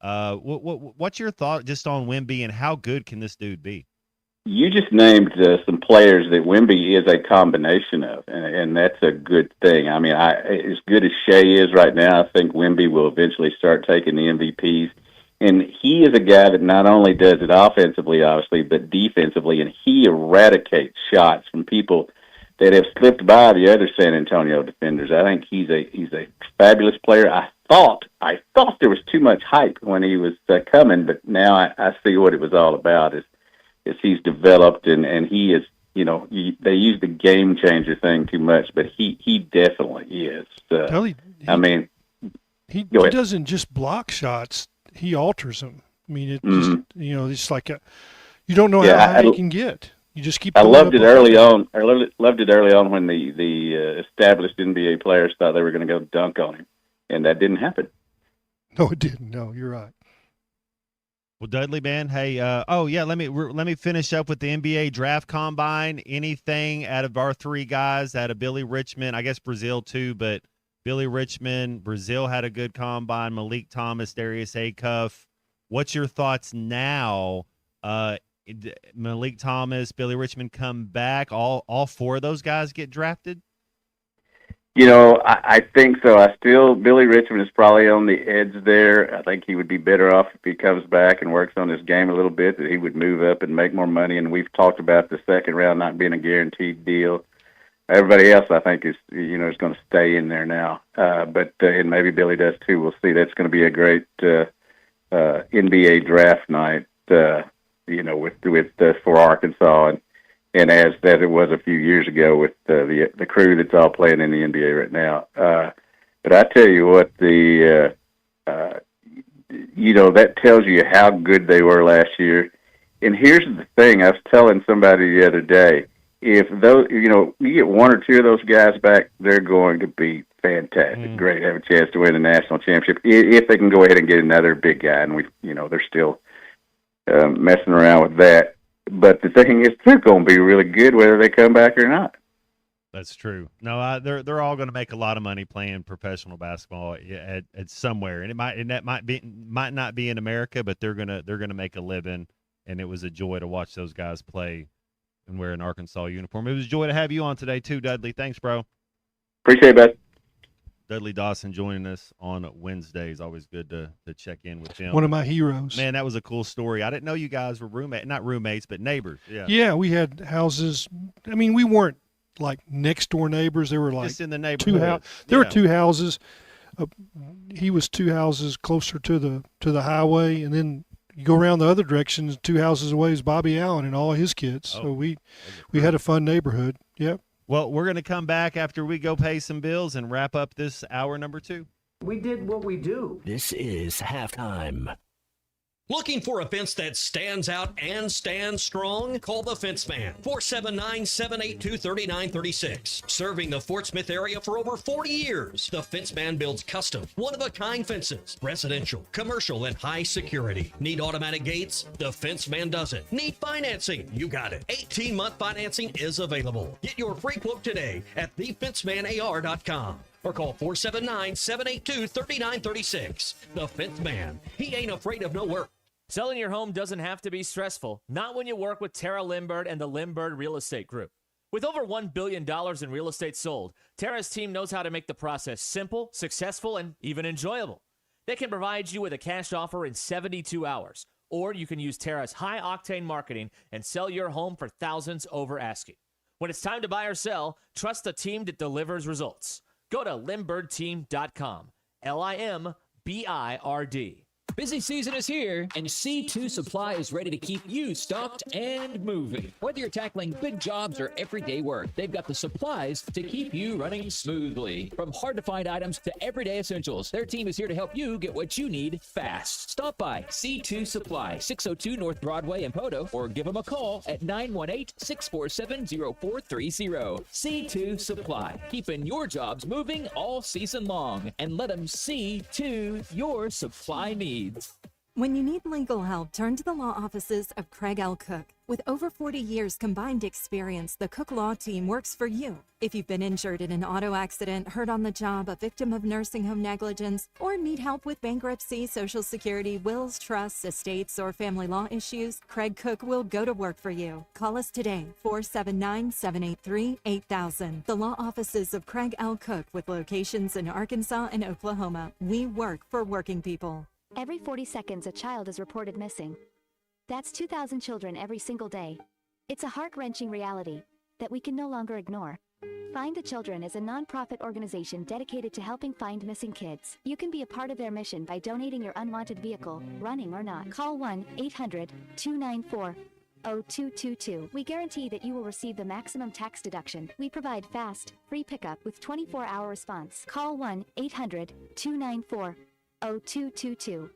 What's your thought just on Wemby and how good can this dude be? You just named some players that Wemby is a combination of, and that's a good thing. I mean, as good as Shea is right now, I think Wemby will eventually start taking the MVPs. And he is a guy that not only does it offensively, obviously, but defensively, and he eradicates shots from people that have slipped by the other San Antonio defenders. I think he's a fabulous player. I thought there was too much hype when he was coming, but now I see what it was all about. Is he's developed and he is, they use the game changer thing too much, but he definitely is. He doesn't just block shots; he alters them. I mean, it's like you don't know how high he can get. You just keep. I loved it early on. I loved it early on when the established NBA players thought they were going to go dunk on him, and that didn't happen. No, it didn't. No, you're right. Well, Dudley, man, hey, let me finish up with the NBA draft combine. Anything out of our three guys, out of Billy Richmond, I guess Brazil too, but Billy Richmond, Brazil had a good combine. Malik Thomas, Darius Acuff. What's your thoughts now? Malik Thomas, Billy Richmond come back. All four of those guys get drafted? I think so. Billy Richmond is probably on the edge there. I think he would be better off if he comes back and works on his game a little bit, that he would move up and make more money. And we've talked about the second round not being a guaranteed deal. Everybody else, I think, is going to stay in there now. And maybe Billy does too. We'll see. That's going to be a great NBA draft night, for Arkansas. And as that it was a few years ago with the crew that's all playing in the NBA right now. But I tell you what, that tells you how good they were last year. And here's the thing: I was telling somebody the other day, if those, you get one or two of those guys back, they're going to be fantastic, great, have a chance to win the national championship if they can go ahead and get another big guy. And they're still messing around with that. But the thing is, they're going to be really good whether they come back or not. That's true. No, they're all going to make a lot of money playing professional basketball at somewhere, and that might not be in America, but they're gonna make a living. And it was a joy to watch those guys play and wear an Arkansas uniform. It was a joy to have you on today too, Dudley. Thanks, bro. Appreciate it, bud. Dudley Dawson joining us on Wednesdays. Always good to check in with him. One of my heroes. Man, that was a cool story. I didn't know you guys were not roommates, but neighbors. Yeah. Yeah, we had houses. I mean, we weren't like next door neighbors. They were like just in the neighborhood. There were two houses. He was two houses closer to the highway, and then you go around the other direction. 2 houses away is Bobby Allen and all his kids. So we had a fun neighborhood. Yep. Well, we're going to come back after we go pay some bills and wrap up this hour number 2. We did what we do. This is halftime. Looking for a fence that stands out and stands strong? Call the Fence Man, 479-782-3936. Serving the Fort Smith area for over 40 years, the Fence Man builds custom, one-of-a-kind fences, residential, commercial, and high security. Need automatic gates? The Fence Man does it. Need financing? You got it. 18-month financing is available. Get your free quote today at thefencemanar.com. Or call 479-782-3936. The Fence Man. He ain't afraid of no work. Selling your home doesn't have to be stressful. Not when you work with Tara Lindbergh and the Lindbergh Real Estate Group. With over $1 billion in real estate sold, Tara's team knows how to make the process simple, successful, and even enjoyable. They can provide you with a cash offer in 72 hours. Or you can use Tara's high-octane marketing and sell your home for thousands over asking. When it's time to buy or sell, trust the team that delivers results. Go to LindberghTeam.com. LIMBIRD. Busy season is here, and C2 Supply is ready to keep you stocked and moving. Whether you're tackling big jobs or everyday work, they've got the supplies to keep you running smoothly. From hard-to-find items to everyday essentials, their team is here to help you get what you need fast. Stop by C2 Supply, 602 North Broadway in Poto, or give them a call at 918-647-0430. C2 Supply, keeping your jobs moving all season long, and let them see to your supply needs. When you need legal help, turn to the law offices of Craig L. Cook. With over 40 years combined experience, the Cook Law Team works for you. If you've been injured in an auto accident, hurt on the job, a victim of nursing home negligence, or need help with bankruptcy, Social Security, wills, trusts, estates, or family law issues, Craig Cook will go to work for you. Call us today, 479-783-8000. The law offices of Craig L. Cook with locations in Arkansas and Oklahoma. We work for working people. Every 40 seconds, a child is reported missing. That's 2,000 children every single day. It's a heart-wrenching reality that we can no longer ignore. Find the Children is a non-profit organization dedicated to helping find missing kids. You can be a part of their mission by donating your unwanted vehicle, running or not. Call 1-800-294-0222. We guarantee that you will receive the maximum tax deduction. We provide fast, free pickup with 24-hour response. Call 1-800-294-0222.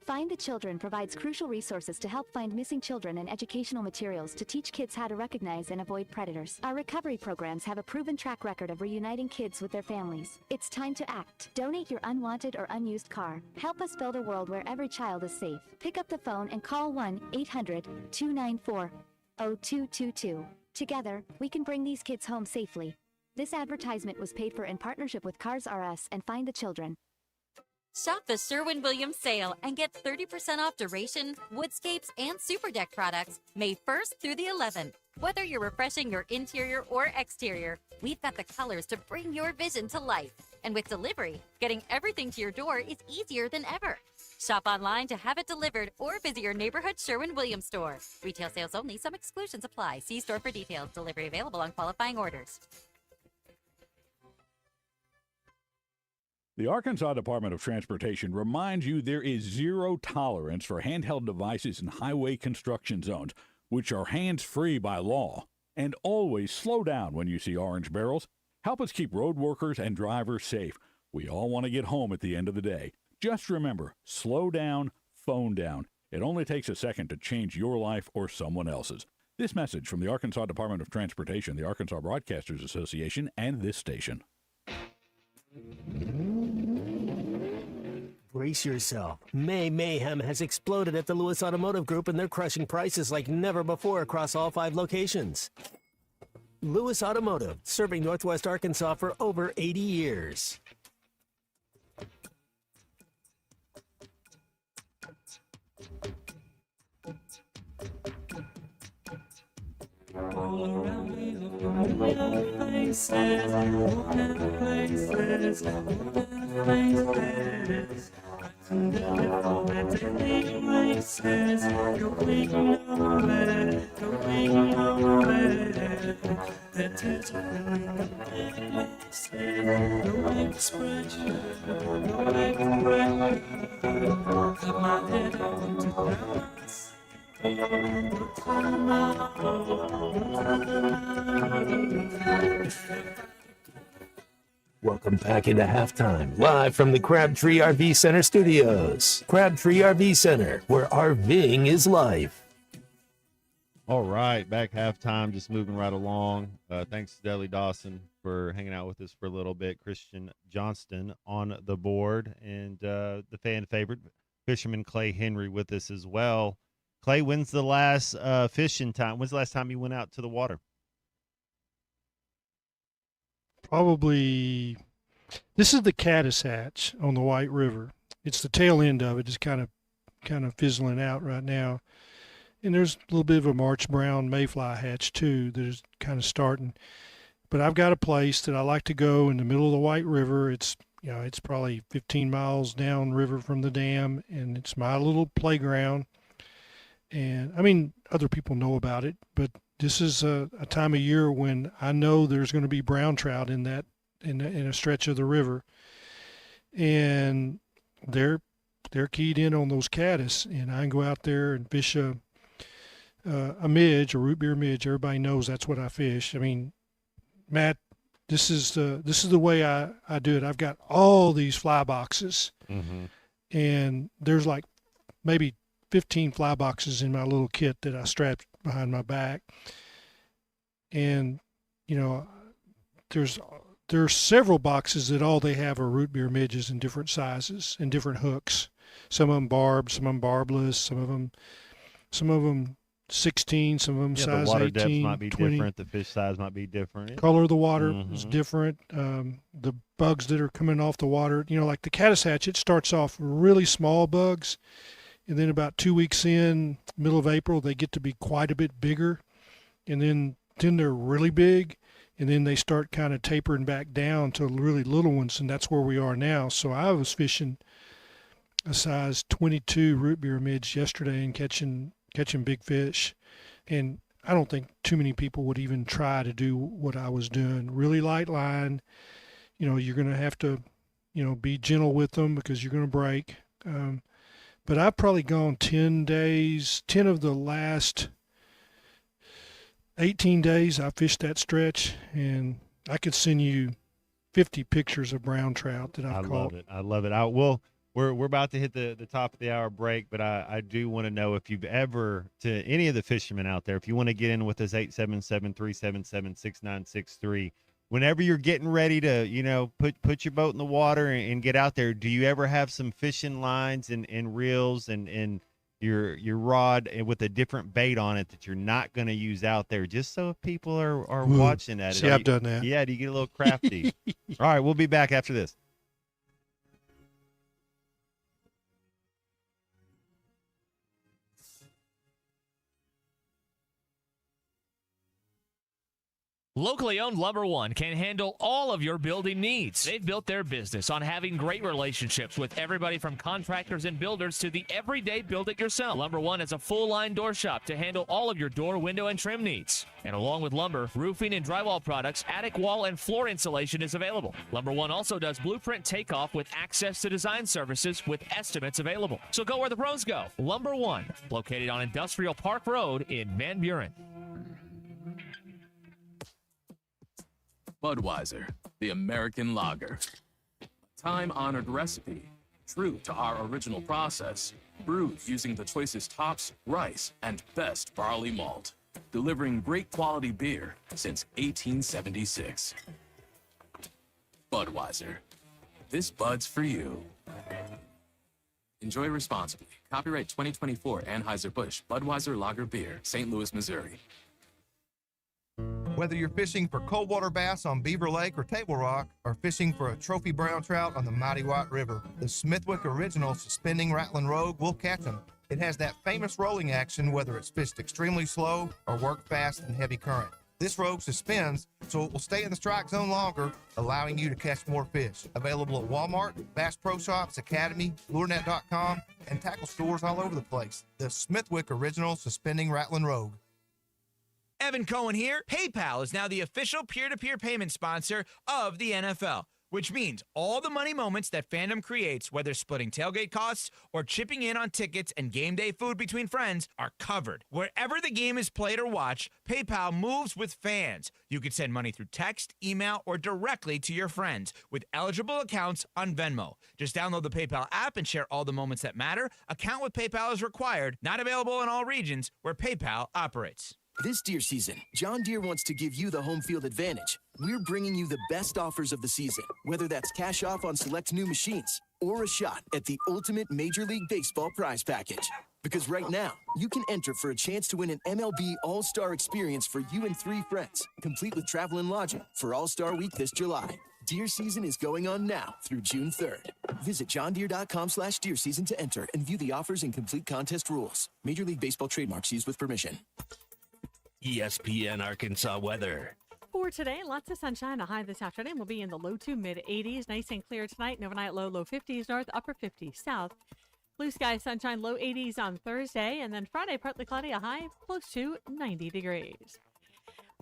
Find the Children provides crucial resources to help find missing children and educational materials to teach kids how to recognize and avoid predators. Our recovery programs have a proven track record of reuniting kids with their families. It's time to act. Donate your unwanted or unused car. Help us build a world where every child is safe. Pick up the phone and call 1-800-294-0222. Together, we can bring these kids home safely. This advertisement was paid for in partnership with Cars R Us and Find the Children. Shop the Sherwin-Williams sale and get 30% off Duration, Woodscapes, and Super Deck products May 1st through the 11th. Whether you're refreshing your interior or exterior, we've got the colors to bring your vision to life. And with delivery, getting everything to your door is easier than ever. Shop online to have it delivered or visit your neighborhood Sherwin-Williams store. Retail sales only. Some exclusions apply. See store for details. Delivery available on qualifying orders. The Arkansas Department of Transportation reminds you there is zero tolerance for handheld devices in highway construction zones, which are hands-free by law. And always slow down when you see orange barrels. Help us keep road workers and drivers safe. We all want to get home at the end of the day. Just remember, slow down, phone down. It only takes a second to change your life or someone else's. This message from the Arkansas Department of Transportation, the Arkansas Broadcasters Association, and this station. Brace yourself. May mayhem has exploded at the Lewis Automotive Group, and they're crushing prices like never before across all 5 locations. Lewis Automotive, serving Northwest Arkansas for over 80 years. All around me, familiar faces, wonderful places, wonderful faces. And the different races, going nowhere, going nowhere. That is when places, no expression, no expression. Got my head on to dance. Welcome back into halftime, live from the Crabtree RV Center studios. Crabtree RV Center, where RVing is life. All right, back halftime, just moving right along. Thanks to Deli Dawson for hanging out with us for a little bit. Christian Johnston on the board, and the fan favorite, fisherman Clay Henry, with us as well. Clay, when's the last fishing time? When's the last time you went out to the water? Probably, this is the caddis hatch on the White River. It's the tail end of it. It's kind of fizzling out right now. And there's a little bit of a March Brown mayfly hatch too that is kind of starting. But I've got a place that I like to go in the middle of the White River. It's probably 15 miles down river from the dam, and it's my little playground. And I mean, other people know about it, but this is a time of year when I know there's going to be brown trout in a stretch of the river, and they're keyed in on those caddis, and I can go out there and fish a midge, a root beer midge. Everybody knows that's what I fish. I mean, Matt, this is the way I do it. I've got all these fly boxes, and there's like maybe 15 fly boxes in my little kit that I strapped behind my back. And, there's several boxes that all they have are root beer midges in different sizes and different hooks. Some of them barbed, some of them barbless, some of them 16, some of them size 18, the water depth might be 20. different. The fish size might be different. Color of the water is different. The bugs that are coming off the water, like the caddis hatch, it starts off really small bugs. And then about 2 weeks in, middle of April, they get to be quite a bit bigger. And then they're really big. And then they start kind of tapering back down to really little ones. And that's where we are now. So I was fishing a size 22 root beer midge yesterday and catching big fish. And I don't think too many people would even try to do what I was doing. Really light line. You're going to have to, be gentle with them because you're going to break. But I've probably gone 10 days, 10 of the last 18 days I fished that stretch, and I could send you 50 pictures of brown trout that I've caught. I love it. We're about to hit the top of the hour break, but I do want to know if you've ever, to any of the fishermen out there, if you want to get in with us, 877-377-6963. Whenever you're getting ready to, put your boat in the water and get out there, do you ever have some fishing lines and reels and your rod with a different bait on it that you're not going to use out there, just so if people are watching that? See, I've done that. Yeah, do you get a little crafty? All right, we'll be back after this. Locally owned Lumber One can handle all of your building needs. They've built their business on having great relationships with everybody from contractors and builders to the everyday build-it-yourself. Lumber One is a full-line door shop to handle all of your door, window, and trim needs. And along with lumber, roofing and drywall products, attic wall and floor insulation is available. Lumber One also does blueprint takeoff with access to design services with estimates available. So go where the pros go. Lumber One, located on Industrial Park Road in Van Buren. Budweiser, the American lager. A time-honored recipe, true to our original process, brewed using the choicest hops, rice, and best barley malt, delivering great quality beer since 1876. Budweiser. This Bud's for you. Enjoy responsibly. Copyright 2024 Anheuser-Busch Budweiser Lager Beer, St. Louis, Missouri. Whether you're fishing for coldwater bass on Beaver Lake or Table Rock, or fishing for a trophy brown trout on the mighty White River, the Smithwick Original Suspending Rattling Rogue will catch them. It has that famous rolling action whether it's fished extremely slow or worked fast in heavy current. This rogue suspends, so it will stay in the strike zone longer, allowing you to catch more fish. Available at Walmart, Bass Pro Shops, Academy, LureNet.com, and tackle stores all over the place. The Smithwick Original Suspending Rattling Rogue. Evan Cohen here. PayPal is now the official peer-to-peer payment sponsor of the NFL, which means all the money moments that fandom creates, whether splitting tailgate costs or chipping in on tickets and game day food between friends, are covered. Wherever the game is played or watched, PayPal moves with fans. You can send money through text, email, or directly to your friends with eligible accounts on Venmo. Just download the PayPal app and share all the moments that matter. Account with PayPal is required, not available in all regions where PayPal operates. This deer season, John Deere wants to give you the home field advantage. We're bringing you the best offers of the season, whether that's cash off on select new machines or a shot at the ultimate Major League Baseball prize package. Because right now, you can enter for a chance to win an MLB All-Star experience for you and 3 friends, complete with travel and lodging for All-Star Week this July. Deer season is going on now through June 3rd. Visit johndeere.com/deer season to enter and view the offers and complete contest rules. Major League Baseball trademarks used with permission. ESPN Arkansas weather. For today, lots of sunshine. A high this afternoon will be in the low to mid 80s. Nice and clear tonight. And overnight low 50s north, upper 50s south. Blue sky sunshine, low 80s on Thursday. And then Friday, partly cloudy, a high close to 90 degrees.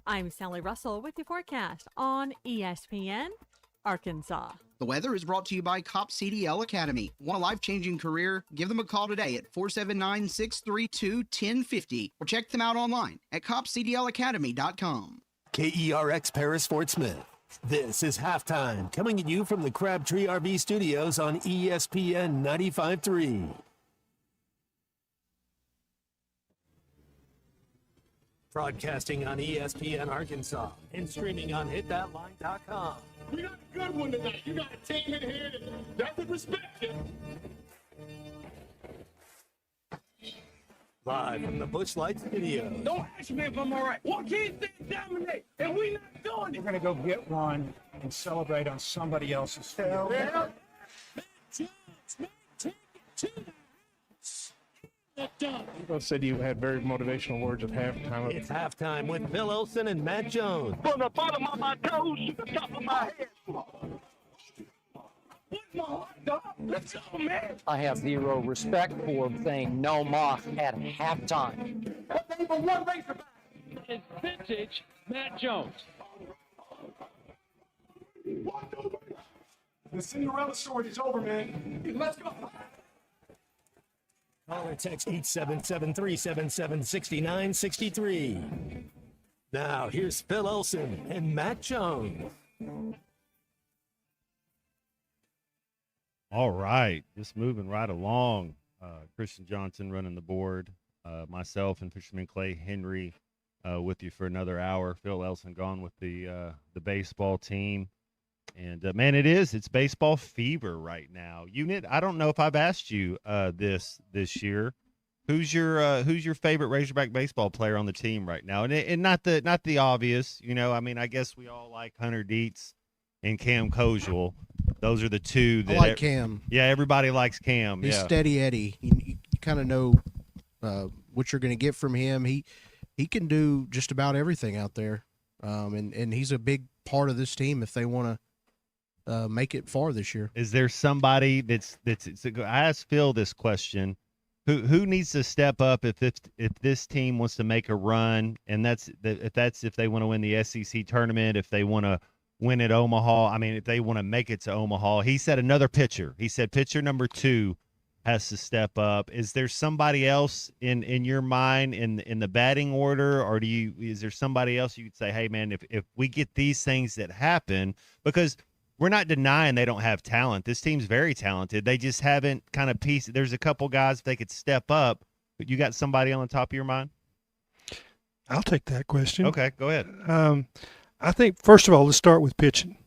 I'm Sally Russell with your forecast on ESPN Arkansas. The weather is brought to you by COP CDL Academy. Want a life-changing career? Give them a call today at 479-632-1050 or check them out online at copcdlacademy.com. KERX Paris Fort Smith. This is Halftime, coming at you from the Crabtree RV Studios on ESPN 95.3. Broadcasting on ESPN Arkansas and streaming on hitthatline.com. We got a good one tonight. You got a team in here that doesn't respect you. Live from the Busch Light Studio. Don't ask me if I'm all right. What can't they dominate? And we not doing it. We're going to go get one and celebrate on somebody else's field. Yeah. People said you had very motivational words at halftime. It's halftime with Phil Olsen and Matt Jones. From the bottom of my toes to the top of my head. Let's go, man. I have zero respect for saying no mock at halftime. What name of one Razorback? It's vintage Matt Jones. The Cinderella story is over, man. Let's go. Call or text 877-377-6963. Now, here's Phil Olsen and Matt Jones. All right, just moving right along. Christian Johnson running the board. Myself and Fisherman Clay Henry with you for another hour. Phil Elson gone with the baseball team. And, man, it's baseball fever right now. Unit, I don't know if I've asked you this year. Who's your favorite Razorback baseball player on the team right now? And not the obvious, you know. I mean, I guess we all like Hunter Dietz and Cam Kozel. Those are the two that I like Cam. Yeah, everybody likes Cam. He's yeah. Steady Eddie. You kind of know what you're going to get from him. He can do just about everything out there. and he's a big part of this team if they want to make it far this year. Is there somebody that's I asked Phil this question. Who needs to step up if this team wants to make a run, and if they want to win the SEC tournament, if they want to win at Omaha, I mean, if they want to make it to Omaha. He said another pitcher. He said pitcher number 2 has to step up. Is there somebody else in your mind in the batting order, or is there somebody else you could say, hey man, if we get these things that happen, because we're not denying they don't have talent. This team's very talented. They just haven't kind of pieced. There's a couple guys if they could step up, but you got somebody on the top of your mind? I'll take that question. Okay, go ahead. I think, first of all, let's start with pitching.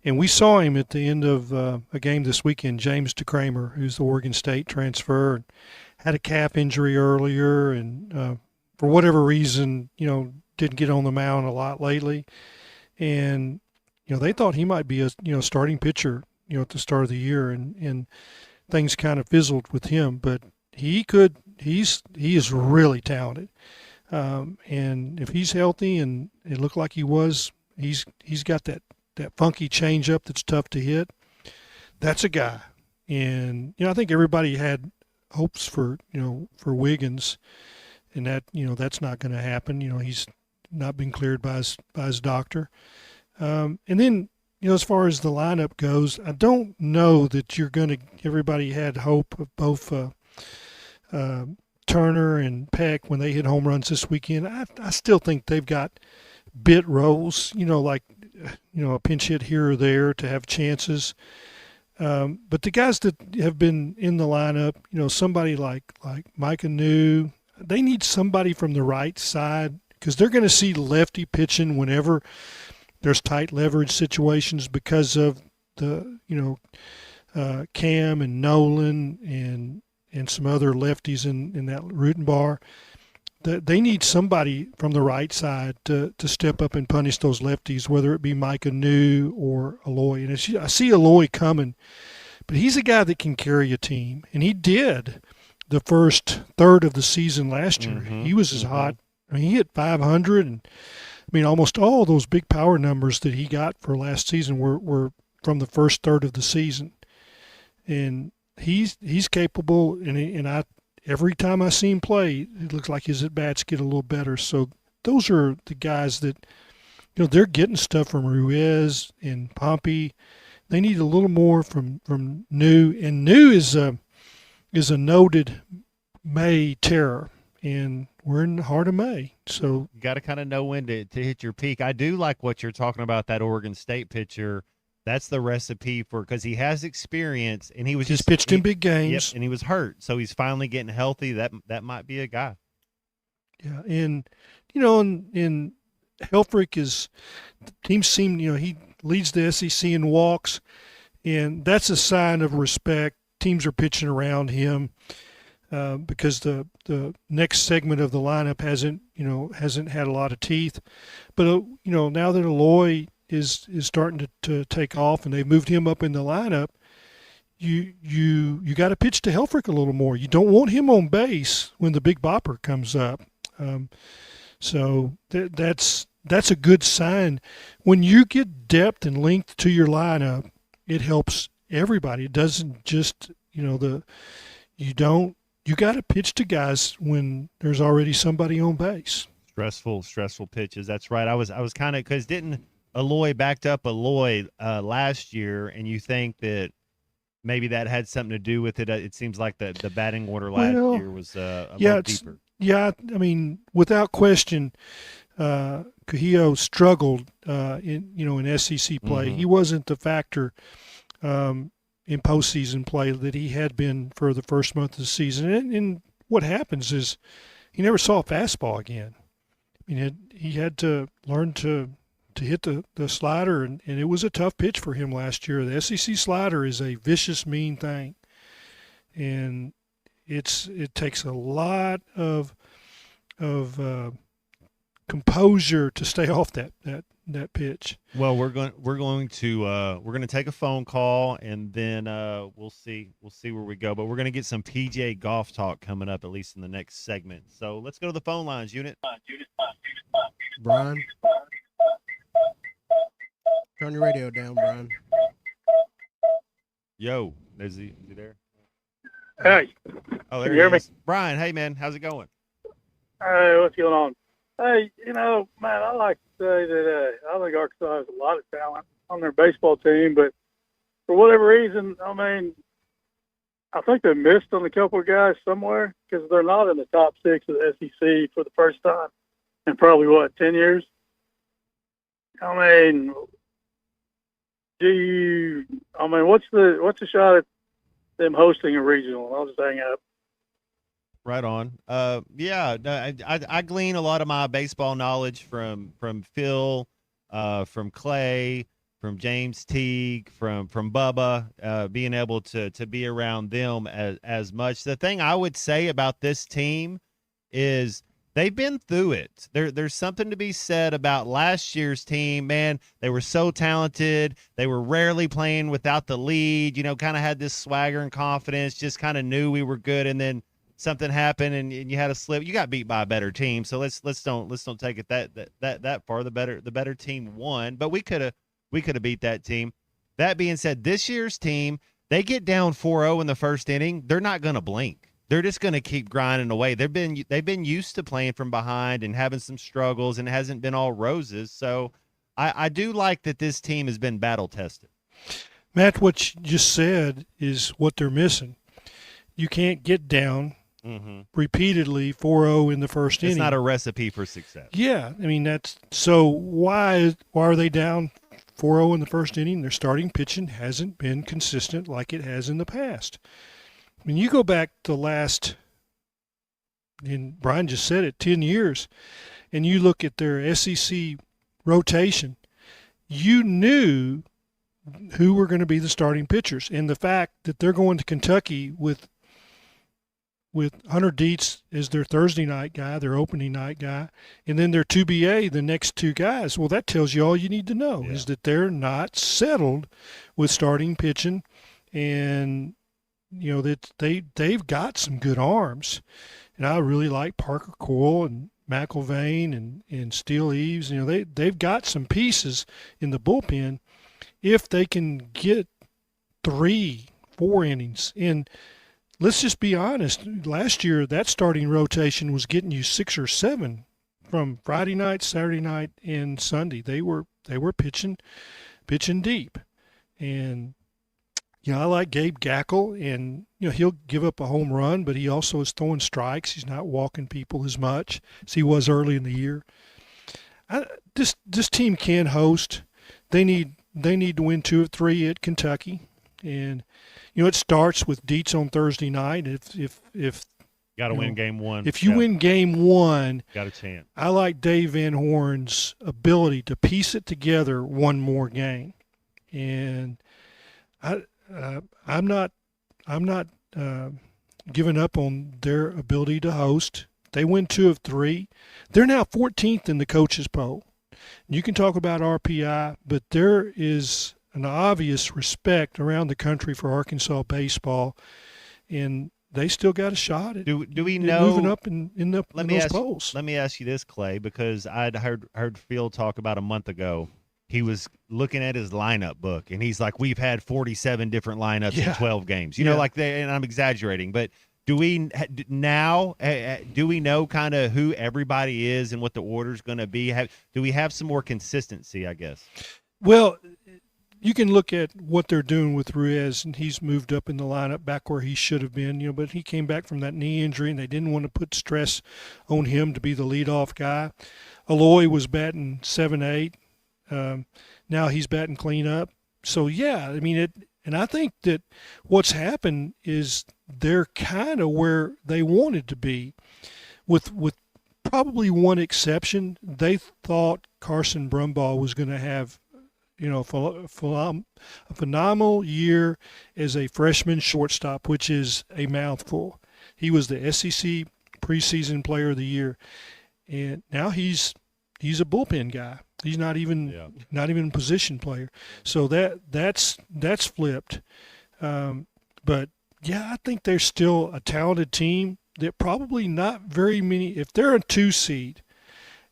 And we saw him at the end of a game this weekend, James DeCramer, who's the Oregon State transfer, and had a calf injury earlier and for whatever reason, didn't get on the mound a lot lately. And they thought he might be a starting pitcher, at the start of the year, and things kind of fizzled with him. But he is really talented, and if he's healthy, and it looked like he was, he's got that funky changeup that's tough to hit. That's a guy, and I think everybody had hopes for Wiggins, and that's not going to happen. He's not been cleared by his doctor. And then, as far as the lineup goes, I don't know that everybody had hope of both Turner and Peck when they hit home runs this weekend. I still think they've got bit roles, like, a pinch hit here or there to have chances. But the guys that have been in the lineup, somebody like Micah New, they need somebody from the right side because they're going to see lefty pitching whenever there's tight leverage situations because of the, Cam and Nolan and some other lefties in that Rutten bar. They need somebody from the right side to step up and punish those lefties, whether it be Micah New or Aloy. And I see Aloy coming, but he's a guy that can carry a team, and he did the first third of the season last year. Mm-hmm. He was as hot. I mean, he hit 500, and almost all those big power numbers that he got for last season were from the first third of the season. And he's capable, and every time I see him play, it looks like his at-bats get a little better. So those are the guys that, they're getting stuff from Ruiz and Pompey. They need a little more from New, and New is a noted May terror, and we're in the heart of May. So you got to kind of know when to hit your peak. I do like what you're talking about, that Oregon State pitcher. That's the recipe because he has experience, and he's pitched in big games. Yep, and he was hurt, so he's finally getting healthy. That might be a guy. Yeah, and and Helfrich is, teams seem, he leads the SEC in walks, and that's a sign of respect. Teams are pitching around him because the next segment of the lineup hasn't had a lot of teeth. But now that Aloy is starting to take off, and they've moved him up in the lineup, you got to pitch to Helfrich a little more. You don't want him on base when the big bopper comes up. So that's a good sign. When you get depth and length to your lineup, it helps everybody. It doesn't just you got to pitch to guys when there's already somebody on base. Stressful pitches. That's right. I was kind of, because didn't Aloy backed up Aloy last year, and you think that maybe that had something to do with it. It seems like the batting order last year was a little deeper. Yeah, without question, Cajillo struggled in SEC play. Mm-hmm. He wasn't the factor in postseason play that he had been for the first month of the season. And what happens is he never saw a fastball again. He had to learn to hit the slider, and it was a tough pitch for him last year. The SEC slider is a vicious, mean thing, and it takes a lot of composure to stay off that pitch. Well, we're going to take a phone call, and then we'll see where we go. But we're going to get some PGA golf talk coming up, at least in the next segment. So let's go to the phone lines, Unit. Brian. Turn your radio down, Brian. Yo, is he there? Hey. Oh, Can there you hear he me? is. Brian, hey man, how's it going? Hey, what's going on? Hey, man, I like to say that I think Arkansas has a lot of talent on their baseball team, but for whatever reason, I think they missed on a couple of guys somewhere because they're not in the top 6 of the SEC for the first time in probably, 10 years? What's the shot at them hosting a regional? I'll just hang up. Right on. Yeah, no, I glean a lot of my baseball knowledge from Phil, from Clay, from James Teague, from Bubba, being able to be around them as much. The thing I would say about this team is they've been through it. There's something to be said about last year's team. Man, they were so talented. They were rarely playing without the lead, kind of had this swagger and confidence, just kind of knew we were good, and then something happened and you had a slip. You got beat by a better team. So let's don't take it that far. The better team won, but we could have beat that team. That being said, this year's team, they get down 4-0 in the first inning, they're not going to blink. They're just going to keep grinding away. They've been used to playing from behind and having some struggles, and it hasn't been all roses. So I do like that this team has been battle tested. Matt, what you just said is what they're missing. You can't get down repeatedly 4-0 in the first inning. It's not a recipe for success. Yeah, that's so. Why are they down 4-0 in the first inning? Their starting pitching hasn't been consistent like it has in the past. When you go back to last, and Brian just said it, 10 years, and you look at their SEC rotation, you knew who were going to be the starting pitchers. And the fact that they're going to Kentucky with Hunter Dietz as their Thursday night guy, their opening night guy, and then their 2BA, the next two guys, well, that tells you all you need to know, is that they're not settled with starting pitching, and that they've got some good arms. And I really like Parker Coyle and McIlvain and Steele Eves. They've got some pieces in the bullpen if they can get 3-4 innings. And let's just be honest. Last year, that starting rotation was getting you 6 or 7 from Friday night, Saturday night, and Sunday. They were pitching deep. And I like Gabe Gackle, and he'll give up a home run, but he also is throwing strikes. He's not walking people as much as he was early in the year. This team can host. They need to win 2 of 3 at Kentucky, and it starts with Dietz on Thursday night. If got to win game 1. If you win game 1, got a chance. I like Dave Van Horn's ability to piece it together one more game, and I'm not giving up on their ability to host. They win 2 of 3. They're now 14th in the coaches poll. You can talk about RPI, but there is an obvious respect around the country for Arkansas baseball, and they still got a shot at do we know moving up in those polls. Let me ask you this, Clay, because I'd heard Phil talk about a month ago. He was looking at his lineup book, and he's like, we've had 47 different lineups in 12 games. And I'm exaggerating, but do we know kind of who everybody is and what the order's going to be? Do we have some more consistency, I guess? Well, you can look at what they're doing with Ruiz, and he's moved up in the lineup back where he should have been, but he came back from that knee injury, and they didn't want to put stress on him to be the leadoff guy. Aloy was batting 7-8. Now he's batting cleanup. So, and I think that what's happened is they're kind of where they wanted to be with probably one exception. They thought Carson Brumbaugh was going to have, a phenomenal year as a freshman shortstop, which is a mouthful. He was the SEC preseason player of the year, and now he's a bullpen guy. He's not even a position player. So that's flipped. But I think they're still a talented team. That probably not very many. If they're a 2 seed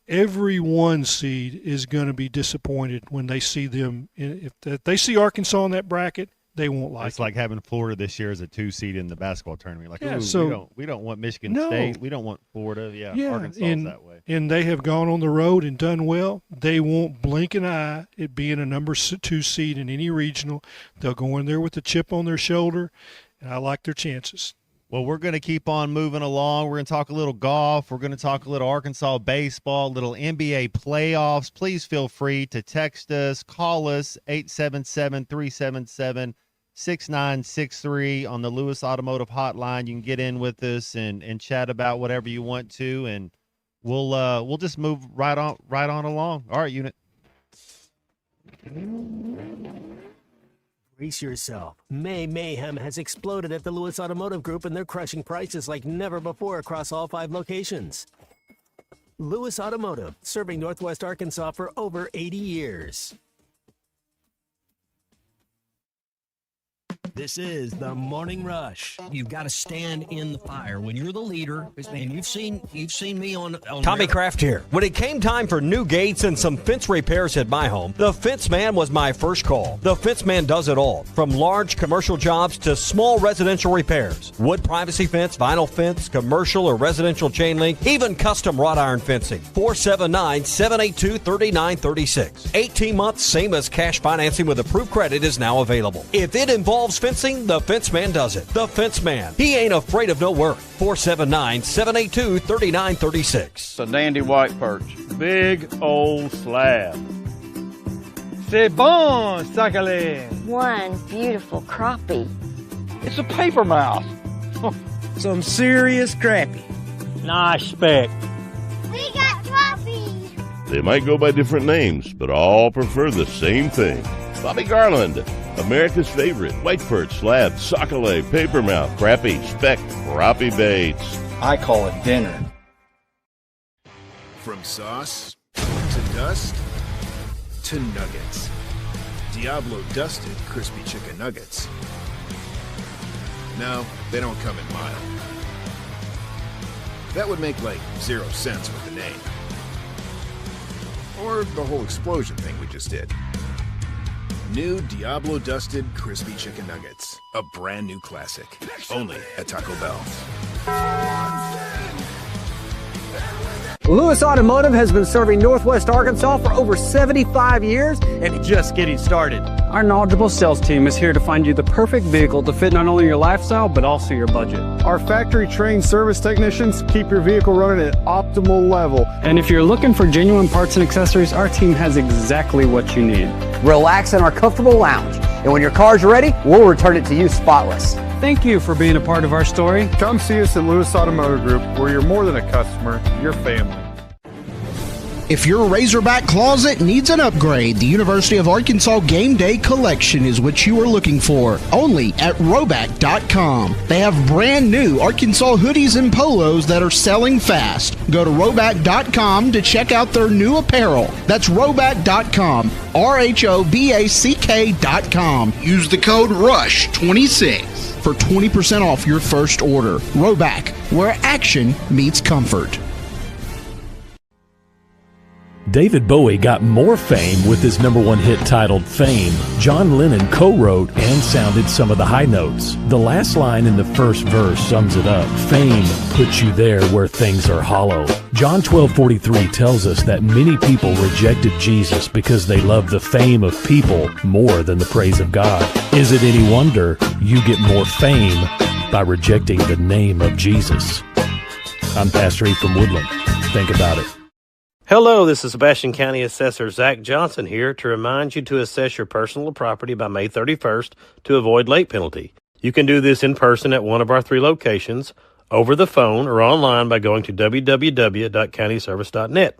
every 1 seed is going to be disappointed when they see them. If they see Arkansas in that bracket, they won't like it's like having Florida this year as a 2 seed in the basketball tournament. Like, Yeah, ooh, so- we don't want Michigan No. State. We don't want Florida. Yeah, Arkansas and, that way. and they have gone on the road and done well. They won't blink an eye at being a number 2 seed in any regional. They'll go in there with a chip on their shoulder, and I like their chances. Well, we're going to keep on moving along. We're going to talk a little golf. We're going to talk a little Arkansas baseball, little NBA playoffs. Please feel free to text us, call us, 877-377-6963 on the Lewis Automotive Hotline. You can get in with us and chat about whatever you want to, and we'll just move right on along. All right, unit. Brace yourself. May mayhem has exploded at the Lewis Automotive Group, and they're crushing prices like never before across all 5 locations. Lewis Automotive, serving Northwest Arkansas for over 80 years. This is the Morning Rush. You've got to stand in the fire when you're the leader, and you've seen me on Tommy Kraft here. When it came time for new gates and some fence repairs at my home, the Fence Man was my first call. The Fence Man does it all, from large commercial jobs to small residential repairs. Wood privacy fence, vinyl fence, commercial or residential chain link, even custom wrought iron fencing. 479-782-3936. 18 months, same as cash financing with approved credit is now available. If it involves fencing, the Fence Man does it. The Fence Man. He ain't afraid of no work. 479-782-3936. It's a dandy white perch. Big old slab. C'est bon, sacale. One beautiful crappie. It's a paper mouse. Some serious crappie. Nice speck. We got crappies. They might go by different names, but all prefer the same thing. Bobby Garland, America's favorite white perch, slab, sockeye, papermouth, crappie, speck, crappie baits. I call it dinner. From sauce to dust to nuggets. Diablo dusted crispy chicken nuggets. No, they don't come in mild. That would make like 0 sense with the name. Or the whole explosion thing we just did. New Diablo Dusted Crispy Chicken Nuggets. A brand new classic. Only at Taco Bell. Lewis Automotive has been serving Northwest Arkansas for over 75 years and just getting started. Our knowledgeable sales team is here to find you the perfect vehicle to fit not only your lifestyle, but also your budget. Our factory-trained service technicians keep your vehicle running at optimal level. And if you're looking for genuine parts and accessories, our team has exactly what you need. Relax in our comfortable lounge, and when your car's ready, we'll return it to you spotless. Thank you for being a part of our story. Come see us at Lewis Automotive Group, where you're more than a customer, you're family. If your Razorback closet needs an upgrade, the University of Arkansas Game Day Collection is what you are looking for. Only at Roback.com. They have brand new Arkansas hoodies and polos that are selling fast. Go to Roback.com to check out their new apparel. That's Roback.com. RHOBACK.com. Use the code RUSH26 for 20% off your first order. Roback, where action meets comfort. David Bowie got more fame with his #1 hit titled Fame. John Lennon co-wrote and sounded some of the high notes. The last line in the first verse sums it up. Fame puts you there where things are hollow. John 12:43 tells us that many people rejected Jesus because they loved the fame of people more than the praise of God. Is it any wonder you get more fame by rejecting the name of Jesus? I'm Pastor E from Woodland. Think about it. Hello, this is Sebastian County Assessor Zach Johnson here to remind you to assess your personal property by May 31st to avoid late penalty. You can do this in person at one of our 3 locations, over the phone, or online by going to www.countyservice.net.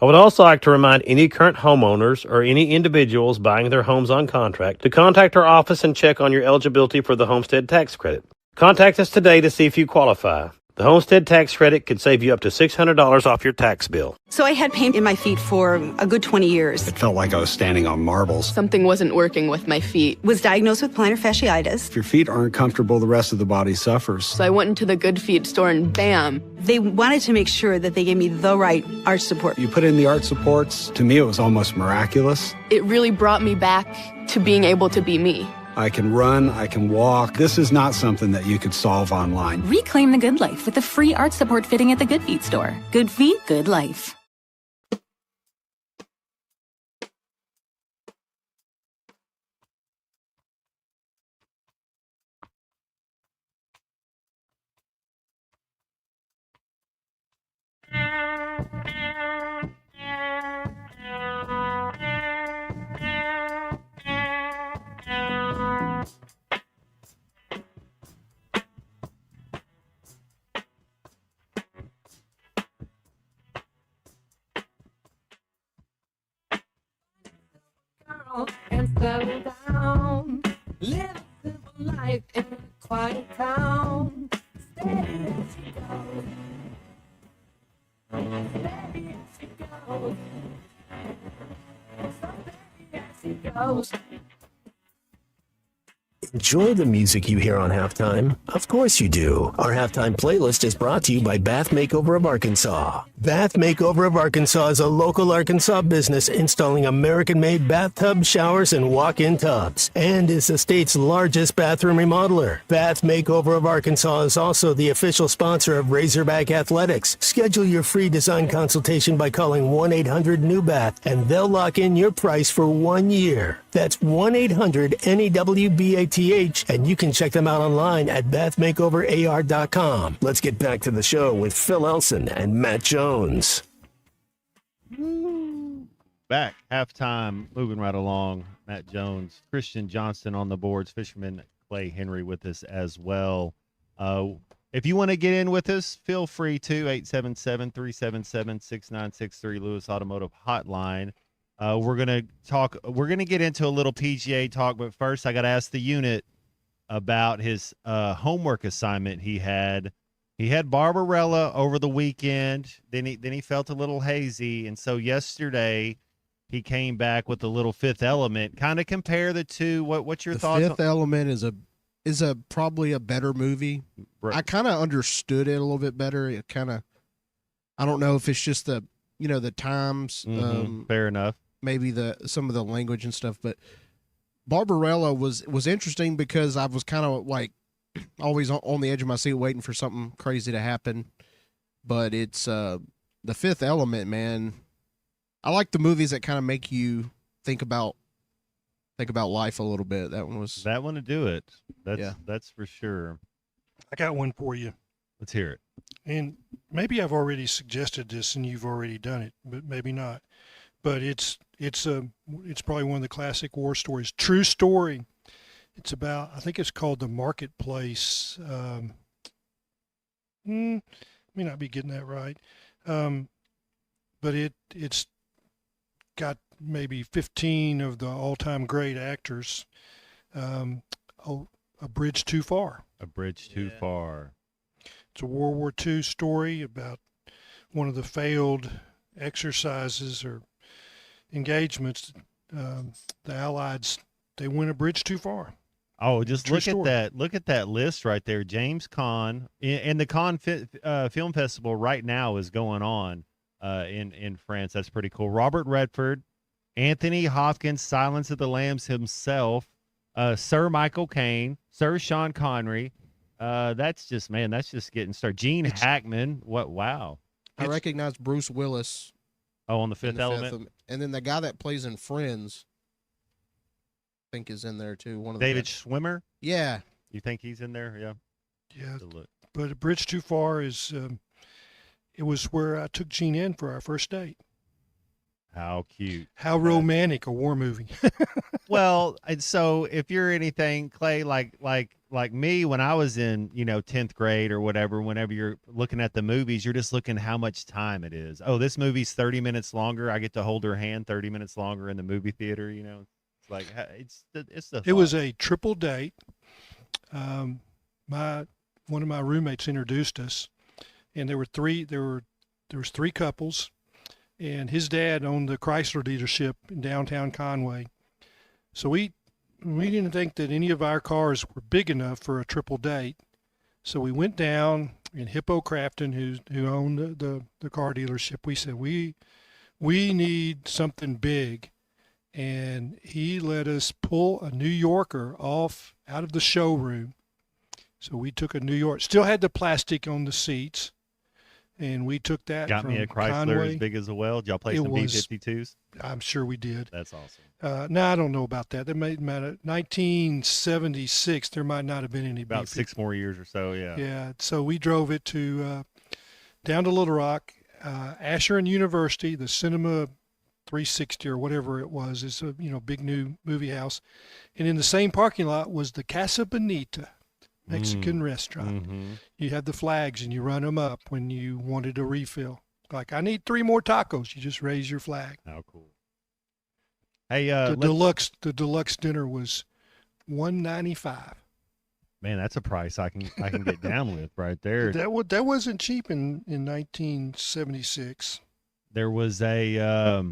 I would also like to remind any current homeowners or any individuals buying their homes on contract to contact our office and check on your eligibility for the homestead tax credit. Contact us today to see if you qualify. The homestead tax credit could save you up to $600 off your tax bill. So I had pain in my feet for a good 20 years. It felt like I was standing on marbles. Something wasn't working with my feet. Was diagnosed with plantar fasciitis. If your feet aren't comfortable, the rest of the body suffers. So I went into the Good Feet store and bam. They wanted to make sure that they gave me the right arch support. You put in the arch supports. To me, it was almost miraculous. It really brought me back to being able to be me. I can run, I can walk. This is not something that you could solve online. Reclaim the good life with the free arch support fitting at the Good Feet store. Good feet, good life. And settle down. Live a simple life in a quiet town. Steady as she goes. Steady as she goes. So steady as she goes. Enjoy the music you hear on Halftime? Of course you do. Our Halftime playlist is brought to you by Bath Makeover of Arkansas. Bath Makeover of Arkansas is a local Arkansas business installing American-made bathtub, showers, and walk-in tubs, and is the state's largest bathroom remodeler. Bath Makeover of Arkansas is also the official sponsor of Razorback Athletics. Schedule your free design consultation by calling 1-800-NEW-BATH, and they'll lock in your price for 1 year. That's 1-800-NEWBATH, and you can check them out online at bathmakeoverar.com. Let's get back to the show with Phil Elson and Matt Jones. Back, halftime, moving right along. Matt Jones, Christian Johnston on the boards, Fisherman Clay Henry with us as well. If you want to get in with us, feel free to, 877-377-6963, Lewis Automotive Hotline. We're going to get into a little PGA talk, but first I got to ask the unit about his homework assignment he had. He had Barbarella over the weekend. Then he felt a little hazy, and so yesterday he came back with a little Fifth Element. Kind of compare the two. What's your thoughts? Fifth Element is a probably a better movie. Right. I kind of understood it a little bit better. It kind of, I don't know if it's just the times. Fair enough. Maybe some of the language and stuff, but Barbarella was interesting because I was kind of like always on the edge of my seat waiting for something crazy to happen. But it's the Fifth Element, man. I like the movies that kind of make you think about life a little bit. That one to do it. That's for sure. I got one for you. Let's hear it. And maybe I've already suggested this and you've already done it, but maybe not. But it's probably one of the classic war stories. True story. It's about, I think it's called The Marketplace. May not be getting that right. But it's got maybe 15 of the all-time great actors. A Bridge Too Far. A Bridge Too Far. It's a World War II story about one of the failed exercises or engagements. The Allies, they went a bridge too far. Oh, just True look story. at that! Look at that list right there. James Caan, and the Cannes Film Festival right now is going on in France. That's pretty cool. Robert Redford, Anthony Hopkins, Silence of the Lambs himself, Sir Michael Caine, Sir Sean Connery. That's just getting started. Gene Hackman. What? Wow. I recognize Bruce Willis. Oh, on the Fifth Element. And then the guy that plays in Friends, I think is in there too. One of David Schwimmer. Yeah. You think he's in there? Yeah. Yeah. But a Bridge Too Far is. It was where I took Gene in for our first date. How cute. How romantic a war movie. Well, and so if you're anything, Clay, like me, when I was in, 10th grade or whatever, whenever you're looking at the movies, you're just looking how much time it is. Oh, this movie's 30 minutes longer. I get to hold her hand 30 minutes longer in the movie theater, It's like, it's the It was a triple date. One of my roommates introduced us, and there was three couples, and his dad owned the Chrysler dealership in downtown Conway. So we didn't think that any of our cars were big enough for a triple date. So we went down, and Hippo Crafton, who owned the car dealership, we said we need something big, and he let us pull a New Yorker out of the showroom. So we took a New York, still had the plastic on the seats, and we took that. Got from me a Chrysler Conway. as big as a well. Did y'all play some B-52s? I'm sure we did. That's awesome. No, I don't know about that. That might matter. 1976, there might not have been any. About 6 more years or so, yeah. Yeah. So we drove it to down to Little Rock, Asher and University, the Cinema 360 or whatever it was. It's a big new movie house, and in the same parking lot was the Casa Bonita Mexican restaurant. Mm-hmm. You had the flags and you run them up when you wanted a refill. Like, I need 3 more tacos. You just raise your flag. How cool. Hey, the deluxe dinner was $195. Man, that's a price I can get down with right there. That wasn't cheap in 1976. There was a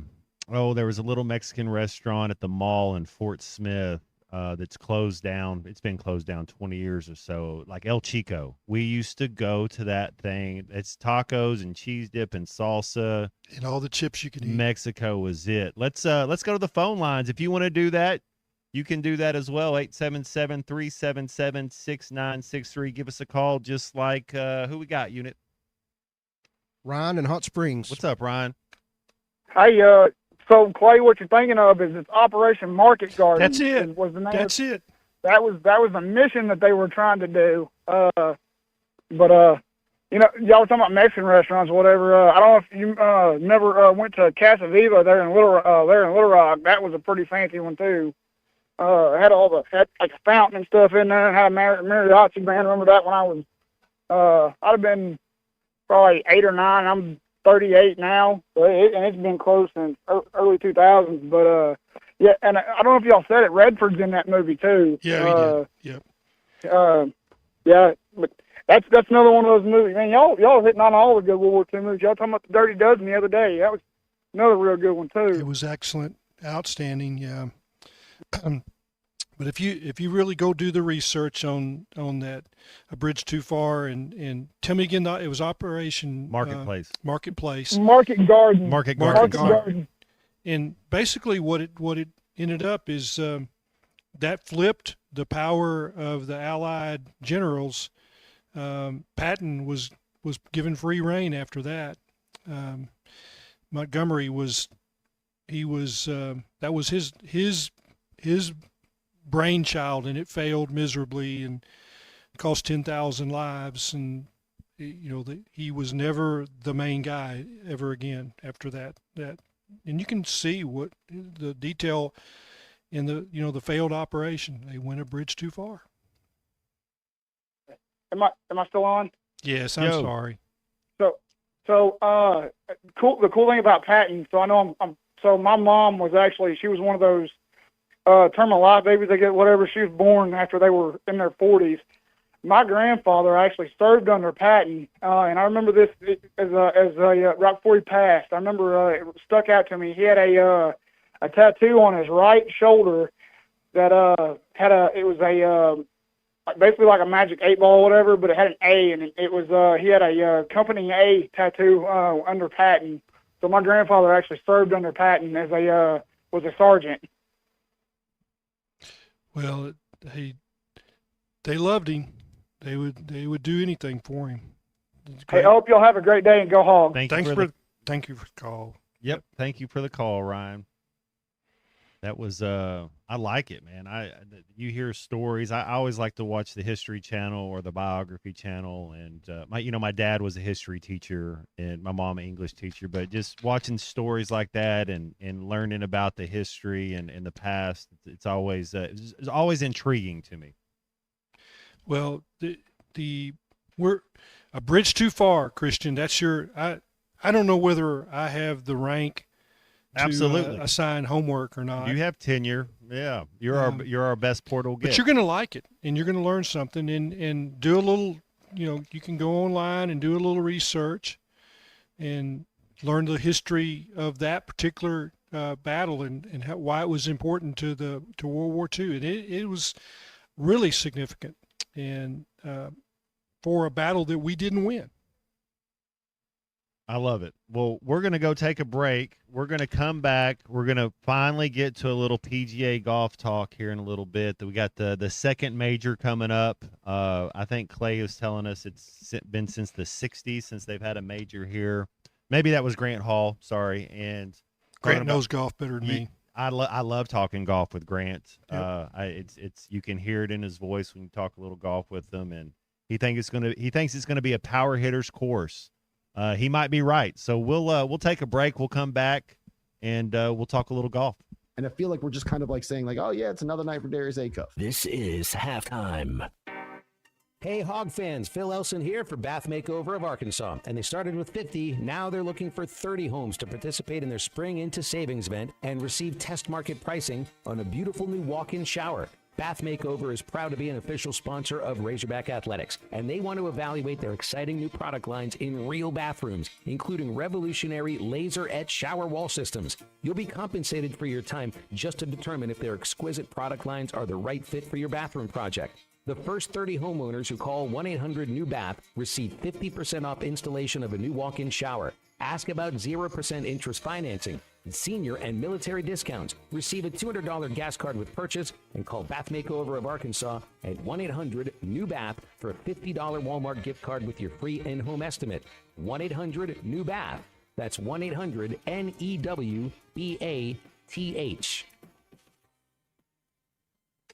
little Mexican restaurant at the mall in Fort Smith that's closed down. It's been closed down 20 years or so, like El Chico. We used to go to that thing. It's tacos and cheese dip and salsa. And all the chips you can eat. Mexico was it. Let's go to the phone lines. If you want to do that, you can do that as well. 877-377-6963. Give us a call, just like who we got, Unit? Ryan in Hot Springs. What's up, Ryan? Hey, so Clay, what you're thinking of is it's Operation Market Garden. That's it. Was the name That's it. That was a mission that they were trying to do. But y'all were talking about Mexican restaurants or whatever. I don't know if you never went to Casa Viva there in Little Rock. That was a pretty fancy one too. Had like a fountain and stuff in there, and had a mariachi band. Remember that when I was I'd have been probably 8 or 9. I'm 38 now, and it's been closed since early 2000s. But yeah, and I don't know if y'all said it. Redford's in that movie too. Yeah, he did. Yep. Yeah, but that's another one of those movies. Man, y'all hitting on all the good World War II movies. Y'all talking about the Dirty Dozen the other day. That was another real good one too. It was excellent, outstanding. Yeah. But if you really go do the research on that A Bridge Too Far, and tell me again, it was Operation Marketplace. Market Garden. Market Garden. Garden. And basically, what it ended up is that flipped the power of the Allied generals. Patton was given free rein after that. Montgomery that was his brainchild, and it failed miserably and cost 10,000 lives. And he was never the main guy ever again after that. And you can see what the detail in the failed operation. They went a bridge too far. Am I still on? Yes, I'm sorry. So cool. The cool thing about Patton. So I know so my mom was she was one of those terminal life babies. They get whatever. She was born after they were in their 40s. My grandfather actually served under Patton, and I remember this right before he passed. I remember it stuck out to me. He had a tattoo on his right shoulder that it was basically like a magic 8-ball or whatever, but it had an A, and it was he had a company A tattoo under Patton. So my grandfather actually served under Patton as was a sergeant. Well, they loved him. They would do anything for him. Hey, I hope y'all have a great day and go Hogs. Thank you for the call. Yep, thank you for the call, Ryan. That was I like it, man. You hear stories. I always like to watch the History Channel or the Biography Channel, and my dad was a history teacher and my mom an English teacher, but just watching stories like that and learning about the history and the past, it's always intriguing to me. Well, we're a bridge too far, Christian. That's I don't know whether I have the rank Absolutely. To assign homework or not. You have tenure. Yeah. You're our best portal guest. But you're going to like it, and you're going to learn something, and do a little you can go online and do a little research and learn the history of that particular battle and why it was important to World War II. And it was really significant, and for a battle that we didn't win. I love it. Well, we're going to go take a break. We're going to come back. We're going to finally get to a little PGA golf talk here in a little bit. We got the second major coming up. I think Clay was telling us it's been since the 60s since they've had a major here. Maybe that was Grant Hall. Sorry. And Grant knows golf better than me. I love talking golf with Grant. Yep. It's you can hear it in his voice when you talk a little golf with him, and he thinks it's gonna be a power hitter's course. He might be right. So we'll take a break. We'll come back and we'll talk a little golf. And I feel like we're just kind of like saying like, oh yeah, it's another night for Darius Acuff. This is halftime. Hey, Hog fans, Phil Elson here for Bath Makeover of Arkansas. And they started with 50. Now they're looking for 30 homes to participate in their Spring Into Savings event and receive test market pricing on a beautiful new walk-in shower. Bath Makeover is proud to be an official sponsor of Razorback Athletics, and they want to evaluate their exciting new product lines in real bathrooms, including revolutionary laser-etched shower wall systems. You'll be compensated for your time just to determine if their exquisite product lines are the right fit for your bathroom project. The first 30 homeowners who call 1-800-NEW-BATH receive 50% off installation of a new walk-in shower. Ask about 0% interest financing, senior and military discounts. Receive a $200 gas card with purchase and call Bath Makeover of Arkansas at 1-800-NEW-BATH for a $50 Walmart gift card with your free in-home estimate. 1-800-NEW-BATH. That's 1-800-NEWBATH.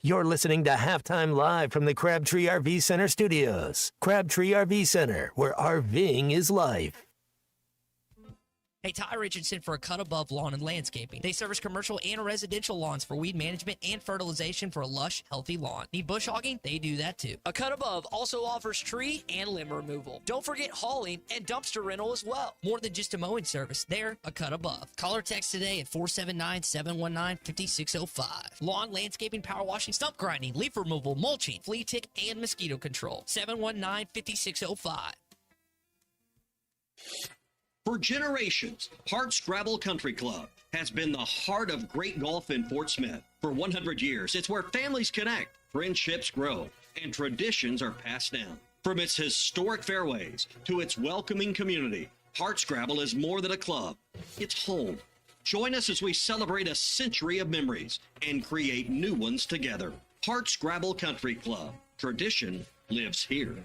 You're listening to Halftime Live from the Crabtree RV Center studios. Crabtree RV Center, where RVing is life. Hey, Ty Richardson for A Cut Above Lawn and Landscaping. They service commercial and residential lawns for weed management and fertilization for a lush, healthy lawn. Need bush hogging? They do that too. A Cut Above also offers tree and limb removal. Don't forget hauling and dumpster rental as well. More than just a mowing service, they're A Cut Above. Call or text today at 479-719-5605. Lawn, landscaping, power washing, stump grinding, leaf removal, mulching, flea tick, and mosquito control. 719-5605. For generations, Hardscrabble Country Club has been the heart of great golf in Fort Smith. For 100 years, it's where families connect, friendships grow, and traditions are passed down. From its historic fairways to its welcoming community, Hardscrabble is more than a club. It's home. Join us as we celebrate a century of memories and create new ones together. Hardscrabble Country Club. Tradition lives here.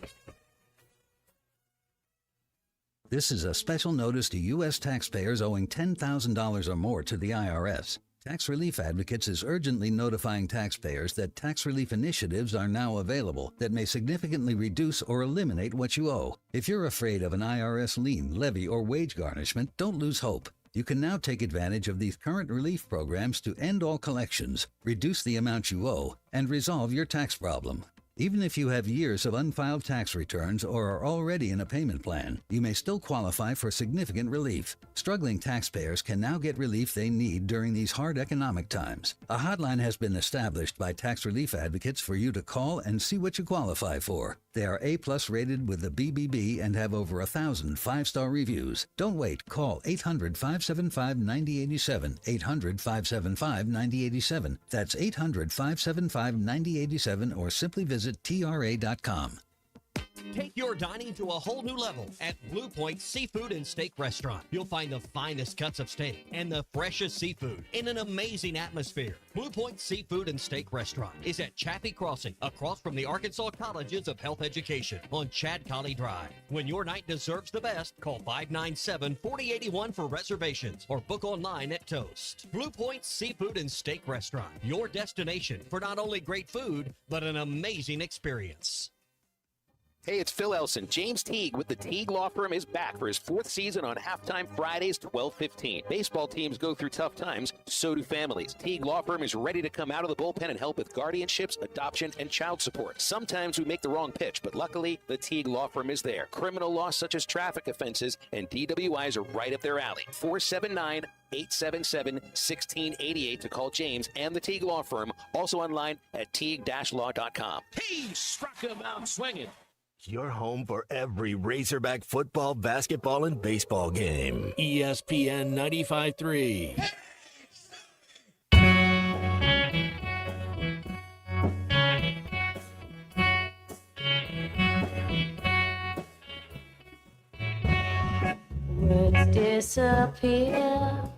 This is a special notice to U.S. taxpayers owing $10,000 or more to the IRS. Tax Relief Advocates is urgently notifying taxpayers that tax relief initiatives are now available that may significantly reduce or eliminate what you owe. If you're afraid of an IRS lien, levy, or wage garnishment, don't lose hope. You can now take advantage of these current relief programs to end all collections, reduce the amount you owe, and resolve your tax problem. Even if you have years of unfiled tax returns or are already in a payment plan, you may still qualify for significant relief. Struggling taxpayers can now get relief they need during these hard economic times. A hotline has been established by Tax Relief Advocates for you to call and see what you qualify for. They are A+ rated with the BBB and have over 1,000 five-star reviews. Don't wait. Call 800-575-9087, 800-575-9087. That's 800-575-9087, or simply visit tra.com. Take your dining to a whole new level at Blue Point Seafood and Steak Restaurant. You'll find the finest cuts of steak and the freshest seafood in an amazing atmosphere. Blue Point Seafood and Steak Restaurant is at Chaffee Crossing, across from the Arkansas Colleges of Health Education on Chad Colley Drive. When your night deserves the best, call 597-4081 for reservations or book online at Toast. Blue Point Seafood and Steak Restaurant, your destination for not only great food, but an amazing experience. Hey, it's Phil Elson. James Teague with the Teague Law Firm is back for his 4th season on Halftime Fridays, 12:15. Baseball teams go through tough times, so do families. Teague Law Firm is ready to come out of the bullpen and help with guardianships, adoption, and child support. Sometimes we make the wrong pitch, but luckily, the Teague Law Firm is there. Criminal law such as traffic offenses and DWIs are right up their alley. 479-877-1688 to call James and the Teague Law Firm. Also online at teague-law.com. He struck him out swinging. Your home for every Razorback football, basketball, and baseball game. ESPN 95.3. Words disappear.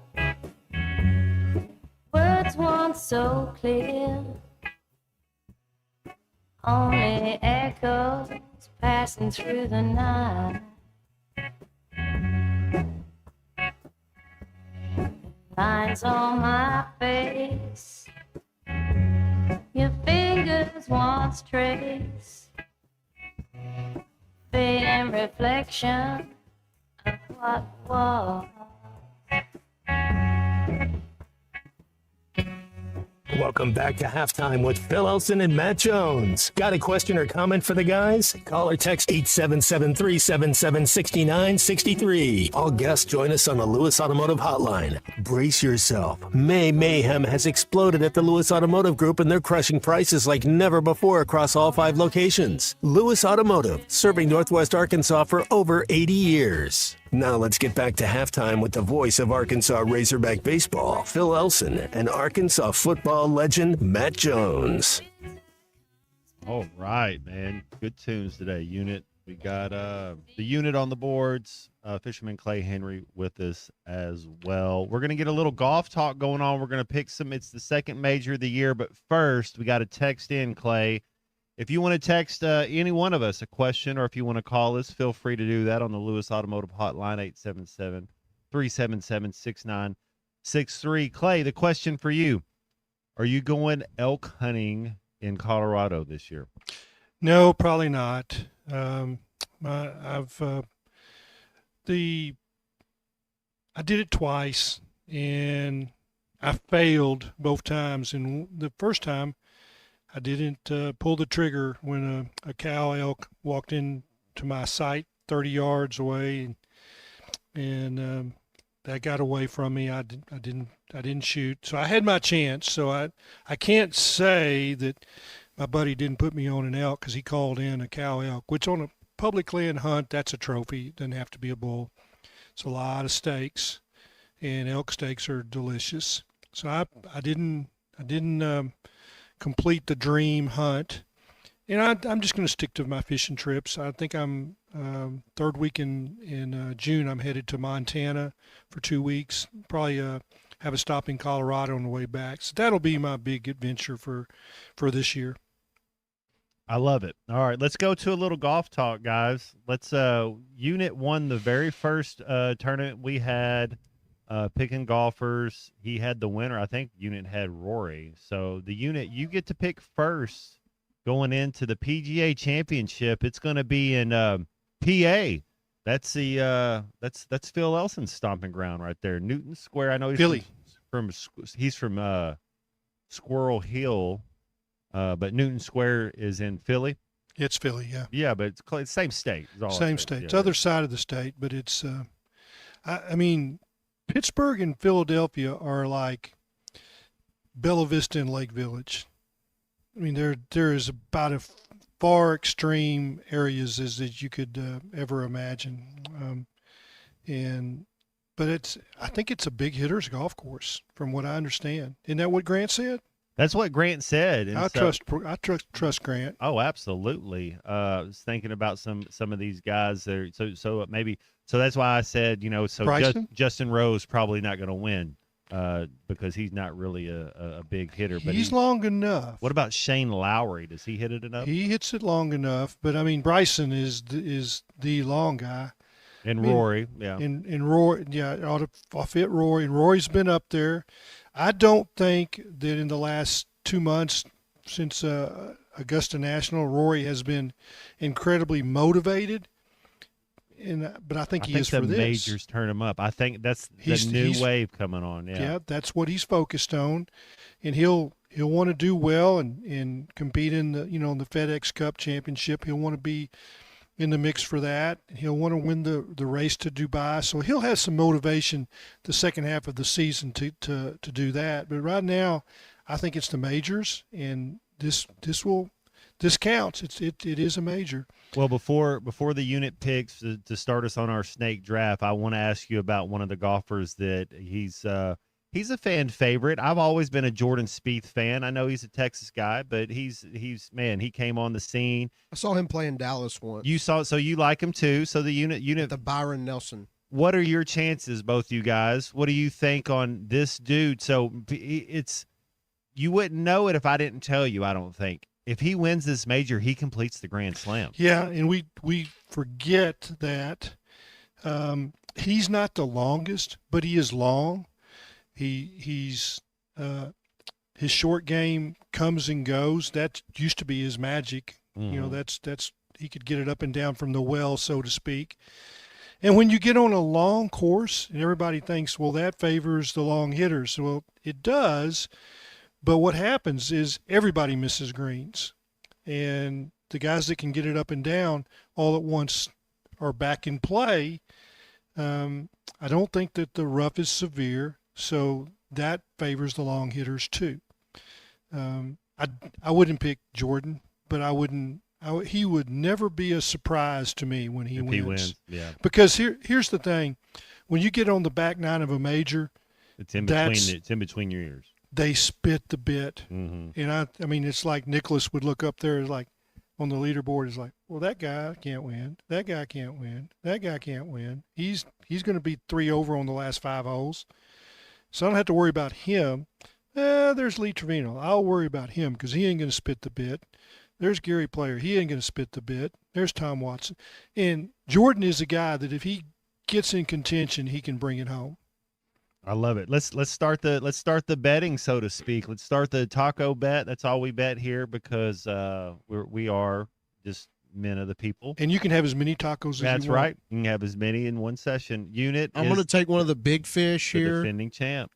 Words once so clear. Only echoes passing through the night. Lines on my face. Your fingers once trace. Fading reflection of what was. Welcome back to Halftime with Phil Elson and Matt Jones. Got a question or comment for the guys? Call or text 877-377-6963. All guests join us on the Lewis Automotive Hotline. Brace yourself. May mayhem has exploded at the Lewis Automotive Group, and they're crushing prices like never before across all 5 locations. Lewis Automotive, serving Northwest Arkansas for over 80 years. Now let's get back to halftime with the voice of Arkansas Razorback baseball, Phil Elson, and Arkansas football legend, Matt Jones. All right, man. Good tunes today, Unit. We got the Unit on the boards, Fisherman Clay Henry with us as well. We're going to get a little golf talk going on. We're going to pick some. It's the second major of the year, but first we got to text in, Clay. If you want to text any one of us a question, or if you want to call us, feel free to do that on the Lewis Automotive Hotline, 877-377-6963. Clay, the question for you. Are you going elk hunting in Colorado this year? No, probably not. I did it twice, and I failed both times. And the first time, I didn't pull the trigger when a cow elk walked into my sight 30 yards away, and that got away from me. I didn't shoot, so I had my chance. So I can't say that my buddy didn't put me on an elk, because he called in a cow elk, which on a public land hunt, that's a trophy. It doesn't have to be a bull. It's a lot of steaks, and elk steaks are delicious. So I didn't complete the dream hunt, and I'm just going to stick to my fishing trips. I think I'm third week in June. I'm headed to Montana for 2 weeks. Probably have a stop in Colorado on the way back. So that'll be my big adventure for this year. I love it. All right, let's go to a little golf talk, guys. Let's Unit won the very first tournament we had. Picking golfers, he had the winner. I think Unit had Rory. So the Unit, you get to pick first going into the PGA Championship. It's going to be in PA. That's the that's Phil Elson's stomping ground right there, Newton Square. I know he's Philly. He's from Squirrel Hill, but Newton Square is in Philly. It's Philly, yeah. Yeah, but it's same state. Same state. It's other side of the state, but it's I mean, Pittsburgh and Philadelphia are like Bella Vista and Lake Village. I mean, there is about as far extreme areas as you could ever imagine, but I think it's a big hitters golf course, from what I understand. Isn't that what Grant said? That's what Grant said. And I trust Grant. Oh, absolutely. I was thinking about some of these guys there. So that's why I said, Justin Rose probably not going to win because he's not really a big hitter. But he's long enough. What about Shane Lowry? Does he hit it enough? He hits it long enough, but I mean Bryson is the long guy. And Rory, yeah. And Rory, yeah, I'll fit Rory. And Rory's been up there. I don't think that in the last 2 months since Augusta National, Rory has been incredibly motivated. But I think he is for this. The majors turn him up. I think that's the new wave coming on. Yeah, that's what he's focused on, and he'll want to do well and compete in the in the FedEx Cup Championship. He'll want to be in the mix for that. He'll want to win the race to Dubai, so he'll have some motivation the second half of the season to do that. But right now, I think it's the majors, and this will this counts. It is a major. Well, before the unit picks to start us on our snake draft, I want to ask you about one of the golfers that he's a fan favorite. I've always been a Jordan Spieth fan. I know he's a Texas guy, but he's man, he came on the scene. I saw him play in Dallas once. You saw, so you like him too. So the unit the Byron Nelson. What are your chances, both you guys? What do you think on this dude? So you wouldn't know it if I didn't tell you, I don't think. If he wins this major, he completes the Grand Slam. Yeah, and we forget that he's not the longest, but he is long. He's his short game comes and goes. That used to be his magic. Mm-hmm. You know, that's he could get it up and down from the well, so to speak. And when you get on a long course, and everybody thinks, well, that favors the long hitters. Well, it does, but what happens is everybody misses greens. And the guys that can get it up and down all at once are back in play. I don't think that the rough is severe, so that favors the long hitters too. I wouldn't pick Jordan, but he would never be a surprise to me when he wins. Yeah. Because here's the thing, when you get on the back nine of a major, it's in between your ears. They spit the bit, mm-hmm. And I mean, it's like Nicholas would look up there, like on the leaderboard, is like, well, that guy can't win. That guy can't win. That guy can't win. He's going to be 3 over on the last 5 holes, so I don't have to worry about him. There's Lee Trevino. I'll worry about him because he ain't going to spit the bit. There's Gary Player. He ain't going to spit the bit. There's Tom Watson. And Jordan is a guy that if he gets in contention, he can bring it home. I love it. Let's start the betting, so to speak. Let's start the taco bet. That's all we bet here because we are just men of the people. And you can have as many tacos as you want. That's right. You can have as many in one session. Unit. I'm going to take one of the big fish the here. Defending champ.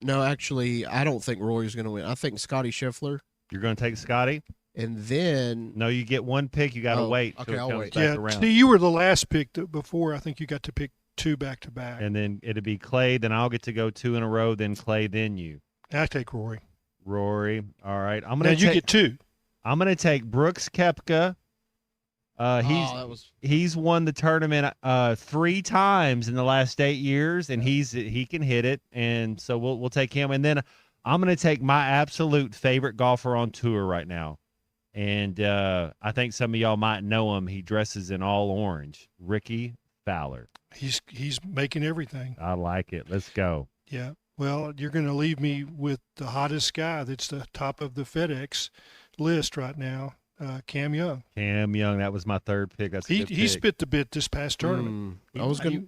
No, actually, I don't think Rory's going to win. I think Scotty Scheffler. You're going to take Scotty? And then no, you get one pick. You got to wait. Okay, I'll wait. Back around. See, you were the last pick before. I think you got to pick 2 back to back. And then it'll be Clay. Then I'll get to go 2 in a row. Then Clay. Then you. I take Rory. Rory. All right. You get 2. I'm going to take Brooks Koepka. He's won the tournament 3 times in the last 8 years, and he can hit it, and so we'll take him. And then I'm going to take my absolute favorite golfer on tour right now, and I think some of y'all might know him. He dresses in all orange. Ricky Fowler. He's making everything. I like it. Let's go. Yeah. Well, you're going to leave me with the hottest guy that's the top of the FedEx list right now. Cam Young. Cam Young, that was my third pick. That's he spit the bit this past tournament.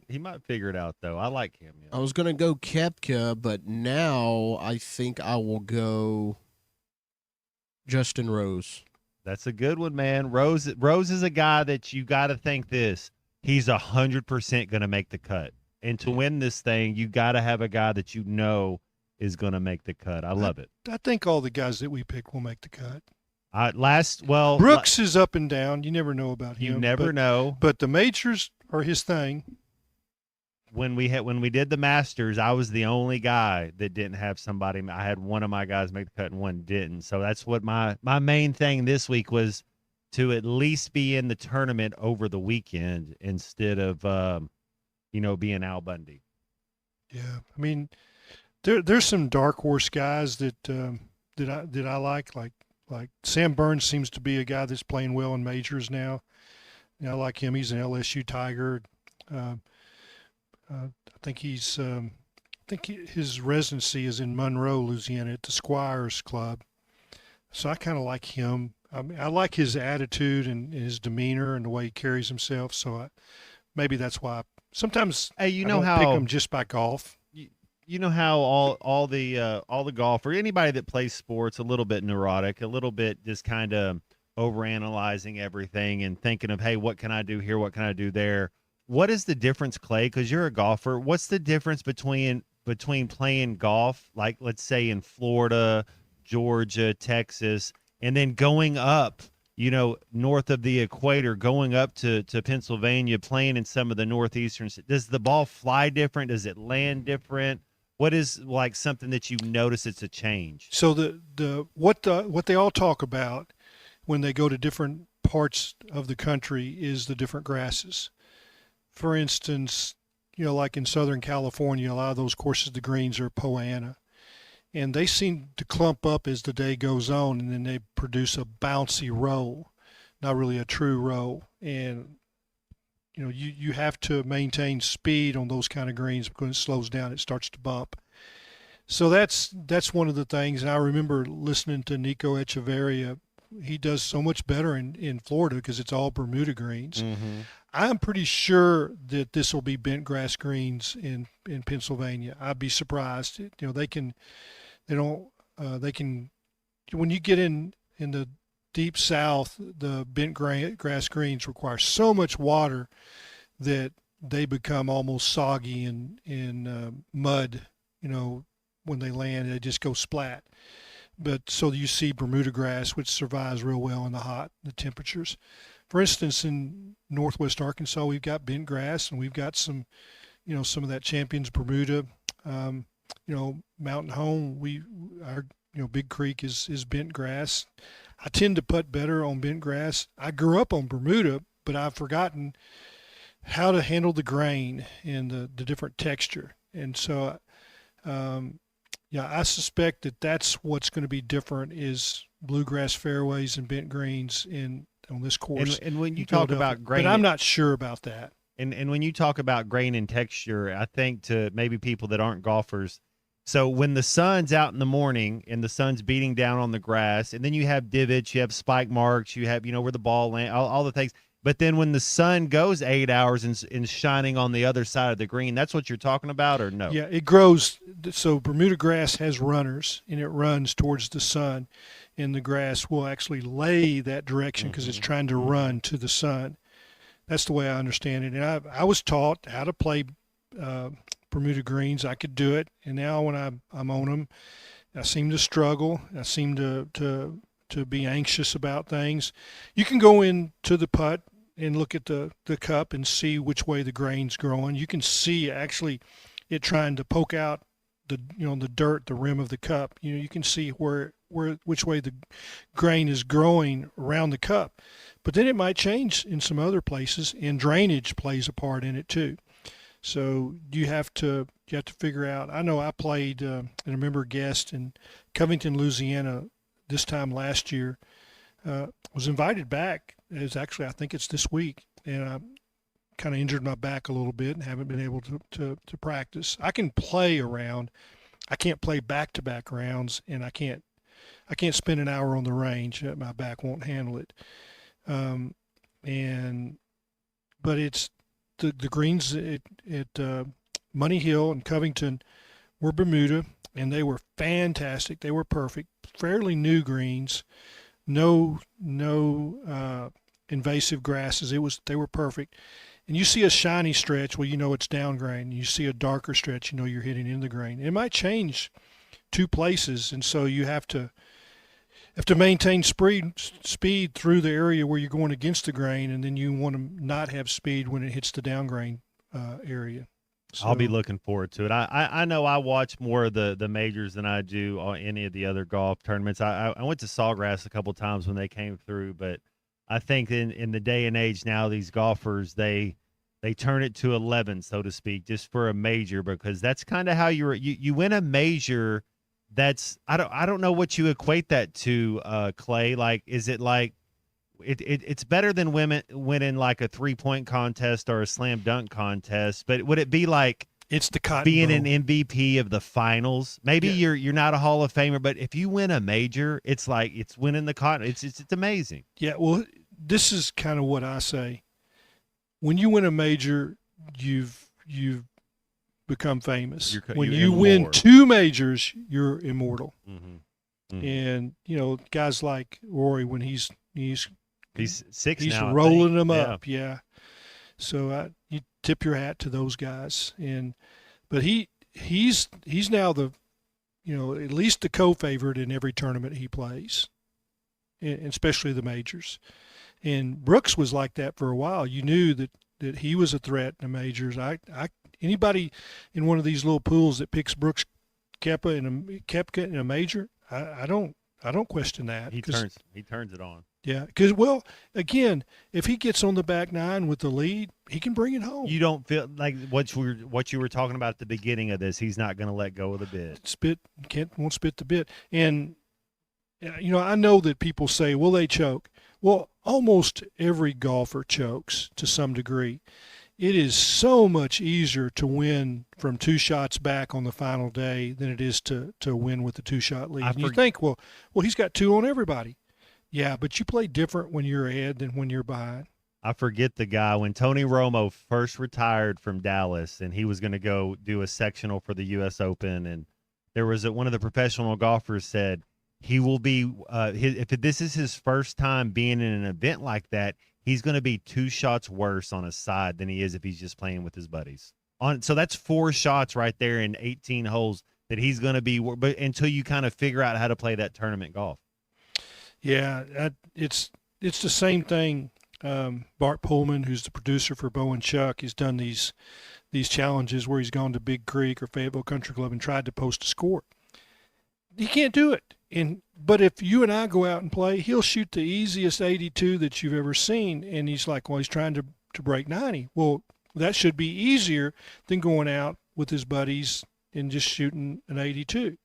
He might figure it out though. I like Cam Young. I was gonna go Koepka, but now I think I will go Justin Rose. That's a good one, man. Rose is a guy that you got to think this. He's 100% gonna make the cut, and to win this thing, you got to have a guy that you know is gonna make the cut. I love it. I think all the guys that we pick will make the cut. Brooks is up and down. You never know about him. You never know. But the majors are his thing. When we did the Masters, I was the only guy that didn't have somebody. I had one of my guys make the cut and one didn't. So that's what my main thing this week was, to at least be in the tournament over the weekend instead of being Al Bundy. Yeah, I mean, there's some dark horse guys that I like Sam Burns seems to be a guy that's playing well in majors now. I like him. He's an LSU Tiger. I think his residency is in Monroe, Louisiana, at the Squires Club. So I kind of like him. I mean, I like his attitude and his demeanor and the way he carries himself. So maybe that's why sometimes I don't pick him just by golf. You know how all the golfer, anybody that plays sports, a little bit neurotic, a little bit just kind of overanalyzing everything and thinking of, hey, what can I do here? What can I do there? What is the difference, Clay? Because you're a golfer. What's the difference between playing golf, like let's say in Florida, Georgia, Texas, and then going up, north of the equator, going up to Pennsylvania, playing in some of the northeastern? Does the ball fly different? Does it land different? What is like something that you notice it's a change? So what they all talk about when they go to different parts of the country is the different grasses. For instance, like in Southern California, a lot of those courses, the greens are poa-annua. And they seem to clump up as the day goes on, and then they produce a bouncy roll, not really a true roll. And, you have to maintain speed on those kind of greens because it slows down, it starts to bump. So that's one of the things. And I remember listening to Nico Echeverria. He does so much better in Florida because it's all Bermuda greens. Mm-hmm. I'm pretty sure that this will be bent grass greens in Pennsylvania. I'd be surprised. When you get in the deep south, the bent grass greens require so much water that they become almost soggy in mud. When they land, they just go splat. But so you see Bermuda grass, which survives real well in the temperatures. For instance, in northwest Arkansas, we've got bent grass, and we've got some of that Champions Bermuda. Mountain Home, our Big Creek is bent grass. I tend to putt better on bent grass. I grew up on Bermuda, but I've forgotten how to handle the grain and the different texture. And so, I suspect that's what's going to be different is bluegrass fairways and bent greens on this course. And when you talk about grain, but I'm not sure about that. And when you talk about grain and texture, I think to maybe people that aren't golfers, so when the sun's out in the morning and the sun's beating down on the grass, and then you have divots, you have spike marks, you have, where the ball lands, all the things. But then when the sun goes 8 hours and shining on the other side of the green, that's what you're talking about, or no? Yeah, it grows. So Bermuda grass has runners, and it runs towards the sun, and the grass will actually lay that direction because it's trying to run to the sun. That's the way I understand it. And I was taught how to play Bermuda greens. I could do it, and now when I'm on them, I seem to struggle. I seem to be anxious about things. You can go into the putt and look at the cup and see which way the grain's growing. You can see actually it trying to poke out the dirt, the rim of the cup. You can see which way the grain is growing around the cup. But then it might change in some other places, and drainage plays a part in it too. So you have to figure out. I know I played and I remember a guest in Covington, Louisiana this time last year, was invited back. I think it's this week, and I kind of injured my back a little bit and haven't been able to practice. I can play around. I can't play back-to-back rounds, and I can't spend an hour on the range. My back won't handle it. But it's the greens at Money Hill and Covington were Bermuda, and they were fantastic. They were perfect, fairly new greens, no invasive grasses. They were perfect. And you see a shiny stretch, well, it's down grain. You see a darker stretch, you're hitting in the grain. It might change two places, and so you have to maintain speed through the area where you're going against the grain, and then you want to not have speed when it hits the down grain area. So, I'll be looking forward to it. I know I watch more of the majors than I do on any of the other golf tournaments. I went to Sawgrass a couple of times when they came through, but I think in the day and age now, these golfers, they turn it to 11, so to speak, just for a major, because that's kind of how you win a major. That's I don't know what you equate that to, Clay. Like, is it like it's better than winning like a 3-point contest or a slam dunk contest? But would it be like it's the Cotton being Bowl. an MVP of the finals? Maybe you're not a Hall of Famer, but if you win a major, it's like it's winning the Cotton. It's amazing. Yeah, well, this is kind of what I say. When you win a major, you've become famous. When you win 2 majors, you're immortal. Mm-hmm. Mm-hmm. And guys like Rory, when he's 6 he's now, rolling them up. Yeah. So you tip your hat to those guys. But he's now the at least the co-favorite in every tournament he plays, and especially the majors. And Brooks was like that for a while. You knew that he was a threat in the majors. Anybody in one of these little pools that picks Brooks Koepka in a major, I don't I don't question that. He turns it on. Yeah, because, well, again, if he gets on the back nine with the lead, he can bring it home. You don't feel like what you were talking about at the beginning of this. He's not going to let go of the bit. Won't spit the bit. And, I know that people say, well, they choke. Well, almost every golfer chokes to some degree. It is so much easier to win from 2 shots back on the final day than it is to win with a 2-shot lead. And you think, well, he's got 2 on everybody. Yeah, but you play different when you're ahead than when you're behind. I forget the guy when Tony Romo first retired from Dallas, and he was going to go do a sectional for the U.S. Open, and there was one of the professional golfers said he will be if this is his first time being in an event like that, he's going to be 2 shots worse on a side than he is if he's just playing with his buddies. So that's 4 shots right there in 18 holes that he's going to be. But until you kind of figure out how to play that tournament golf. Yeah, it's the same thing. Bart Pullman, who's the producer for Bo and Chuck, has done these challenges where he's gone to Big Creek or Fayetteville Country Club and tried to post a score. He can't do it. But if you and I go out and play, he'll shoot the easiest 82 that you've ever seen, and he's like, well, he's trying to break 90. Well, that should be easier than going out with his buddies and just shooting an 82.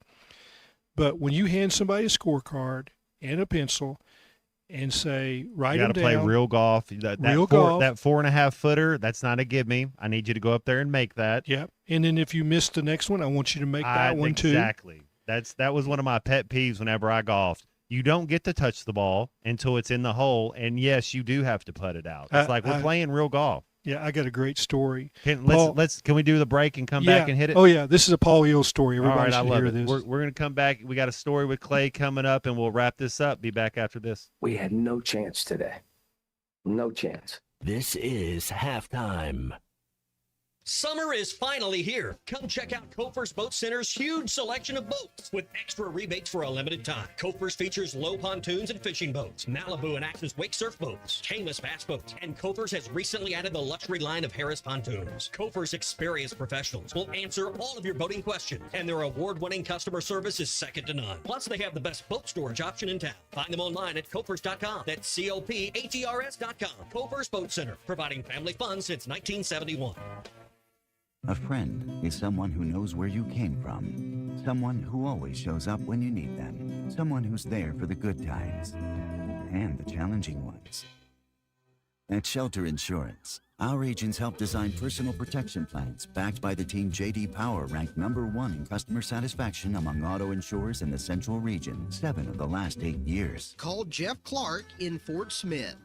But when you hand somebody a scorecard and a pencil and say, write them down. You got to play real golf. That 4.5 footer, that's not a give me. I need you to go up there and make that. Yep. And then if you miss the next one, I want you to make that one too. Exactly. That was one of my pet peeves whenever I golfed. You don't get to touch the ball until it's in the hole, and yes, you do have to putt it out. It's like we're playing real golf. Yeah, I got a great story. Can we do the break and come back and hit it? Oh yeah, this is a Paul Eel story. Everybody should hear it. this. We're going to come back. We got a story with Clay coming up, and we'll wrap this up. Be back after this. We had no chance today. No chance. This is halftime. Summer is finally here. Come check out Kofer's Boat Center's huge selection of boats with extra rebates for a limited time. Kofer's features low pontoons and fishing boats, Malibu and Axis wake surf boats, Chainless bass boats, and Kofer's has recently added the luxury line of Harris pontoons. Kofer's experienced professionals will answer all of your boating questions, and their award-winning customer service is second to none. Plus, they have the best boat storage option in town. Find them online at Kofers.com. That's COPHERS.com. Kofer's Boat Center, providing family fun since 1971. A friend is someone who knows where you came from, someone who always shows up when you need them, someone who's there for the good times and the challenging ones. At Shelter Insurance, our agents help design personal protection plans backed by the team J.D. Power ranked #1 in customer satisfaction among auto insurers in the Central Region 7 of the last 8 years. Call Jeff Clark in Fort Smith.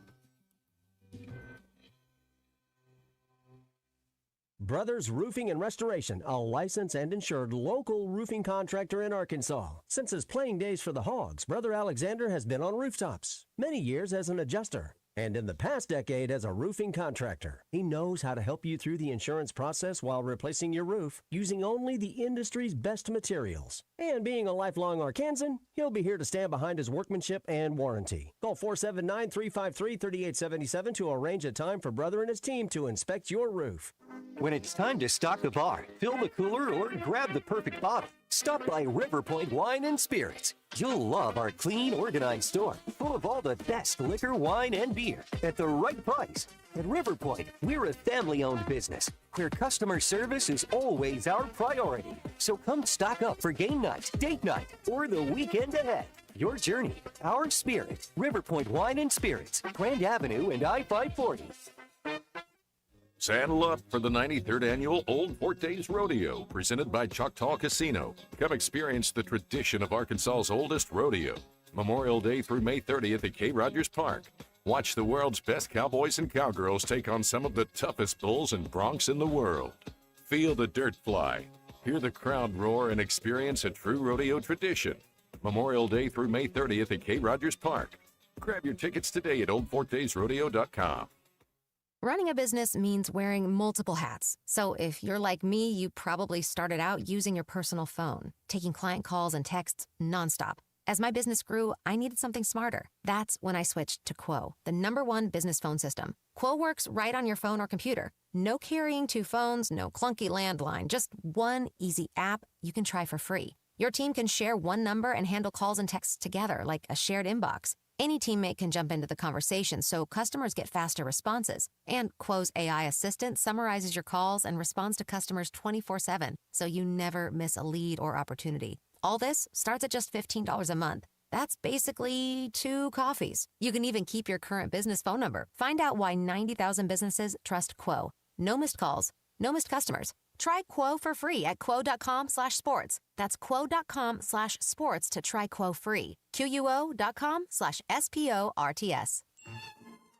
Brothers Roofing and Restoration, a licensed and insured local roofing contractor in Arkansas. Since his playing days for the Hogs, Brother Alexander has been on rooftops, many years as an adjuster, and in the past decade as a roofing contractor. He knows how to help you through the insurance process while replacing your roof using only the industry's best materials. And being a lifelong Arkansan, he'll be here to stand behind his workmanship and warranty. Call 479-353-3877 to arrange a time for Brother and his team to inspect your roof. When it's time to stock the bar, fill the cooler, or grab the perfect bottle, stop by River Point Wine and Spirits. You'll love our clean, organized store, full of all the best liquor, wine, and beer at the right price. At River Point, we're a family-owned business where customer service is always our priority. So come stock up for game night, date night, or the weekend ahead. Your journey, our spirit. River Point Wine and Spirits, Grand Avenue and I-540. Saddle up for the 93rd Annual Old Fort Days Rodeo, presented by Choctaw Casino. Come experience the tradition of Arkansas's oldest rodeo. Memorial Day through May 30th at K. Rogers Park. Watch the world's best cowboys and cowgirls take on some of the toughest bulls and broncs in the world. Feel the dirt fly, hear the crowd roar, and experience a true rodeo tradition. Memorial Day through May 30th at K. Rogers Park. Grab your tickets today at oldfortdaysrodeo.com. Running a business means wearing multiple hats. So if you're like me, you probably started out using your personal phone, taking client calls and texts nonstop. As my business grew, I needed something smarter. That's when I switched to Quo, the #1 business phone system. Quo works right on your phone or computer. No carrying 2 phones, no clunky landline, just one easy app you can try for free. Your team can share one number and handle calls and texts together, like a shared inbox. Any teammate can jump into the conversation, so customers get faster responses. And Quo's AI assistant summarizes your calls and responds to customers 24/7, so you never miss a lead or opportunity. All this starts at just $15 a month. That's basically 2 coffees. You can even keep your current business phone number. Find out why 90,000 businesses trust Quo. No missed calls, no missed customers. Try Quo for free at quo.com/sports. That's quo.com/sports to try Quo free. QUO.com/SPORTS.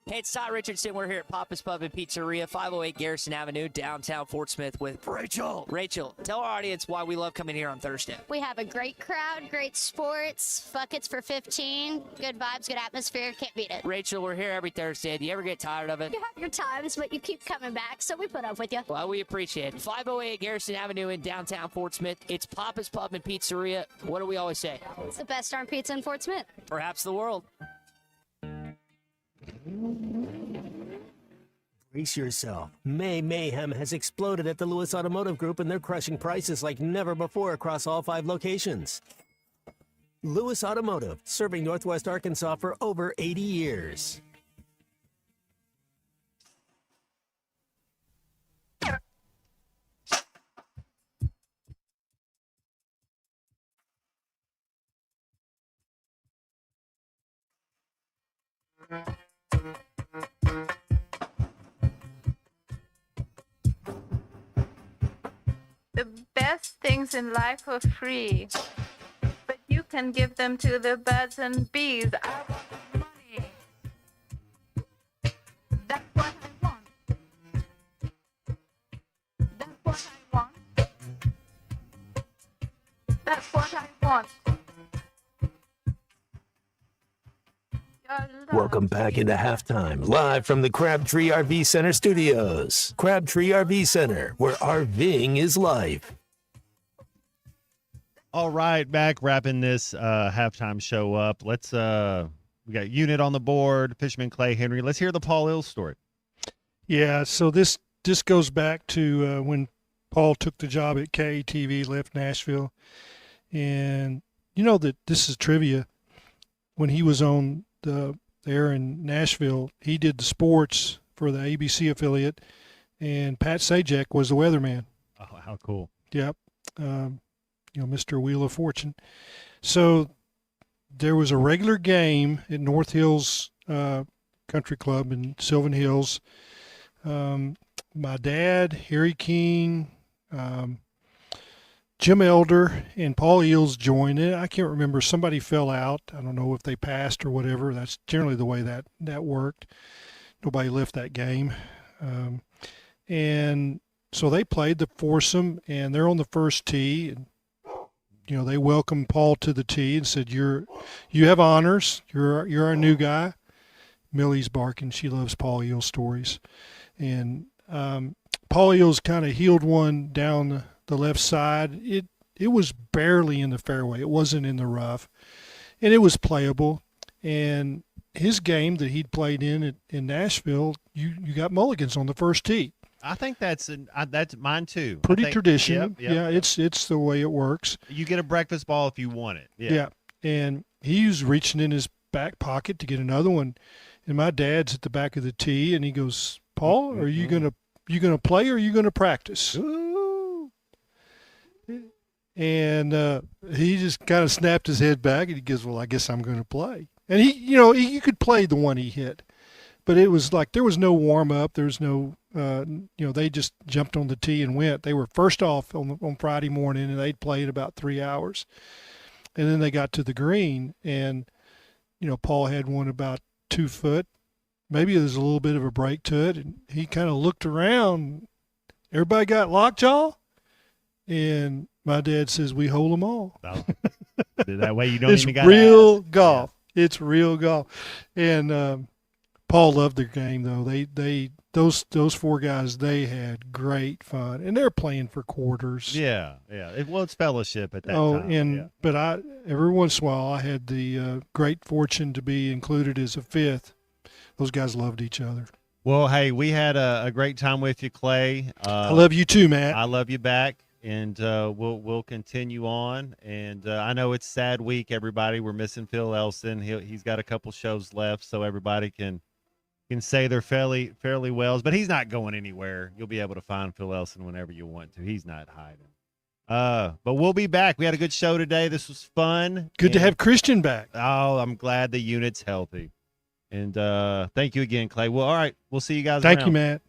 Hey, it's Todd Richardson. We're here at Papa's Pub and Pizzeria, 508 Garrison Avenue, downtown Fort Smith with Rachel. Rachel, tell our audience why we love coming here on Thursday. We have a great crowd, great sports, buckets for 15, good vibes, good atmosphere. Can't beat it. Rachel, we're here every Thursday. Do you ever get tired of it? You have your times, but you keep coming back, so we put up with you. Well, we appreciate it. 508 Garrison Avenue in downtown Fort Smith. It's Papa's Pub and Pizzeria. What do we always say? It's the best darn pizza in Fort Smith. Perhaps the world. Brace yourself. May mayhem has exploded at the Lewis Automotive Group, and they're crushing prices like never before across all 5 locations. Lewis Automotive, serving Northwest Arkansas for over 80 years. The best things in life are free, but you can give them to the birds and bees. I want the money. That's what I want. That's what I want. That's what I want. Welcome back into halftime, live from the Crabtree RV Center studios. Crabtree RV Center, where RVing is life. All right, back wrapping this halftime show up. Let's we got Unit on the board, Fishman, Clay, Henry. Let's hear the Paul Hill story. Yeah, so this goes back to when Paul took the job at KATV, left Nashville. And you know that this is trivia. When he was on the air in Nashville, he did the sports for the ABC affiliate, and Pat Sajak was the weatherman. Oh, how cool. Yep. Mr. Wheel of Fortune. So there was a regular game at North Hills Country Club in Sylvan Hills. My dad, Harry King, Jim Elder, and Paul Eels joined it. I can't remember. Somebody fell out. I don't know if they passed or whatever. That's generally the way that worked. Nobody left that game. And so they played the foursome, and they're on the first tee. And, they welcomed Paul to the tee and said, you have honors. You're our new guy. Millie's barking. She loves Paul Eel stories. And Paul Eels kind of heeled one down the left side. It was barely in the fairway. It wasn't in the rough. And it was playable. And his game that he'd played in Nashville, you got mulligans on the first tee. I think that's mine too. Pretty tradition. Yep. Yeah, it's the way it works. You get a breakfast ball if you want it. Yeah. And he was reaching in his back pocket to get another one. And my dad's at the back of the tee, and he goes, Paul, are you gonna play or are you gonna practice? Ooh. And he just kind of snapped his head back, and he goes, well, I guess I'm going to play. And you could play the one he hit, but it was like there was no warm up. There was no, they just jumped on the tee and went. They were first off on Friday morning, and they'd played about 3 hours, and then they got to the green, and Paul had one about 2 foot. Maybe there's a little bit of a break to it, and he kind of looked around. Everybody got lockjaw, and my dad says we hold them all. That way you don't it's even got real golf. Yeah. It's real golf, and Paul loved their game though. Those 4 guys, they had great fun, and they're playing for quarters. Yeah. It's fellowship at that time. But every once in a while I had the great fortune to be included as a 5th. Those guys loved each other. Well, hey, we had a great time with you, Clay. I love you too, Matt. I love you back. and we'll continue on. And I know it's a sad week, everybody. We're missing Phil Elson. He's got a couple shows left, so everybody can say they're fairly wells, but he's not going anywhere. You'll be able to find Phil Elson whenever you want to. He's not hiding. But we'll be back. We had a good show today. This was fun. Good to have Christian back. Oh, I'm glad the unit's healthy. And thank you again, Clay. Well, all right. We'll see you guys Thank around. you, Matt.